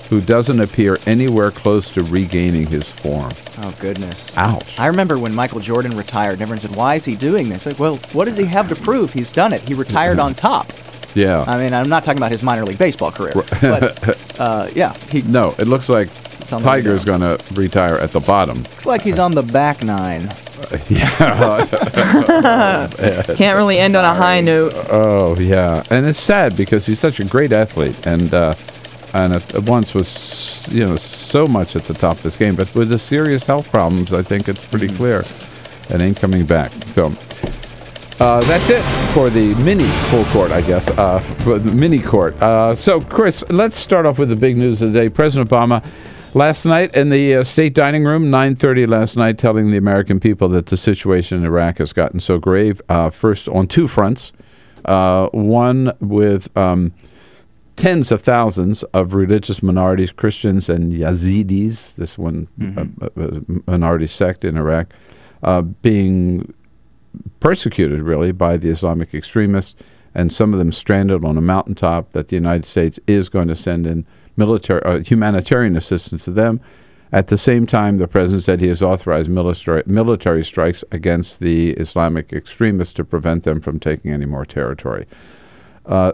who doesn't appear anywhere close to regaining his form. Oh, goodness. Ouch. I remember when Michael Jordan retired, and everyone said, why is he doing this? Like, well, what does he have to prove? He's done it. He retired on top. Yeah. I mean, I'm not talking about his minor league baseball career. But, yeah. No, it looks like Tiger's going to retire at the bottom. Looks like he's on the back 9. Yeah. Can't really end on a high note. Oh, yeah. And it's sad because he's such a great athlete. And at once was, so much at the top of his game. But with the serious health problems, I think it's pretty clear. It ain't coming back. So that's it for the mini full court, I guess. For the mini court. So, Chris, let's start off with the big news of the day. President Obama, last night in the state dining room, 9:30 last night, telling the American people that the situation in Iraq has gotten so grave. First, on 2 fronts. One with tens of thousands of religious minorities, Christians and Yazidis, this one minority sect in Iraq, being persecuted, really, by the Islamic extremists, and some of them stranded on a mountaintop that the United States is going to send in humanitarian assistance to them. At the same time, the president said he has authorized military strikes against the Islamic extremists to prevent them from taking any more territory.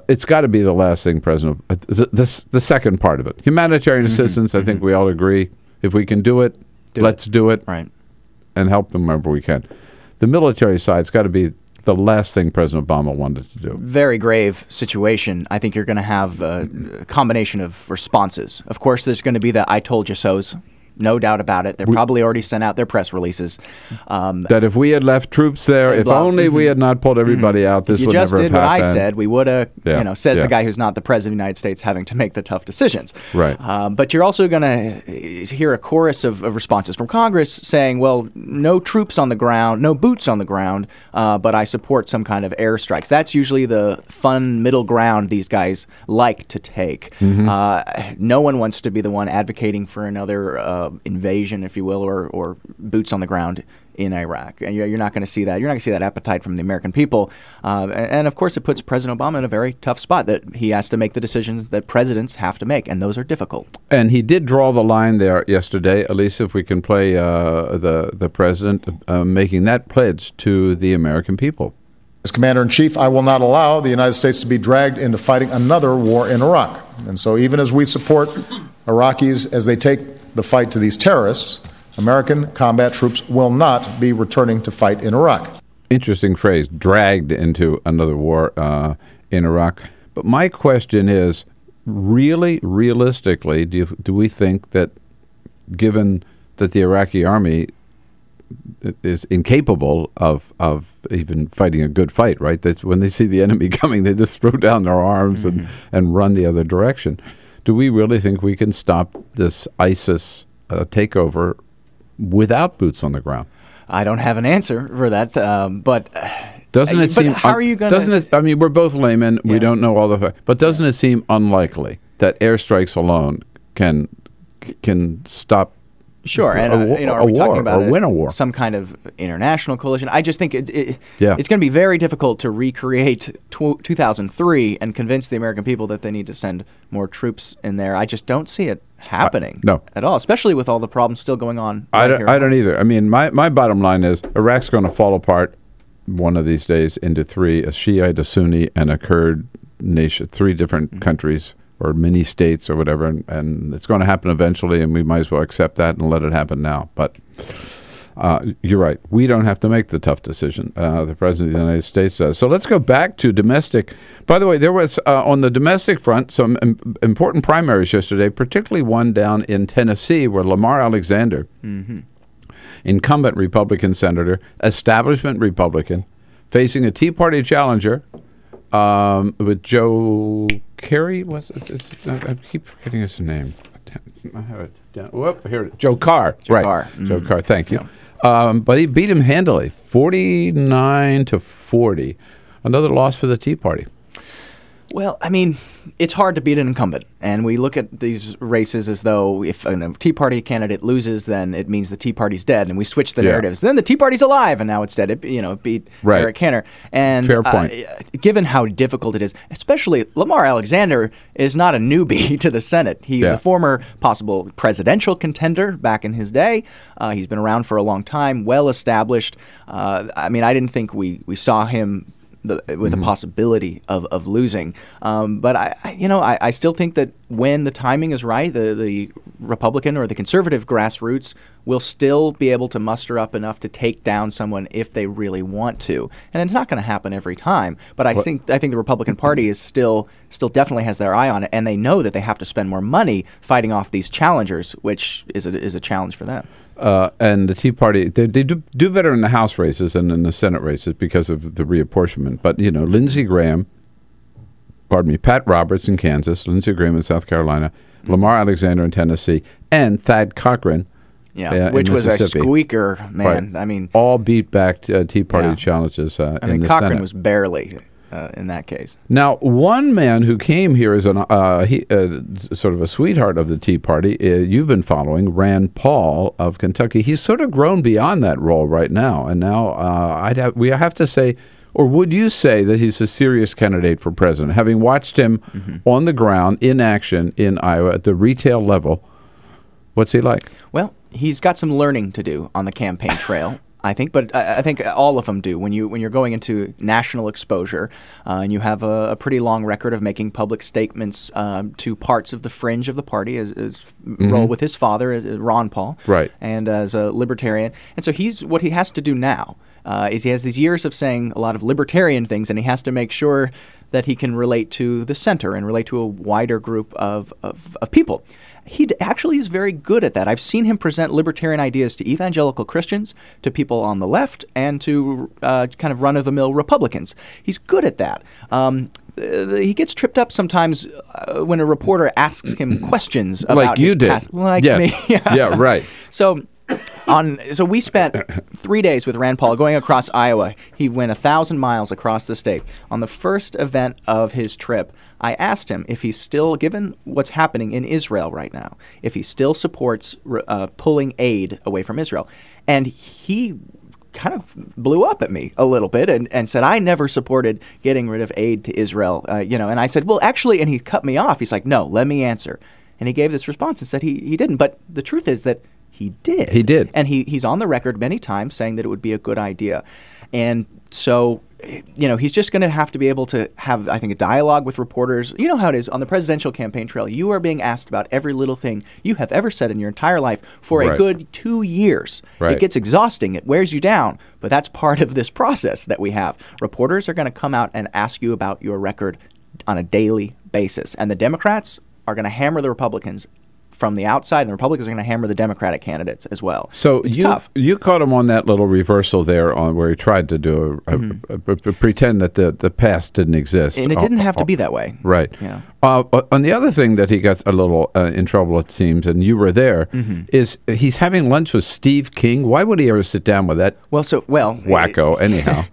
It's got to be the last thing, President. The second part of it, humanitarian assistance. I think we all agree. If we can do it, let's do it, right, and help them wherever we can. The military side's got to be the last thing President Obama wanted to do. Very grave situation. I think you're going to have a combination of responses. Of course, there's going to be the "I told you so's." No doubt about it. They're probably already sent out their press releases. That if we had left troops there, if only we had not pulled everybody out, this would never have happened. If you just did what I said, we would have, says the guy who's not the president of the United States having to make the tough decisions. Right. But you're also going to hear a chorus of responses from Congress saying, well, no troops on the ground, no boots on the ground, but I support some kind of airstrikes. That's usually the fun middle ground these guys like to take. No one wants to be the one advocating for another invasion, if you will, or boots on the ground in Iraq. And you're not going to see that. You're not going to see that appetite from the American people. And of course, it puts President Obama in a very tough spot that he has to make the decisions that presidents have to make, and those are difficult. And he did draw the line there yesterday. At least if we can play the president making that pledge to the American people. As Commander-in-Chief, I will not allow the United States to be dragged into fighting another war in Iraq. And so even as we support Iraqis as they take the fight to these terrorists, American combat troops will not be returning to fight in Iraq. Interesting phrase, dragged into another war in Iraq. But my question is, really, realistically, do we think that, given that the Iraqi army is incapable of even fighting a good fight, right? When they see the enemy coming, they just throw down their arms and run the other direction. Do we really think we can stop this ISIS takeover without boots on the ground? I don't have an answer for that, but doesn't it seem? How are you going to? I mean, we're both laymen. Yeah. We don't know all the facts, but doesn't it seem unlikely that airstrikes alone can stop? Sure, and are we talking about or win a war? Some kind of international coalition? I just think it's going to be very difficult to recreate 2003 and convince the American people that they need to send more troops in there. I just don't see it happening at all, especially with all the problems still going on. I don't either. I mean, my bottom line is Iraq's going to fall apart one of these days into three: a Shiite, a Sunni, and a Kurd nation, three different countries or mini states or whatever, and it's going to happen eventually, and we might as well accept that and let it happen now. But you're right. We don't have to make the tough decision. The President of the United States does. So let's go back to domestic. By the way, there was, on the domestic front, some important primaries yesterday, particularly one down in Tennessee where Lamar Alexander, incumbent Republican senator, establishment Republican, facing a Tea Party challenger, with Joe Kerry, I keep forgetting his name. I have it down. Whoop, here it is. Joe Carr. Joe Carr, thank you. But he beat him handily, 49-40. Another loss for the Tea Party. Well, I mean, it's hard to beat an incumbent, and we look at these races as though if a Tea Party candidate loses, then it means the Tea Party's dead, and we switch the narratives. Then the Tea Party's alive, and now it's dead. It beat Eric Cantor. And fair point. Given how difficult it is, especially Lamar Alexander is not a newbie to the Senate. He was a former possible presidential contender back in his day. He's been around for a long time, well established. I mean, I didn't think we saw him with the possibility of losing. But I still think that when the timing is right, the Republican or the conservative grassroots will still be able to muster up enough to take down someone if they really want to. And it's not going to happen every time. But I think the Republican Party is still definitely has their eye on it, and they know that they have to spend more money fighting off these challengers, which is a challenge for them. And the Tea Party, they do better in the House races than in the Senate races because of the reapportionment. But, Pat Roberts in Kansas, Lindsey Graham in South Carolina, Lamar Alexander in Tennessee, and Thad Cochran which was a squeaker, man. Right. I mean, all beat back Tea Party challenges in the Senate. Cochran was barely in that case. Now, one man who came here as sort of a sweetheart of the Tea Party, you've been following, Rand Paul of Kentucky. He's sort of grown beyond that role right now. And now we have to say, or would you say that he's a serious candidate for president? Having watched him on the ground, in action, in Iowa, at the retail level, what's he like? Well, he's got some learning to do on the campaign trail, I think, but I think all of them do. When you're going into national exposure, and you have a pretty long record of making public statements to parts of the fringe of the party, as role with his father, Ron Paul, right, and as a libertarian, and so what he has to do now is he has these years of saying a lot of libertarian things, and he has to make sure that he can relate to the center and relate to a wider group of people. He actually is very good at that. I've seen him present libertarian ideas to evangelical Christians, to people on the left, and to kind of run-of-the-mill Republicans. He's good at that. He gets tripped up sometimes when a reporter asks him questions about like you did. Like yes. me. Yeah, right. So we spent 3 days with Rand Paul going across Iowa. He went 1,000 miles across the state. On the first event of his trip, I asked him if he's still, given what's happening in Israel right now, if he still supports pulling aid away from Israel. And he kind of blew up at me a little bit and said, I never supported getting rid of aid to Israel. And I said, well, actually, and he cut me off. He's like, no, let me answer. And he gave this response and said he didn't. But the truth is that he did. He did. And he's on the record many times saying that it would be a good idea. And so, he's just going to have to be able to have, I think, a dialogue with reporters. You know how it is on the presidential campaign trail. You are being asked about every little thing you have ever said in your entire life for a good 2 years. Right. It gets exhausting. It wears you down. But that's part of this process that we have. Reporters are going to come out and ask you about your record on a daily basis. And the Democrats are going to hammer the Republicans from the outside, and the Republicans are going to hammer the Democratic candidates as well. So it's tough. You caught him on that little reversal there on where he tried to do pretend that the past didn't exist. And it didn't have to be that way. Right. Yeah. On the other thing that he got a little in trouble, it seems, and you were there, is he's having lunch with Steve King. Why would he ever sit down with that wacko anyhow?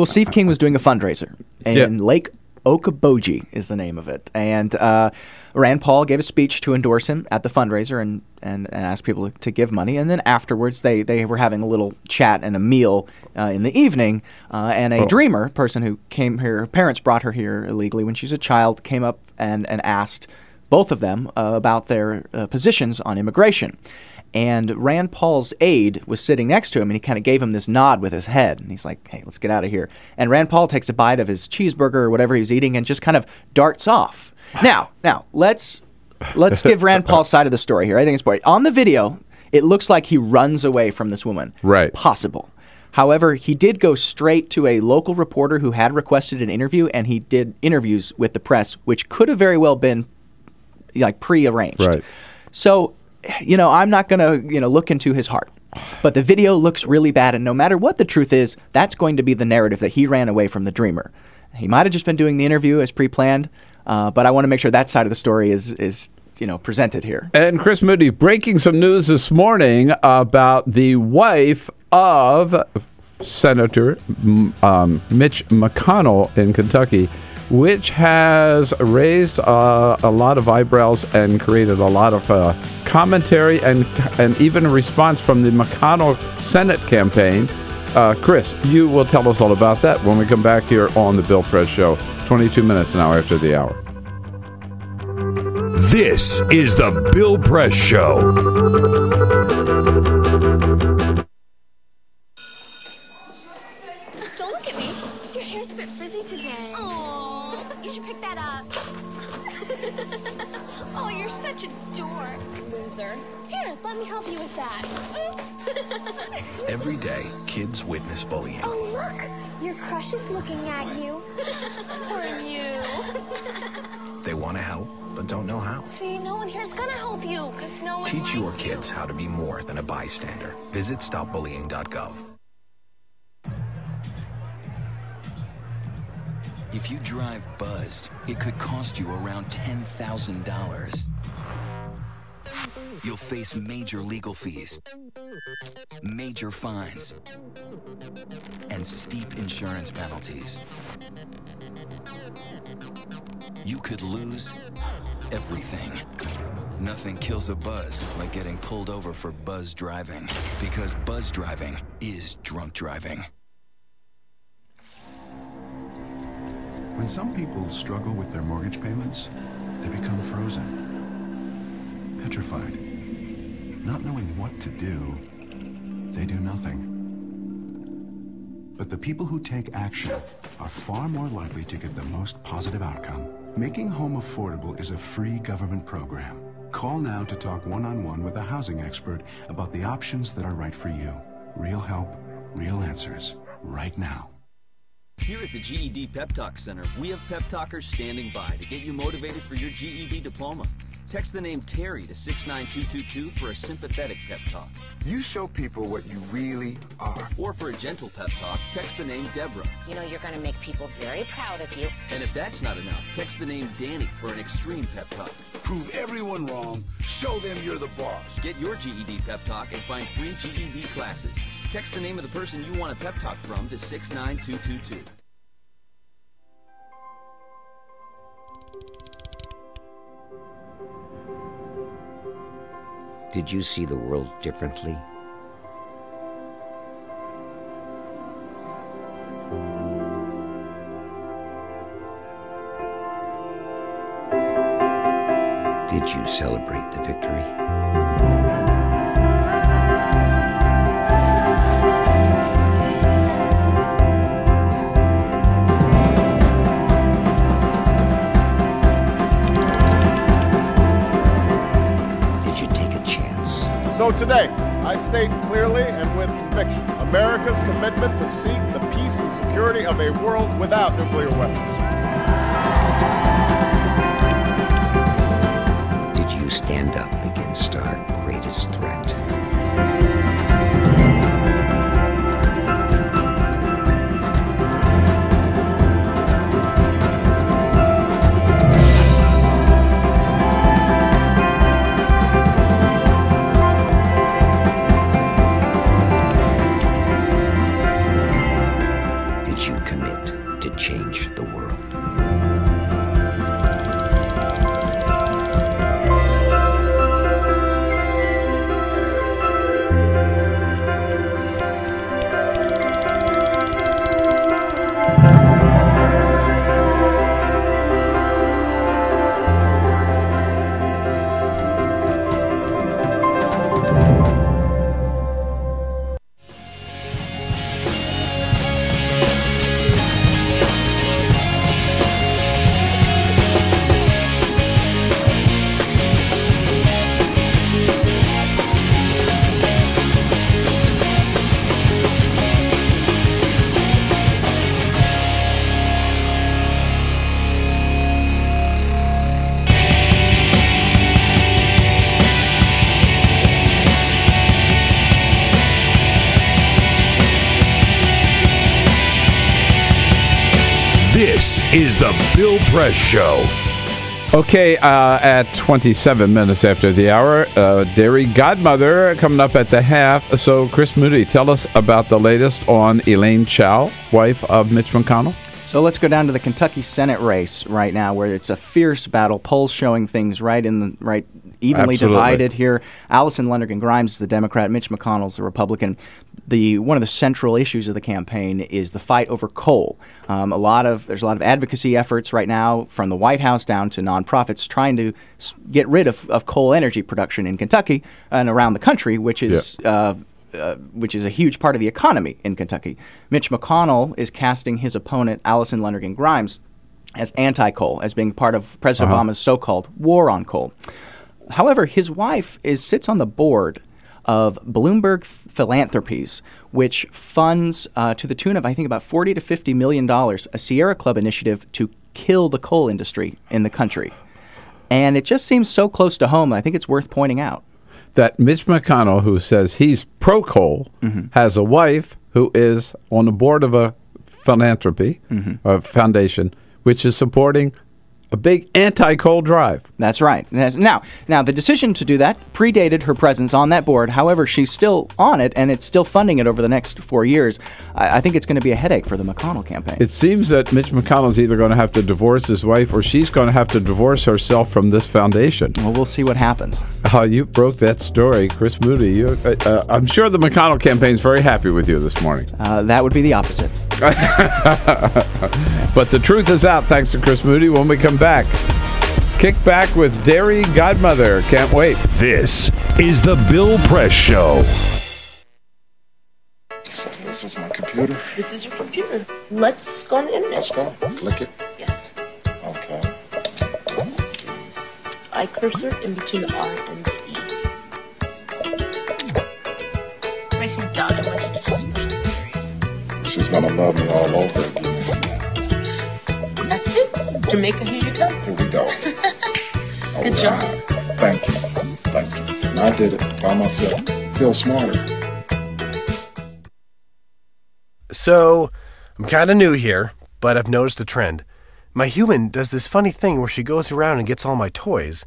Steve King was doing a fundraiser, and Lake Okoboji is the name of it. And Rand Paul gave a speech to endorse him at the fundraiser and asked people to give money. And then afterwards, they were having a little chat and a meal in the evening. And a dreamer, person who came here, her parents brought her here illegally when she was a child, came up and asked both of them about their positions on immigration. And Rand Paul's aide was sitting next to him, and he kind of gave him this nod with his head. And he's like, hey, let's get out of here. And Rand Paul takes a bite of his cheeseburger or whatever he's eating and just kind of darts off. Now, let's give Rand Paul's side of the story here. I think it's important. On the video, it looks like he runs away from this woman. Right. Possible. However, he did go straight to a local reporter who had requested an interview, and he did interviews with the press, which could have very well been like prearranged. Right. So, I'm not going to, look into his heart. But the video looks really bad, and no matter what the truth is, that's going to be the narrative that he ran away from the dreamer. He might have just been doing the interview as pre-planned, but I want to make sure that side of the story is presented here. And Chris Moody, breaking some news this morning about the wife of Senator Mitch McConnell in Kentucky, which has raised a lot of eyebrows and created a lot of commentary and even a response from the McConnell Senate campaign. Chris, you will tell us all about that when we come back here on the Bill Press Show, 22 minutes now after the hour. This is the Bill Press Show. Don't look at me. Your hair's a bit frizzy today. Aww, you should pick that up. Oh, you're such a dork, loser. Here, let me help you with that. Oops. Every day, kids witness bullying. Oh, look, your crush is looking at you. Poor you. They want to help, but don't know how. See, no one here's gonna help you, because no one Teach your likes kids you. how to be more than a bystander. Visit stopbullying.gov. If you drive buzzed, it could cost you around $10,000. You'll face major legal fees, major fines, and steep insurance penalties. You could lose everything. Nothing kills a buzz like getting pulled over for buzz driving, because buzz driving is drunk driving. When some people struggle with their mortgage payments, they become frozen, petrified. Not knowing what to do, they do nothing. But the people who take action are far more likely to get the most positive outcome. Making home affordable is a free government program. Call now to talk one-on-one with a housing expert about the options that are right for you. Real help, real answers, right now. Here at the GED Pep Talk Center, we have pep talkers standing by to get you motivated for your GED diploma. Text the name Terry to 69222 for a sympathetic pep talk. You show people what you really are. Or for a gentle pep talk, text the name Deborah. You know you're going to make people very proud of you. And if that's not enough, text the name Danny for an extreme pep talk. Prove everyone wrong. Show them you're the boss. Get your GED pep talk and find free GED classes. Text the name of the person you want a pep talk from to 69222. Did you see the world differently? Did you celebrate the victory? So today, I state clearly and with conviction America's commitment to seek the peace and security of a world without nuclear weapons. Did you stand up against our greatest threat. Did you commit to change the world? This is the Bill Press Show. Okay, at 27 minutes after the hour, Dairy Godmother coming up at the half. So, Chris Moody, tell us about the latest on Elaine Chao, wife of Mitch McConnell. So let's go down to the Kentucky Senate race right now, where it's a fierce battle. Polls showing things evenly Absolutely divided here. Allison Lonergan Grimes is the Democrat, Mitch McConnell's the Republican. One of the central issues of the campaign is the fight over coal. There's a lot of advocacy efforts right now from the White House down to nonprofits trying to get rid of coal energy production in Kentucky and around the country, which is a huge part of the economy in Kentucky. Mitch McConnell is casting his opponent, Allison Lonergan Grimes, as anti-coal, as being part of President Obama's so-called war on coal. However, his wife sits on the board of Bloomberg Philanthropies, which funds to the tune of, I think, about $40 to $50 million, a Sierra Club initiative to kill the coal industry in the country. And it just seems so close to home, I think it's worth pointing out. That Mitch McConnell, who says he's pro-coal, has a wife who is on the board of a philanthropy, a foundation, which is supporting a big anti-coal drive. That's right. Now, the decision to do that predated her presence on that board. However, she's still on it, and it's still funding it over the next 4 years. I think it's going to be a headache for the McConnell campaign. It seems that Mitch McConnell's either going to have to divorce his wife or she's going to have to divorce herself from this foundation. Well, we'll see what happens. You broke that story, Chris Moody. I'm sure the McConnell campaign's very happy with you this morning. That would be the opposite. But the truth is out, thanks to Chris Moody. When we come back, kick back with Dairy Godmother. Can't wait. This is the Bill Press Show. So this is my computer. This is your computer. Let's go on the internet. Let's go. Click it. Yes. Okay. I cursor in between the R and the E. Pressing down, I want you to just push the period. She's gonna love me all over again. That's it. Jamaica, here you go. Here we go. Good job. Thank you. Thank you. And I did it by myself. Feel smarter. So, I'm kind of new here, but I've noticed a trend. My human does this funny thing where she goes around and gets all my toys,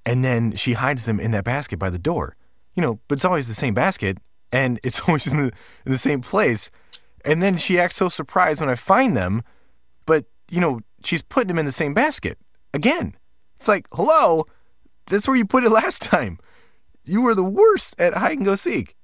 and then she hides them in that basket by the door. But it's always the same basket, and it's always in the same place. And then she acts so surprised when I find them, but, she's putting them in the same basket. Again. It's like, hello, that's where you put it last time. You were the worst at hide and go seek.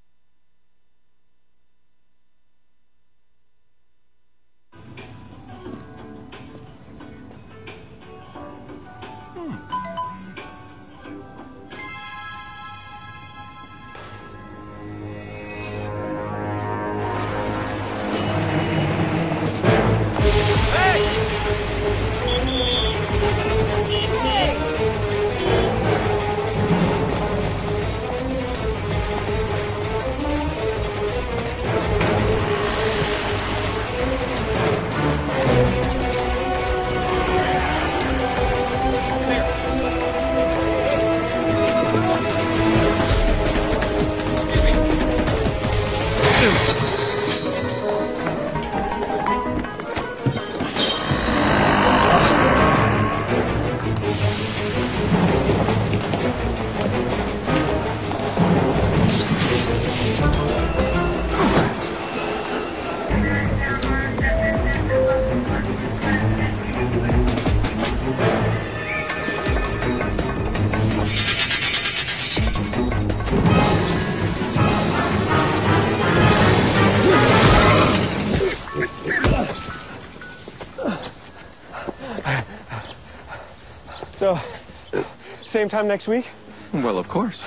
So, same time next week? Well, of course.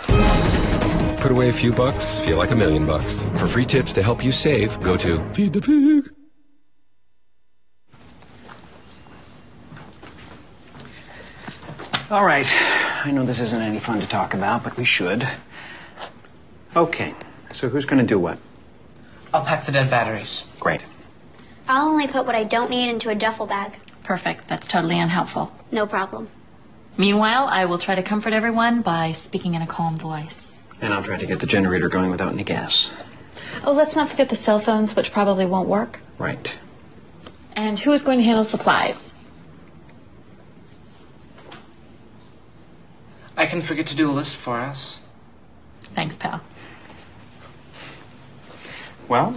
Put away a few bucks, feel like $1 million. For free tips to help you save, go to Feed the Pig. All right. I know this isn't any fun to talk about, but we should. Okay. So who's going to do what? I'll pack the dead batteries. Great. I'll only put what I don't need into a duffel bag. Perfect. That's totally unhelpful. No problem. Meanwhile, I will try to comfort everyone by speaking in a calm voice. And I'll try to get the generator going without any gas. Oh, let's not forget the cell phones, which probably won't work. Right. And who is going to handle supplies? I can forget to do a list for us. Thanks, pal. Well,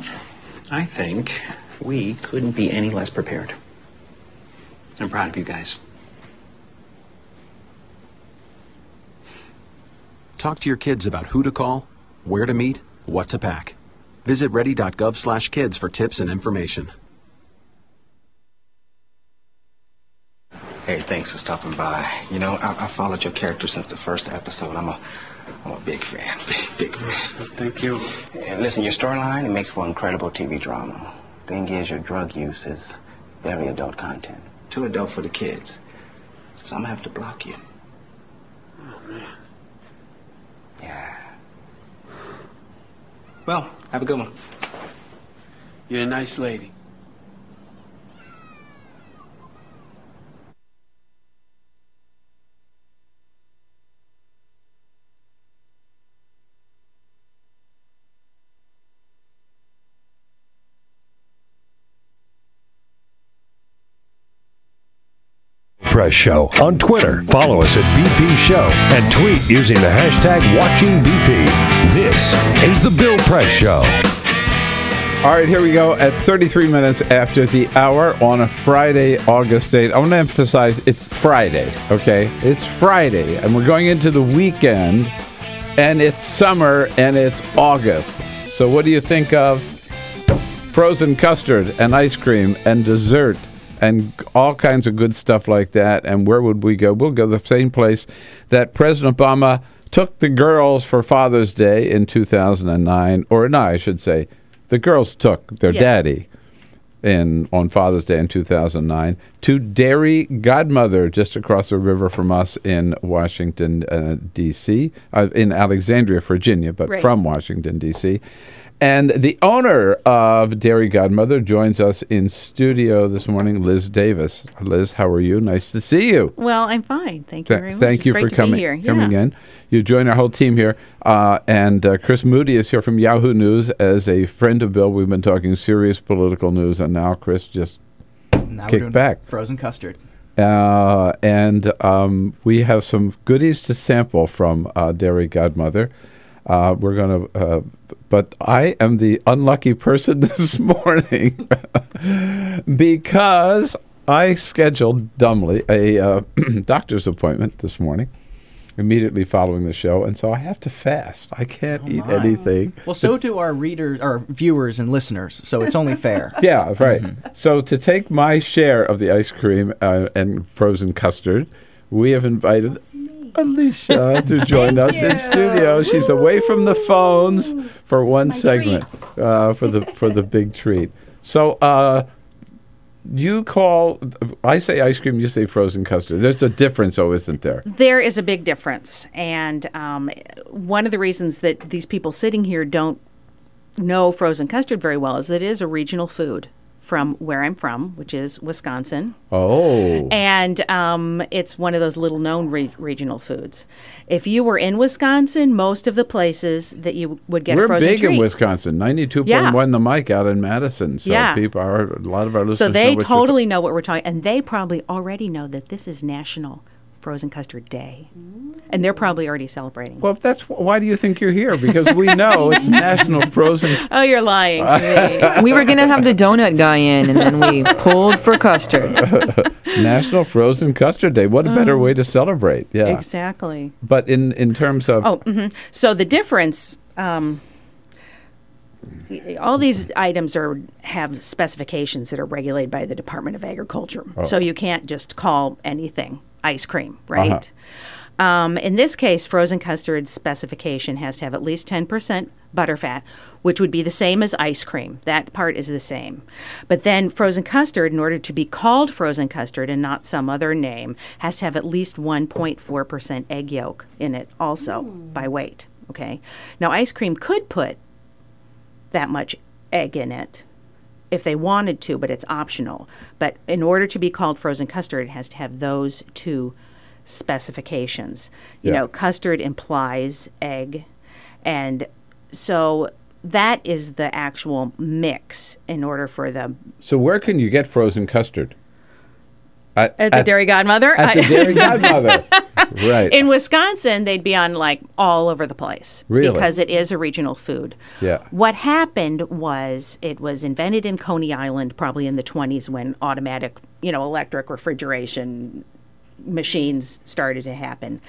I think we couldn't be any less prepared. I'm proud of you guys. Talk to your kids about who to call, where to meet, what to pack. Visit ready.gov/kids for tips and information. Hey, thanks for stopping by. You know, I followed your character since the first episode. I'm a big fan. Big fan. Thank you. And listen, your storyline, it makes for incredible TV drama. Thing is, your drug use is very adult content. Too adult for the kids. So I'm gonna have to block you. Oh, man. Yeah. Well, have a good one. You're a nice lady. Press Show on Twitter. Follow us at BP Show and tweet using the hashtag WatchingBP. This is the Bill Press Show. All right, here we go at 33 minutes after the hour on a Friday, August 8th. I want to emphasize it's Friday, okay? It's Friday, and we're going into the weekend, and it's summer, and it's August. So what do you think of frozen custard and ice cream and dessert and all kinds of good stuff like that? And where would we go? We'll go the same place that President Obama took the girls for Father's Day in 2009. Or no, I should say, the girls took their daddy on Father's Day in 2009 to Dairy Godmother, just across the river from us in Washington, D.C., in Alexandria, Virginia, but from Washington, D.C., and the owner of Dairy Godmother joins us in studio this morning, Liz Davis. Liz, how are you? Nice to see you. Well, I'm fine. Thank you very much. Thank you for coming in. You join our whole team here. And Chris Moody is here from Yahoo News as a friend of Bill. We've been talking serious political news, and now Chris just kicked back. Frozen custard. And we have some goodies to sample from Dairy Godmother. We're going to, but I am the unlucky person this morning because I scheduled dumbly a doctor's appointment this morning, immediately following the show, and so I have to fast. I can't eat anything. Well, so do our readers, our viewers and listeners, so it's only fair. Yeah, right. So to take my share of the ice cream and frozen custard, we have invited Alicia to join us in studio. She's away from the phones for one segment for the big treat. So you call, I say ice cream, you say frozen custard. There's a difference, though, isn't there? There is a big difference. And one of the reasons that these people sitting here don't know frozen custard very well is that it is a regional food from where I'm from, which is Wisconsin. Oh. And it's one of those little-known regional foods. If you were in Wisconsin, most of the places that you would get a frozen treat. We're big in Wisconsin, 92.1 The Mic out in Madison. So people are, a lot of our listeners So they totally know what we're talking, and they probably already know that this is National Frozen Custard Day. And they're probably already celebrating. Well, if that's why do you think you're here? Because we know it's National Frozen. Oh, you're lying to me. We were going to have the donut guy in, and then we pulled for custard. National Frozen Custard Day. What a better way to celebrate. Yeah. Exactly. But in terms of... So the difference... all these items have specifications that are regulated by the Department of Agriculture. So you can't just call anything ice cream, right? In this case, frozen custard specification has to have at least 10% butterfat, which would be the same as ice cream. That part is the same. But then frozen custard, in order to be called frozen custard and not some other name, has to have at least 1.4% egg yolk in it also by weight, okay? Now, ice cream could put that much egg in it if they wanted to, but it's optional. But in order to be called frozen custard, it has to have those two specifications. You know, custard implies egg, and so that is the actual mix in order for the... So where can you get frozen custard? At the Dairy Godmother? At the Dairy Godmother. Right. In Wisconsin, they'd be on like all over the place. Really? Because it is a regional food. Yeah. What happened was it was invented in Coney Island probably in the 20s when automatic, electric refrigeration machines started to happen.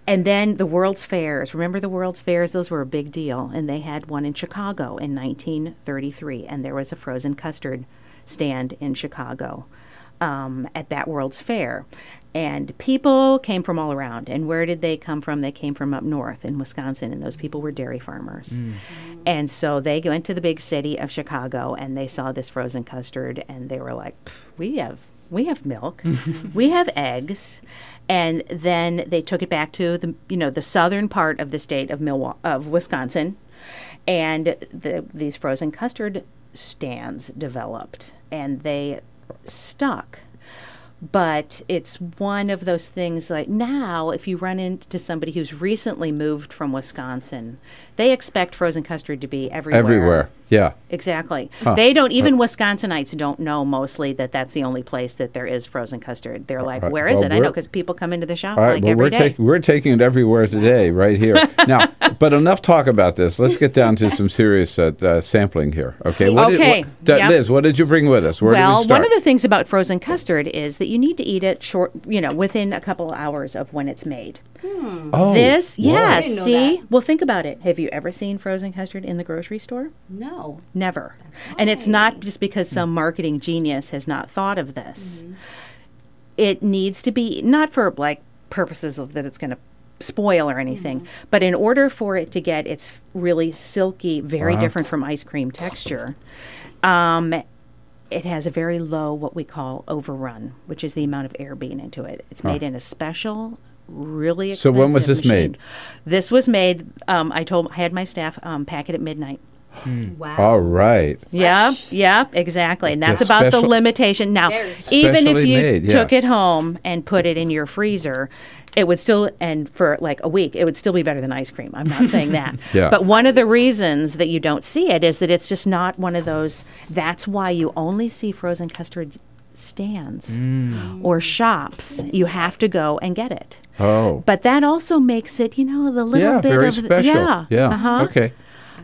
And then the World's Fairs. Remember the World's Fairs? Those were a big deal. And they had one in Chicago in 1933. And there was a frozen custard stand in Chicago at that World's Fair. And people came from all around. And where did they come from? They came from up north in Wisconsin. And those people were dairy farmers. And so they went to the big city of Chicago and they saw this frozen custard. And they were like, we have milk, we have eggs, and then they took it back to the southern part of the state of Wisconsin, and these frozen custard stands developed, and they stuck. But it's one of those things like now, if you run into somebody who's recently moved from Wisconsin, they expect frozen custard to be everywhere. Everywhere, yeah. Exactly. Huh. They don't, even Wisconsinites don't know mostly that that's the only place that there is frozen custard. They're like, where is it? I know because people come into the shop like every day. We're taking it everywhere today, right here. Now, but enough talk about this. Let's get down to some serious sampling here. Okay. Liz, what did you bring with us? Where do we start? One of the things about frozen custard is that you need to eat it within a couple of hours of when it's made. Oh, this, wow. yes. See, well, think about it. Have you ever seen frozen custard in the grocery store? No. Never. And it's not just because some marketing genius has not thought of this. It needs to be, not for like purposes of that it's going to spoil or anything, but in order for it to get its really silky, very different from ice cream texture, it has a very low, what we call overrun, which is the amount of air being into it. It's made in a special, really expensive So when was this machine. made? This was made, I had my staff pack it at midnight. Wow. All right. Yeah, exactly. And that's about the limitation. Now, even if you took it home and put it in your freezer, it would still, and for like a week, it would still be better than ice cream. I'm not saying that. But one of the reasons that you don't see it is that it's just not one of those, that's why you only see frozen custard stands or shops. You have to go and get it. Oh. But that also makes it, the little bit very of... special. Okay.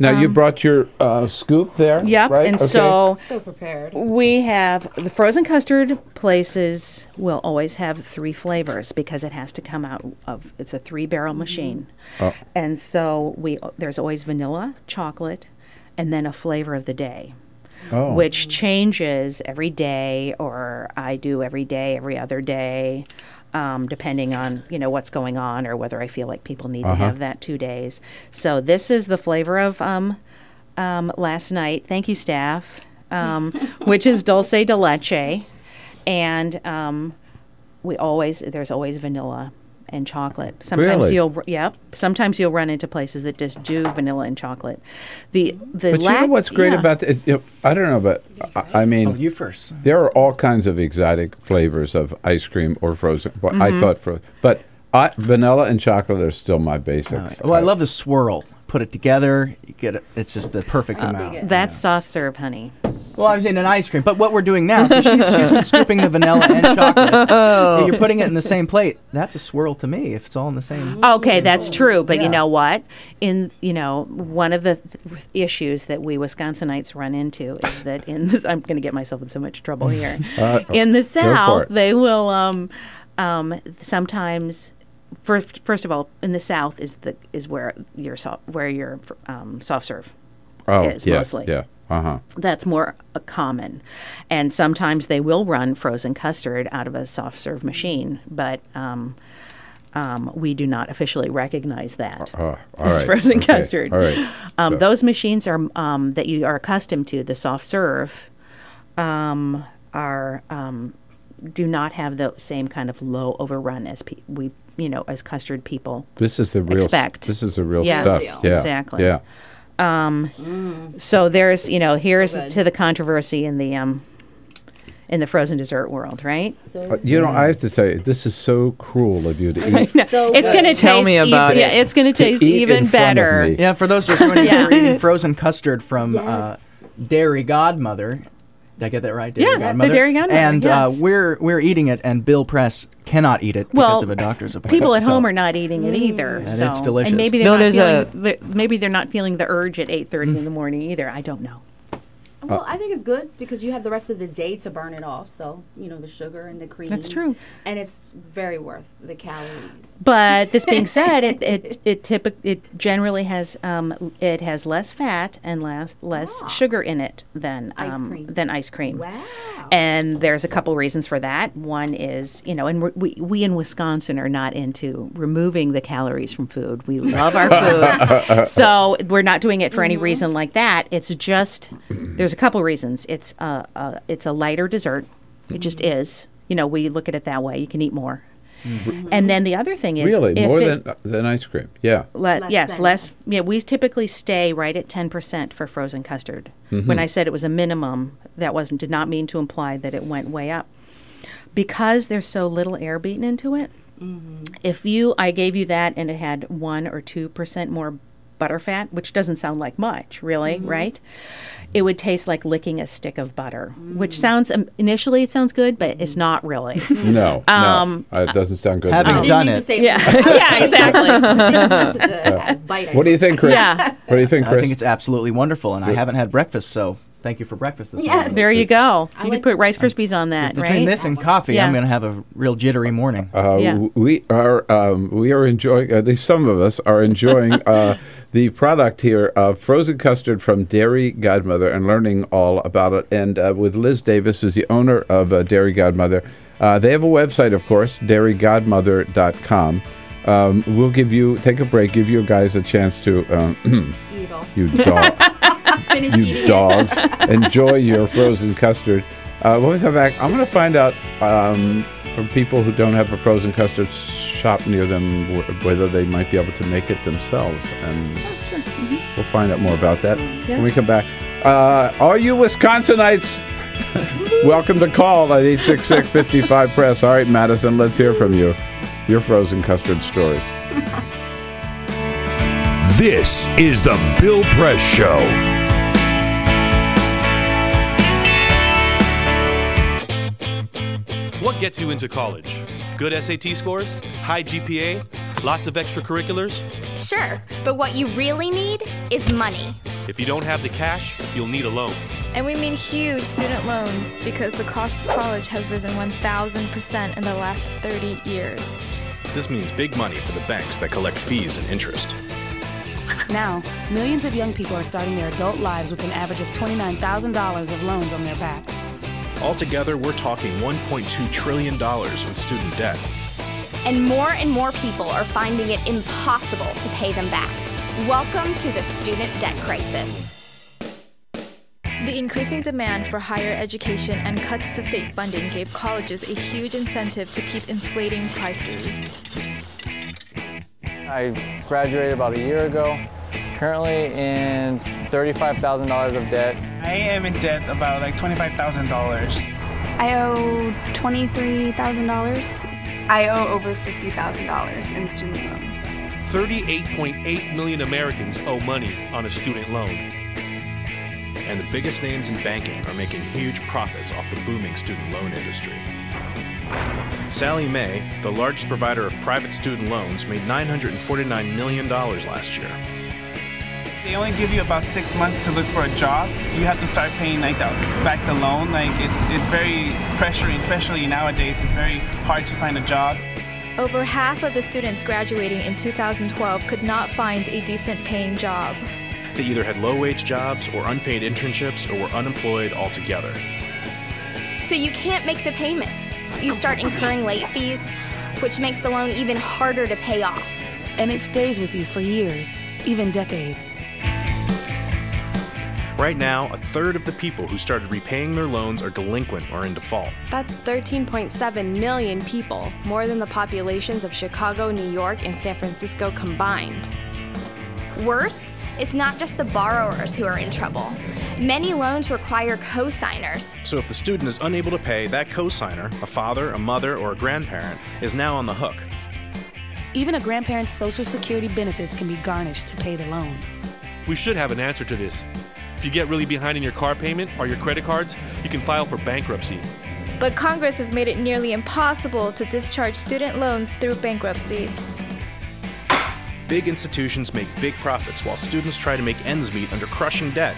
Now, you brought your scoop there, Yep, right? and so prepared. we have the frozen custard places will always have 3 flavors because it has to come out of, it's a 3-barrel machine. And so there's always vanilla, chocolate, and then a flavor of the day. Which changes every day, or I do every day, every other day, depending on what's going on or whether I feel like people need to have that 2 days. So this is the flavor of last night. Thank you, staff. Which is dulce de leche, and there's always vanilla and chocolate. Sometimes sometimes you'll run into places that just do vanilla and chocolate. But you know what's great about it? I don't know, but I mean, you first. There are all kinds of exotic flavors of ice cream or frozen. Well, I thought but vanilla and chocolate are still my basics. Well, I love the swirl. Put it together, you get it. It's just the perfect amount. That's soft serve, honey. Well, I was in an ice cream, but what we're doing now, so she's been scooping the vanilla and chocolate. You're putting it in the same plate. That's a swirl to me if it's all in the same. Okay, that's true, but you know what? One of the issues that we Wisconsinites run into is that I'm going to get myself in so much trouble here. In the South, they will sometimes. First of all, in the South is where your soft serve is mostly. That's more common. And sometimes they will run frozen custard out of a soft serve machine, but we do not officially recognize that as frozen custard. All right. Those machines are that you are accustomed to, the soft serve, do not have the same kind of low overrun as as custard people This is the real expect. This is the real Yes, stuff. Yeah. exactly. Yeah. So there's, here's to the controversy in the frozen dessert world, right? I have to tell you, this is so cruel of you to eat. So it's going to Tell me about it. Yeah, it's going to taste eat even in front of better. me. Yeah, for those just joining us, we're eating frozen custard from Dairy Godmother. Did I get that right? Dairy Godmother? The Dairy Godmother. And yes. we're eating it, and Bill Press cannot eat it because of a doctor's appointment. People at home are not eating it either. And it's delicious. And maybe they're not feeling the urge at 8:30 in the morning either. I don't know. Well, I think it's good because you have the rest of the day to burn it off. So, the sugar and the cream. That's true. And it's very worth the calories. But this being said, it generally has less fat and less sugar in it than ice cream. Wow. And there's a couple reasons for that. One is, and we in Wisconsin are not into removing the calories from food. We love our food. So we're not doing it for any reason like that. It's just, there's a couple reasons. It's a lighter dessert. It just is. We look at it that way. You can eat more. And then the other thing is really more than ice cream. Yeah. Less. Yeah, we typically stay right at 10% for frozen custard. When I said it was a minimum, that did not mean to imply that it went way up, because there's so little air beaten into it. If I gave you that and it had 1 or 2% more butterfat, which doesn't sound like much, really, right? It would taste like licking a stick of butter, which sounds initially it sounds good, but it's not really. No, it doesn't sound good. Having done it, yeah, exactly. What do you think, Chris? Yeah. What do you think, Chris? I think it's absolutely wonderful, and I haven't had breakfast, so thank you for breakfast this morning. There you go. You could put Rice Krispies on that, right? Between this and coffee, I'm going to have a real jittery morning. We are enjoying. At least some of us are enjoying the product here of frozen custard from Dairy Godmother and learning all about it. And with Liz Davis, who's the owner of Dairy Godmother, they have a website, of course, dairygodmother.com. We'll take a break, give you guys a chance to you dogs enjoy your frozen custard. When we come back, I'm going to find out from people who don't have a frozen custard shop near them whether they might be able to make it themselves, and we'll find out more about that when we come back. Are you Wisconsinites? Welcome to call at 866-55-PRESS. All right, Madison, let's hear from you. Your frozen custard stories. This is the Bill Press Show. What gets you into college? Good SAT scores? High GPA? Lots of extracurriculars? Sure, but what you really need is money. If you don't have the cash, you'll need a loan. And we mean huge student loans because the cost of college has risen 1,000% in the last 30 years. This means big money for the banks that collect fees and interest. Now, millions of young people are starting their adult lives with an average of $29,000 of loans on their backs. Altogether, we're talking $1.2 trillion in student debt. And more people are finding it impossible to pay them back. Welcome to the student debt crisis. The increasing demand for higher education and cuts to state funding gave colleges a huge incentive to keep inflating prices. I graduated about a year ago, currently in $35,000 of debt. I am in debt about like $25,000. I owe $23,000. I owe over $50,000 in student loans. 38.8 million Americans owe money on a student loan. And the biggest names in banking are making huge profits off the booming student loan industry. Sallie Mae, the largest provider of private student loans, made $949 million last year. They only give you about 6 months to look for a job. You have to start paying back the loan. It's very pressuring, especially nowadays. It's very hard to find a job. Over half of the students graduating in 2012 could not find a decent paying job. They either had low-wage jobs or unpaid internships or were unemployed altogether. So you can't make the payments. You start incurring late fees, which makes the loan even harder to pay off. And it stays with you for years, even decades. Right now, a third of the people who started repaying their loans are delinquent or in default. That's 13.7 million people, more than the populations of Chicago, New York, and San Francisco combined. Worse, it's not just the borrowers who are in trouble. Many loans require co-signers. So if the student is unable to pay, that co-signer, a father, a mother, or a grandparent, is now on the hook. Even a grandparent's Social Security benefits can be garnished to pay the loan. We should have an answer to this. If you get really behind in your car payment or your credit cards, you can file for bankruptcy. But Congress has made it nearly impossible to discharge student loans through bankruptcy. Big institutions make big profits while students try to make ends meet under crushing debt.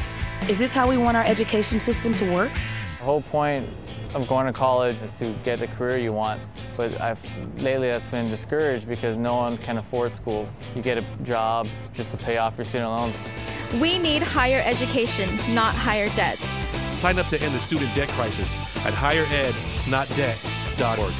Is this how we want our education system to work? The whole point of going to college is to get the career you want, but lately I've been discouraged because no one can afford school. You get a job just to pay off your student loans. We need higher education, not higher debt. Sign up to end the student debt crisis at higherednotdebt.org.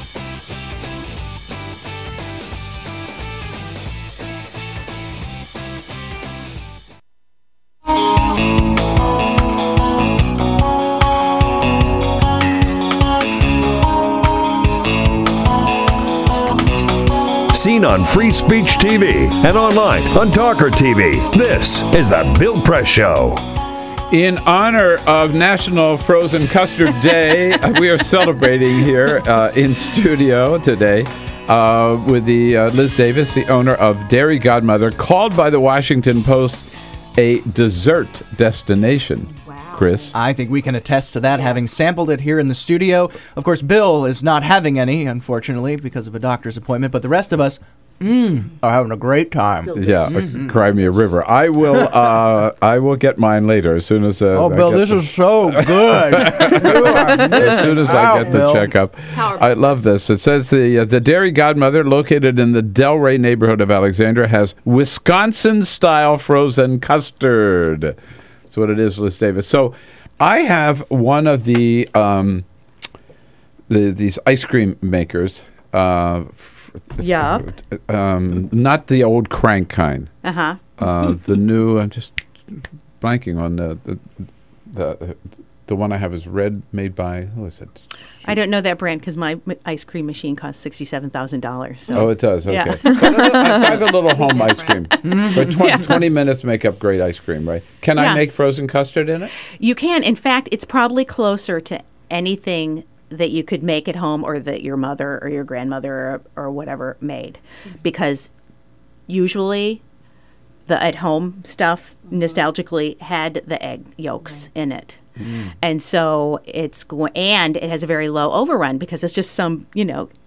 Seen on Free Speech TV and online on TawkrTV. This is the Bill Press Show. In honor of National Frozen Custard Day, we are celebrating here in studio today with Liz Davis, the owner of Dairy Godmother, called by the Washington Post a dessert destination. Chris? I think we can attest to that, having sampled it here in the studio. Of course, Bill is not having any, unfortunately, because of a doctor's appointment, but the rest of us are having a great time. Yeah, cry me a river. I will get mine later as soon as Bill, this is so good. As soon as I get the checkup. I love this. It says the Dairy Godmother, located in the Delray neighborhood of Alexandria, has Wisconsin-style frozen custard. That's what it is, Liz Davis. So I have one of these ice cream makers. Yeah. Not the old crank kind. Uh-huh. The new, I'm just blanking on the one I have is red, made by, who is it? I don't know that brand because my ice cream machine costs $67,000. So. Oh, it does? Okay. Yeah. So I have a little home ice cream. But 20 minutes make up great ice cream, right? Can I make frozen custard in it? You can. In fact, it's probably closer to anything that you could make at home or that your mother or your grandmother or whatever made. Because usually the at-home stuff nostalgically had the egg yolks in it. And so and it has a very low overrun because it's just some,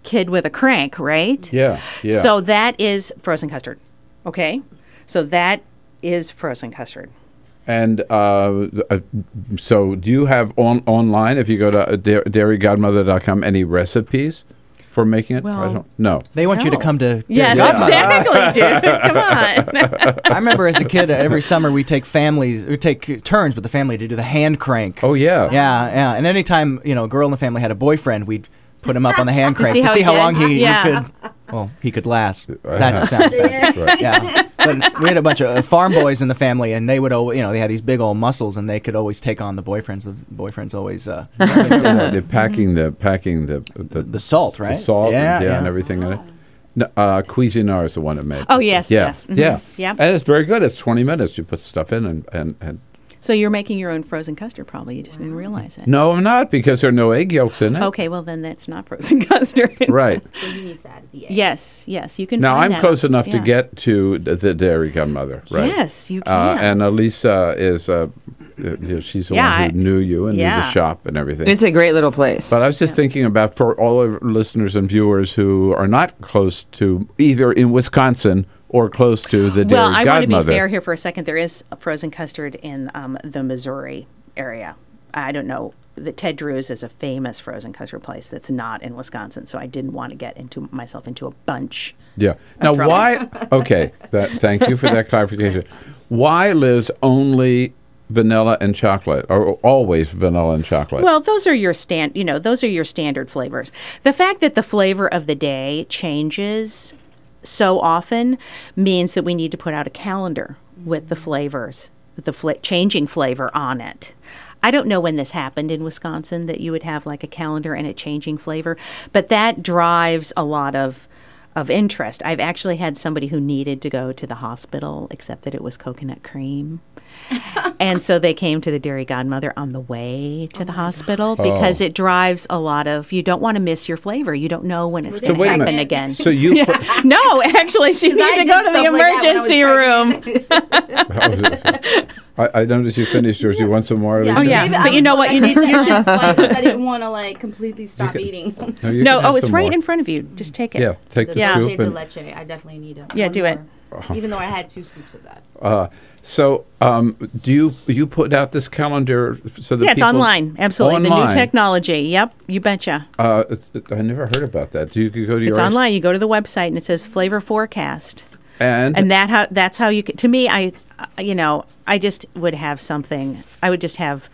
kid with a crank, right? Yeah. So that is frozen custard. Okay? So that is frozen custard. And so do you have online, if you go to dairygodmother.com, any recipes for making it? Well, no. They want you to come to Yes, exactly, dude. Come on. I remember as a kid, every summer we take turns with the family to do the hand crank. Oh, yeah. Yeah. And anytime, a girl in the family had a boyfriend, we'd put him up on the hand crank to see how long he could last. That sounds right. Yeah. But we had a bunch of farm boys in the family, and they would always, they had these big old muscles, and they could always take on the boyfriends. The boyfriends always they're packing the salt, right? The salt, and everything in it. No, Cuisinart is the one that made. Oh yes, yes, yeah. Yeah. And it's very good. It's 20 minutes. You put stuff in and. So you're making your own frozen custard, probably. You just didn't realize it. No, I'm not, because there are no egg yolks in it. Okay, well, then that's not frozen custard. Right. So you need to add the egg. Yes, you can. Now, find I'm close enough to get to the Dairy Godmother, right? Yes, you can. And Elisa is, she's the one who knew you and knew the shop and everything. It's a great little place. But I was just thinking about, for all of our listeners and viewers who are not close to, either in Wisconsin or close to the Dairy Godmother. Well, I want to be fair here for a second. There is a frozen custard in the Missouri area. I don't know. The Ted Drew's is a famous frozen custard place that's not in Wisconsin, so I didn't want to get myself into a bunch. Yeah. Now, why? Okay. Thank you for that clarification. Why, Liz, only vanilla and chocolate, or always vanilla and chocolate? Well, those are your standard flavors. The fact that the flavor of the day changes so often means that we need to put out a calendar with the flavors, with the changing flavor on it. I don't know when this happened in Wisconsin, that you would have like a calendar and a changing flavor, but that drives a lot of interest. I've actually had somebody who needed to go to the hospital, except that it was coconut cream. And so they came to the Dairy Godmother on the way to the hospital because it drives a lot of, you don't want to miss your flavor. You don't know when it's going to happen again. So you No, actually, she needed to go to the emergency room. I noticed you finished yours. You want some more? Yeah. Oh, yeah. But you know what? You need. I didn't want to like completely stop eating. No, it's right in front of you. Just take it. Yeah, take the scoop. The leche. I definitely need it. Yeah, do it. Even though I had 2 scoops of that. So, do you put out this calendar so that it's online. Absolutely, online. The new technology. Yep, you betcha. I never heard about that. So you could go to It's online. You go to the website and it says flavor forecast. And that's how you. To me, I just would have something. I would just have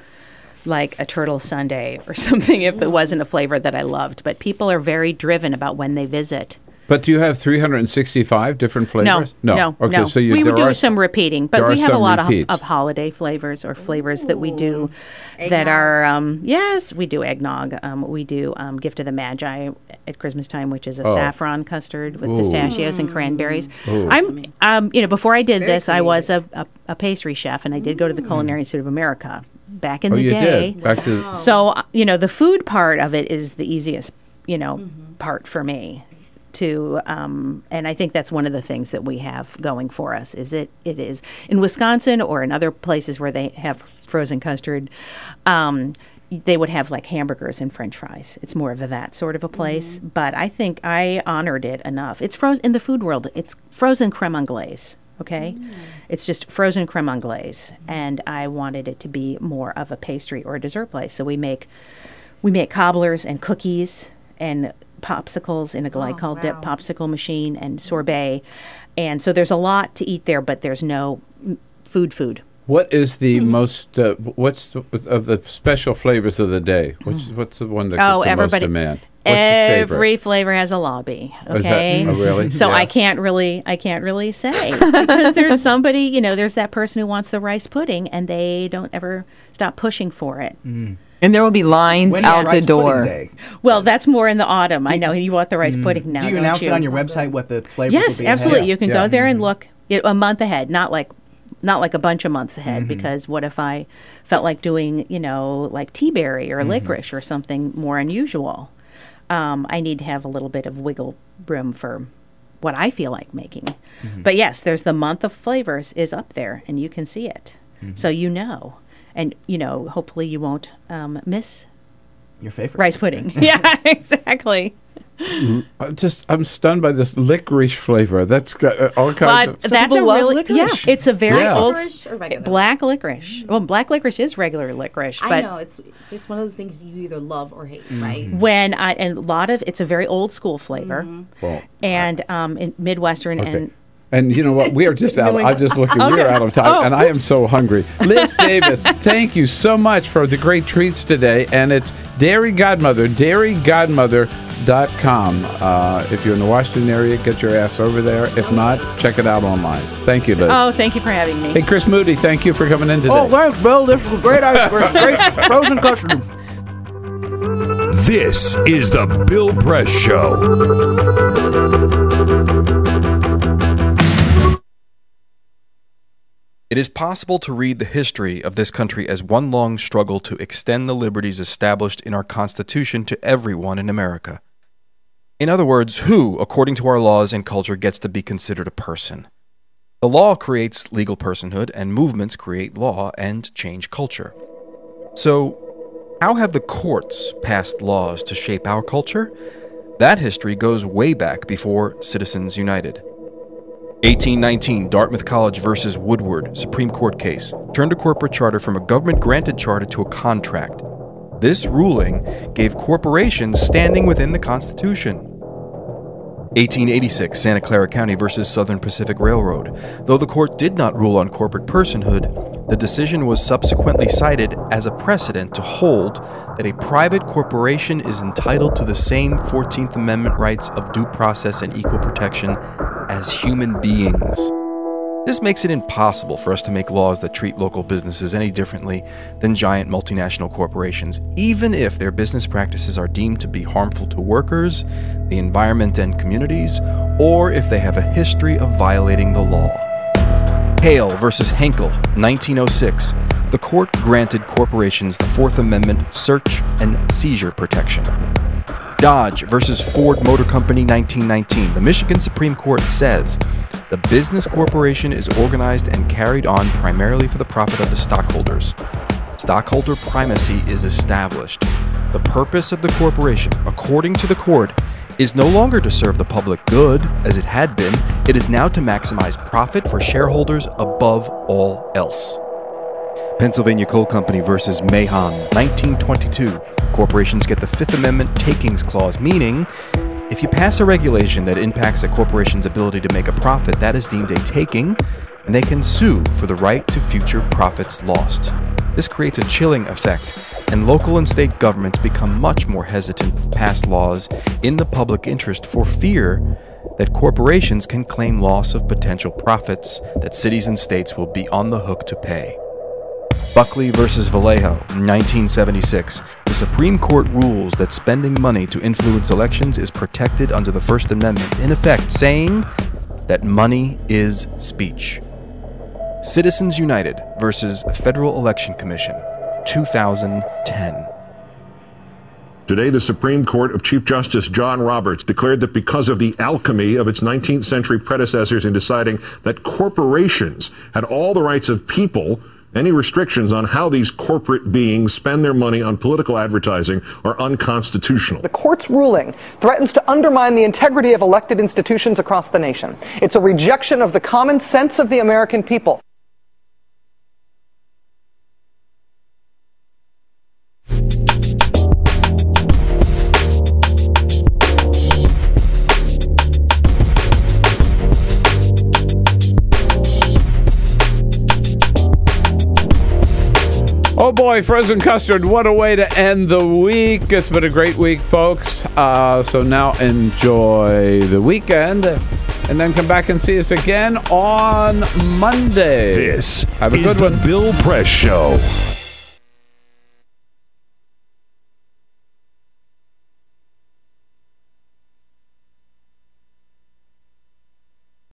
like a turtle sundae or something if it wasn't a flavor that I loved. But people are very driven about when they visit. But do you have 365 different flavors? No. Okay, no. so we would do some repeating, but we have a lot of holiday flavors or flavors that we do that are, yes, we do eggnog. We do Gift of the Magi at Christmas time, which is a saffron custard with pistachios and cranberries. I'm, before I did this, I was a pastry chef, and I did go to the Culinary Institute of America back in the day. Did. So, the food part of it is the easiest, part for me. And I think that's one of the things that we have going for us is it is in Wisconsin or in other places where they have frozen custard, they would have like hamburgers and French fries. It's more of that sort of a place, but I think I honored it enough. It's frozen in the food world. It's frozen creme anglaise. Okay, it's just frozen creme anglaise, and I wanted it to be more of a pastry or a dessert place. So we make cobblers and cookies and popsicles in a glycol dip popsicle machine and sorbet. And so there's a lot to eat there, but there's no food. What is the most, what's of the special flavors of the day? What's the one that gets the most demand? What's every flavor has a lobby. Okay. Really? So I can't really say because there's somebody, there's that person who wants the rice pudding and they don't ever stop pushing for it. And there will be lines out the door. Well, that's more in the autumn. I know you want the rice pudding now. Do you announce it on your website what the flavors will be? Yes, absolutely. You can go there and look a month ahead, not like a bunch of months ahead. Because what if I felt like doing, like tea berry or licorice or something more unusual? I need to have a little bit of wiggle room for what I feel like making. But yes, there's the month of flavors is up there, and you can see it, so And, hopefully you won't miss your favorite rice pudding. Yeah, exactly. I'm stunned by this licorice flavor. That's got all kinds of... That's a really... licorice. Yeah, it's a very old... Licorice or regular? Black licorice. Well, black licorice is regular licorice. I know. It's one of those things you either love or hate, right? And a lot of... It's a very old school flavor. Well, and in Midwestern And you know what? We are just out. I'm just looking. We are out of time, and I am so hungry. Liz Davis, thank you so much for the great treats today. And it's Dairy Godmother, dairygodmother.com. If you're in the Washington area, get your ass over there. If not, check it out online. Thank you, Liz. Oh, thank you for having me. Hey, Chris Moody, thank you for coming in today. Oh, thanks, Bill. This was great ice cream. Great frozen custard. This is the Bill Press Show. It is possible to read the history of this country as one long struggle to extend the liberties established in our Constitution to everyone in America. In other words, who, according to our laws and culture, gets to be considered a person? The law creates legal personhood, and movements create law and change culture. So, how have the courts passed laws to shape our culture? That history goes way back before Citizens United. 1819, Dartmouth College versus Woodward, Supreme Court case, turned a corporate charter from a government-granted charter to a contract. This ruling gave corporations standing within the Constitution. 1886, Santa Clara County versus Southern Pacific Railroad. Though the court did not rule on corporate personhood, the decision was subsequently cited as a precedent to hold that a private corporation is entitled to the same 14th Amendment rights of due process and equal protection as human beings. This makes it impossible for us to make laws that treat local businesses any differently than giant multinational corporations, even if their business practices are deemed to be harmful to workers, the environment and communities, or if they have a history of violating the law. Hale versus Henkel, 1906. The court granted corporations the Fourth Amendment search and seizure protection. Dodge versus Ford Motor Company, 1919. The Michigan Supreme Court says the business corporation is organized and carried on primarily for the profit of the stockholders. Stockholder primacy is established. The purpose of the corporation, according to the court, is no longer to serve the public good, as it had been. It is now to maximize profit for shareholders above all else. Pennsylvania Coal Company versus Mahon, 1922. Corporations get the Fifth Amendment takings clause, meaning if you pass a regulation that impacts a corporation's ability to make a profit, that is deemed a taking, and they can sue for the right to future profits lost. This creates a chilling effect, and local and state governments become much more hesitant to pass laws in the public interest for fear that corporations can claim loss of potential profits that cities and states will be on the hook to pay. Buckley versus Vallejo, 1976. The Supreme Court rules that spending money to influence elections is protected under the First Amendment, in effect saying that money is speech. Citizens United versus Federal Election Commission, 2010. Today, the Supreme Court of Chief Justice John Roberts declared that because of the alchemy of its 19th century predecessors in deciding that corporations had all the rights of people, any restrictions on how these corporate beings spend their money on political advertising are unconstitutional. The court's ruling threatens to undermine the integrity of elected institutions across the nation. It's a rejection of the common sense of the American people. Oh boy, frozen custard, what a way to end the week. It's been a great week, folks. So now enjoy the weekend and then come back and see us again on Monday. This Have a is good the one. Bill Press Show.